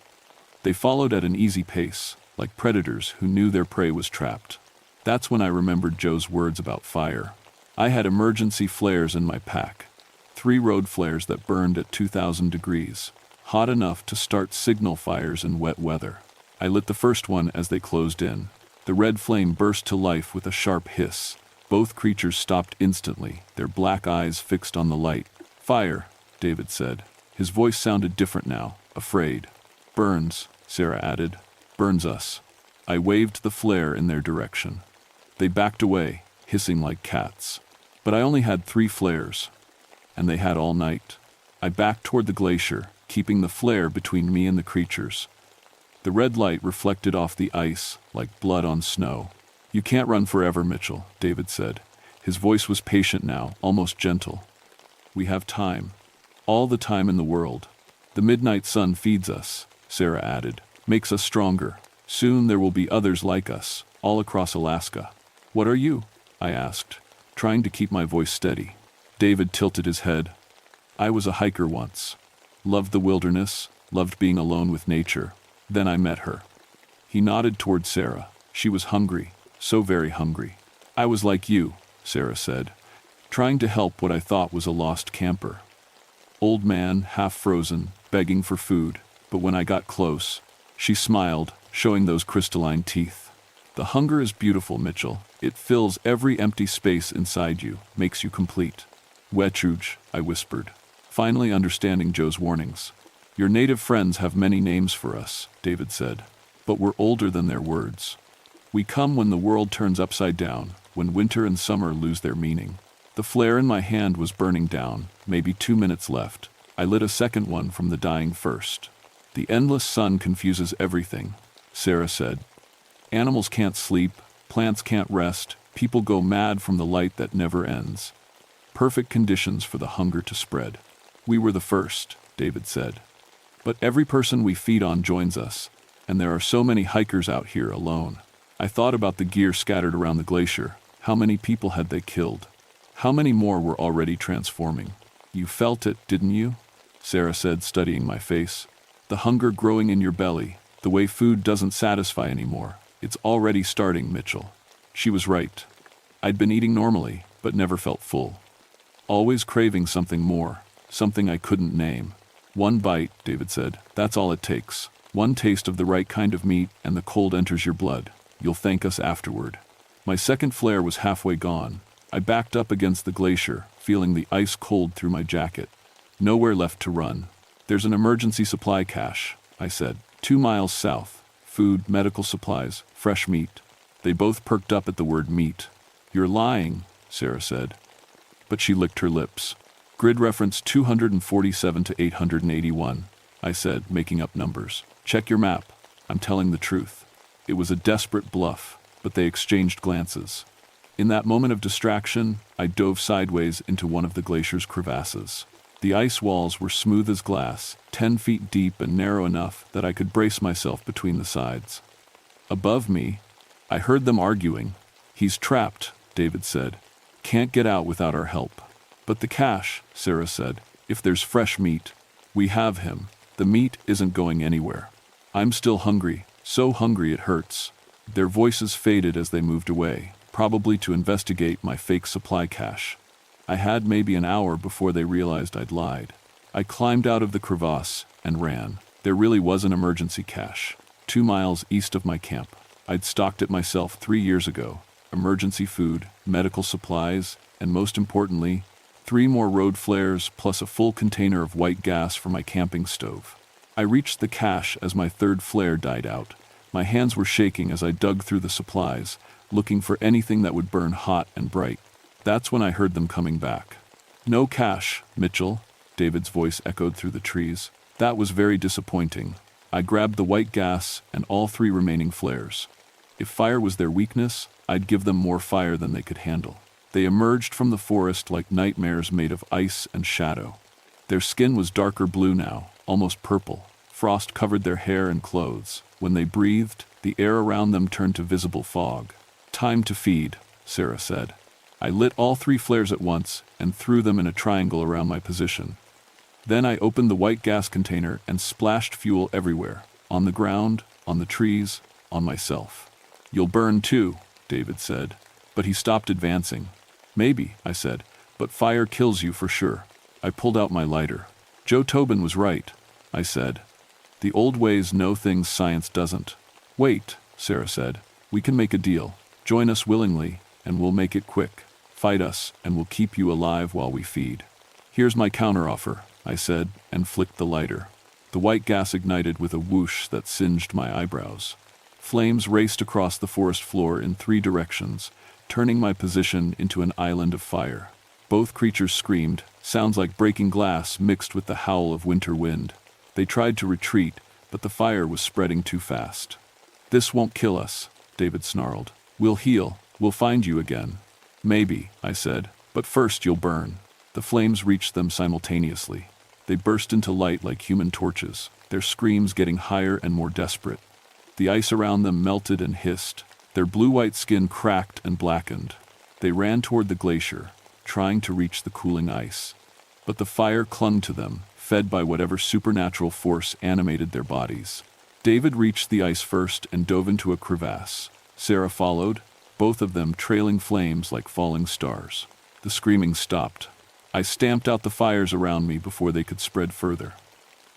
They followed at an easy pace, like predators who knew their prey was trapped. That's when I remembered Joe's words about fire. I had emergency flares in my pack. 3 road flares that burned at 2,000 degrees, hot enough to start signal fires in wet weather. I lit the first one as they closed in. The red flame burst to life with a sharp hiss. Both creatures stopped instantly, their black eyes fixed on the light. Fire, David said. His voice sounded different now, afraid. Burns, Sarah added. Burns us. I waved the flare in their direction. They backed away, hissing like cats. But I only had 3 flares, and they had all night. I backed toward the glacier, keeping the flare between me and the creatures. The red light reflected off the ice like blood on snow. You can't run forever, Mitchell, David said. His voice was patient now, almost gentle. We have time. All the time in the world. The midnight sun feeds us, Sarah added. Makes us stronger. Soon there will be others like us, all across Alaska. What are you? I asked, trying to keep my voice steady. David tilted his head. I was a hiker once. Loved the wilderness, loved being alone with nature. Then I met her. He nodded toward Sarah. She was hungry, so very hungry. I was like you, Sarah said, trying to help what I thought was a lost camper. Old man, half frozen, begging for food, but when I got close, she smiled, showing those crystalline teeth. The hunger is beautiful, Mitchell. It fills every empty space inside you, makes you complete. Wetruge, I whispered, finally understanding Joe's warnings. Your native friends have many names for us, David said, but we're older than their words. We come when the world turns upside down, when winter and summer lose their meaning. The flare in my hand was burning down, maybe 2 minutes left. I lit a second one from the dying first. The endless sun confuses everything, Sarah said. Animals can't sleep, plants can't rest, people go mad from the light that never ends. Perfect conditions for the hunger to spread. We were the first, David said. But every person we feed on joins us, and there are so many hikers out here alone. I thought about the gear scattered around the glacier. How many people had they killed? How many more were already transforming? You felt it, didn't you? Sarah said, studying my face. The hunger growing in your belly, the way food doesn't satisfy anymore. It's already starting, Mitchell. She was right. I'd been eating normally, but never felt full. Always craving something more, something I couldn't name. One bite, David said, that's all it takes. One taste of the right kind of meat and the cold enters your blood. You'll thank us afterward. My second flare was halfway gone. I backed up against the glacier, feeling the ice cold through my jacket. Nowhere left to run. There's an emergency supply cache, I said, 2 miles south. Food, medical supplies, fresh meat. They both perked up at the word meat. You're lying, Sarah said. But she licked her lips. Grid reference 247 to 881, I said, making up numbers. Check your map. I'm telling the truth. It was a desperate bluff, but they exchanged glances. In that moment of distraction, I dove sideways into one of the glacier's crevasses. The ice walls were smooth as glass, 10 feet deep and narrow enough that I could brace myself between the sides. Above me, I heard them arguing. He's trapped, David said. Can't get out without our help. But the cache, Sarah said, if there's fresh meat, we have him. The meat isn't going anywhere. I'm still hungry, so hungry it hurts. Their voices faded as they moved away, probably to investigate my fake supply cache. I had maybe an hour before they realized I'd lied. I climbed out of the crevasse and ran. There really was an emergency cache, 2 miles east of my camp. I'd stocked it myself 3 years ago. Emergency food, medical supplies, and most importantly, 3 more road flares plus a full container of white gas for my camping stove. I reached the cache as my third flare died out. My hands were shaking as I dug through the supplies, looking for anything that would burn hot and bright. That's when I heard them coming back. No cache, Mitchell, David's voice echoed through the trees. That was very disappointing. I grabbed the white gas and all 3 remaining flares. If fire was their weakness, I'd give them more fire than they could handle. They emerged from the forest like nightmares made of ice and shadow. Their skin was darker blue now, almost purple. Frost covered their hair and clothes. When they breathed, the air around them turned to visible fog. Time to feed, Sarah said. I lit all 3 flares at once and threw them in a triangle around my position. Then I opened the white gas container and splashed fuel everywhere, on the ground, on the trees, on myself. You'll burn too, David said, but he stopped advancing. Maybe, I said, but fire kills you for sure. I pulled out my lighter. Joe Tobin was right, I said. The old ways know things science doesn't. Wait, Sarah said. We can make a deal. Join us willingly, and we'll make it quick. Fight us, and we'll keep you alive while we feed. Here's my counteroffer, I said, and flicked the lighter. The white gas ignited with a whoosh that singed my eyebrows. Flames raced across the forest floor in 3 directions, turning my position into an island of fire. Both creatures screamed, sounds like breaking glass mixed with the howl of winter wind. They tried to retreat, but the fire was spreading too fast. This won't kill us, David snarled. We'll heal, we'll find you again. Maybe, I said, but first you'll burn. The flames reached them simultaneously. They burst into light like human torches, their screams getting higher and more desperate. The ice around them melted and hissed. Their blue-white skin cracked and blackened. They ran toward the glacier, trying to reach the cooling ice. But the fire clung to them, fed by whatever supernatural force animated their bodies. David reached the ice first and dove into a crevasse. Sarah followed, both of them trailing flames like falling stars. The screaming stopped. I stamped out the fires around me before they could spread further.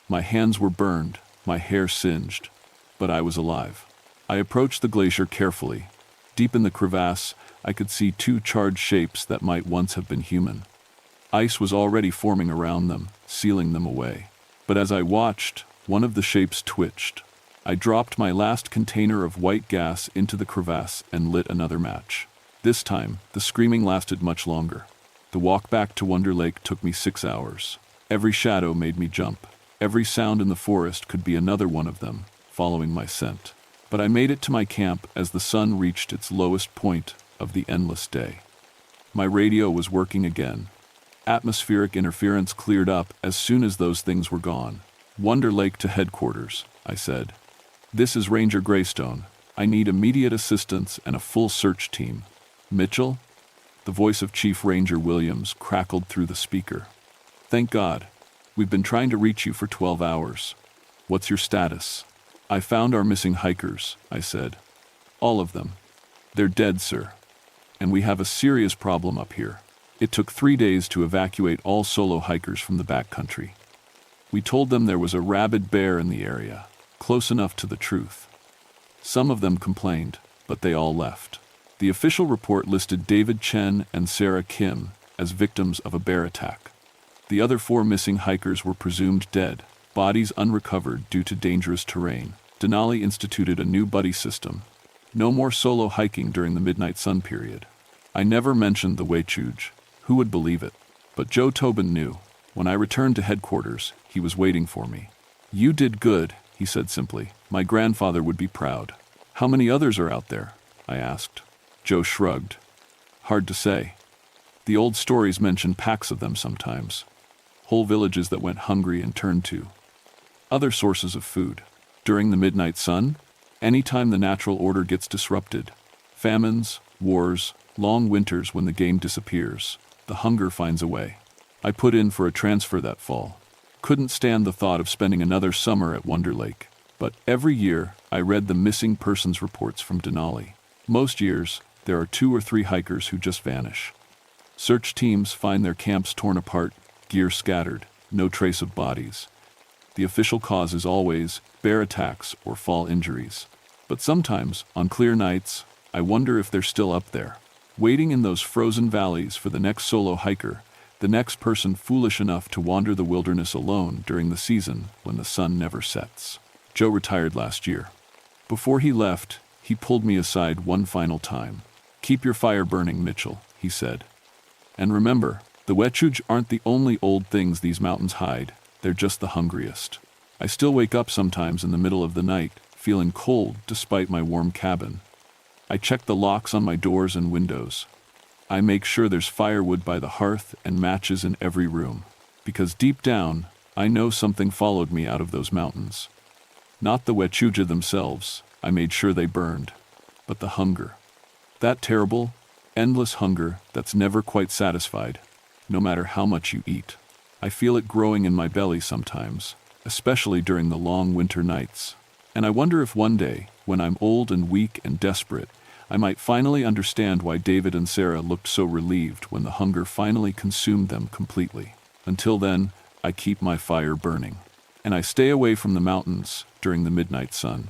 My hands were burned, my hair singed, but I was alive. I approached the glacier carefully. Deep in the crevasse, I could see two charred shapes that might once have been human. Ice was already forming around them, sealing them away. But as I watched, one of the shapes twitched. I dropped my last container of white gas into the crevasse and lit another match. This time, the screaming lasted much longer. The walk back to Wonder Lake took me 6 hours. Every shadow made me jump. Every sound in the forest could be another one of them, following my scent. But I made it to my camp as the sun reached its lowest point of the endless day. My radio was working again. Atmospheric interference cleared up as soon as those things were gone. Wonder Lake to headquarters, I said. This is Ranger Greystone. I need immediate assistance and a full search team. Mitchell? The voice of Chief Ranger Williams crackled through the speaker. Thank God. We've been trying to reach you for 12 hours. What's your status? I found our missing hikers, I said. All of them. They're dead, sir. And we have a serious problem up here. It took 3 days to evacuate all solo hikers from the backcountry. We told them there was a rabid bear in the area, close enough to the truth. Some of them complained, but they all left. The official report listed David Chen and Sarah Kim as victims of a bear attack. The other 4 missing hikers were presumed dead, bodies unrecovered due to dangerous terrain. Denali instituted a new buddy system. No more solo hiking during the midnight sun period. I never mentioned the Weichuj. Who would believe it? But Joe Tobin knew. When I returned to headquarters, he was waiting for me. You did good, he said simply. My grandfather would be proud. How many others are out there? I asked. Joe shrugged. Hard to say. The old stories mention packs of them sometimes. Whole villages that went hungry and turned to other sources of food. During the midnight sun? Anytime the natural order gets disrupted. Famines, wars, long winters when the game disappears. The hunger finds a way. I put in for a transfer that fall. Couldn't stand the thought of spending another summer at Wonder Lake. But every year, I read the missing persons reports from Denali. Most years, there are 2 or 3 hikers who just vanish. Search teams find their camps torn apart, gear scattered, no trace of bodies. The official cause is always bear attacks or fall injuries. But sometimes, on clear nights, I wonder if they're still up there, waiting in those frozen valleys for the next solo hiker, the next person foolish enough to wander the wilderness alone during the season when the sun never sets. Joe retired last year. Before he left, he pulled me aside one final time. Keep your fire burning, Mitchell, he said. And remember, the Weichuj aren't the only old things these mountains hide. They're just the hungriest. I still wake up sometimes in the middle of the night, feeling cold despite my warm cabin. I check the locks on my doors and windows. I make sure there's firewood by the hearth and matches in every room. Because deep down, I know something followed me out of those mountains. Not the Weichuj themselves, I made sure they burned, but the hunger. That terrible, endless hunger that's never quite satisfied, no matter how much you eat. I feel it growing in my belly sometimes, especially during the long winter nights. And I wonder if one day, when I'm old and weak and desperate, I might finally understand why David and Sarah looked so relieved when the hunger finally consumed them completely. Until then, I keep my fire burning. And I stay away from the mountains during the midnight sun.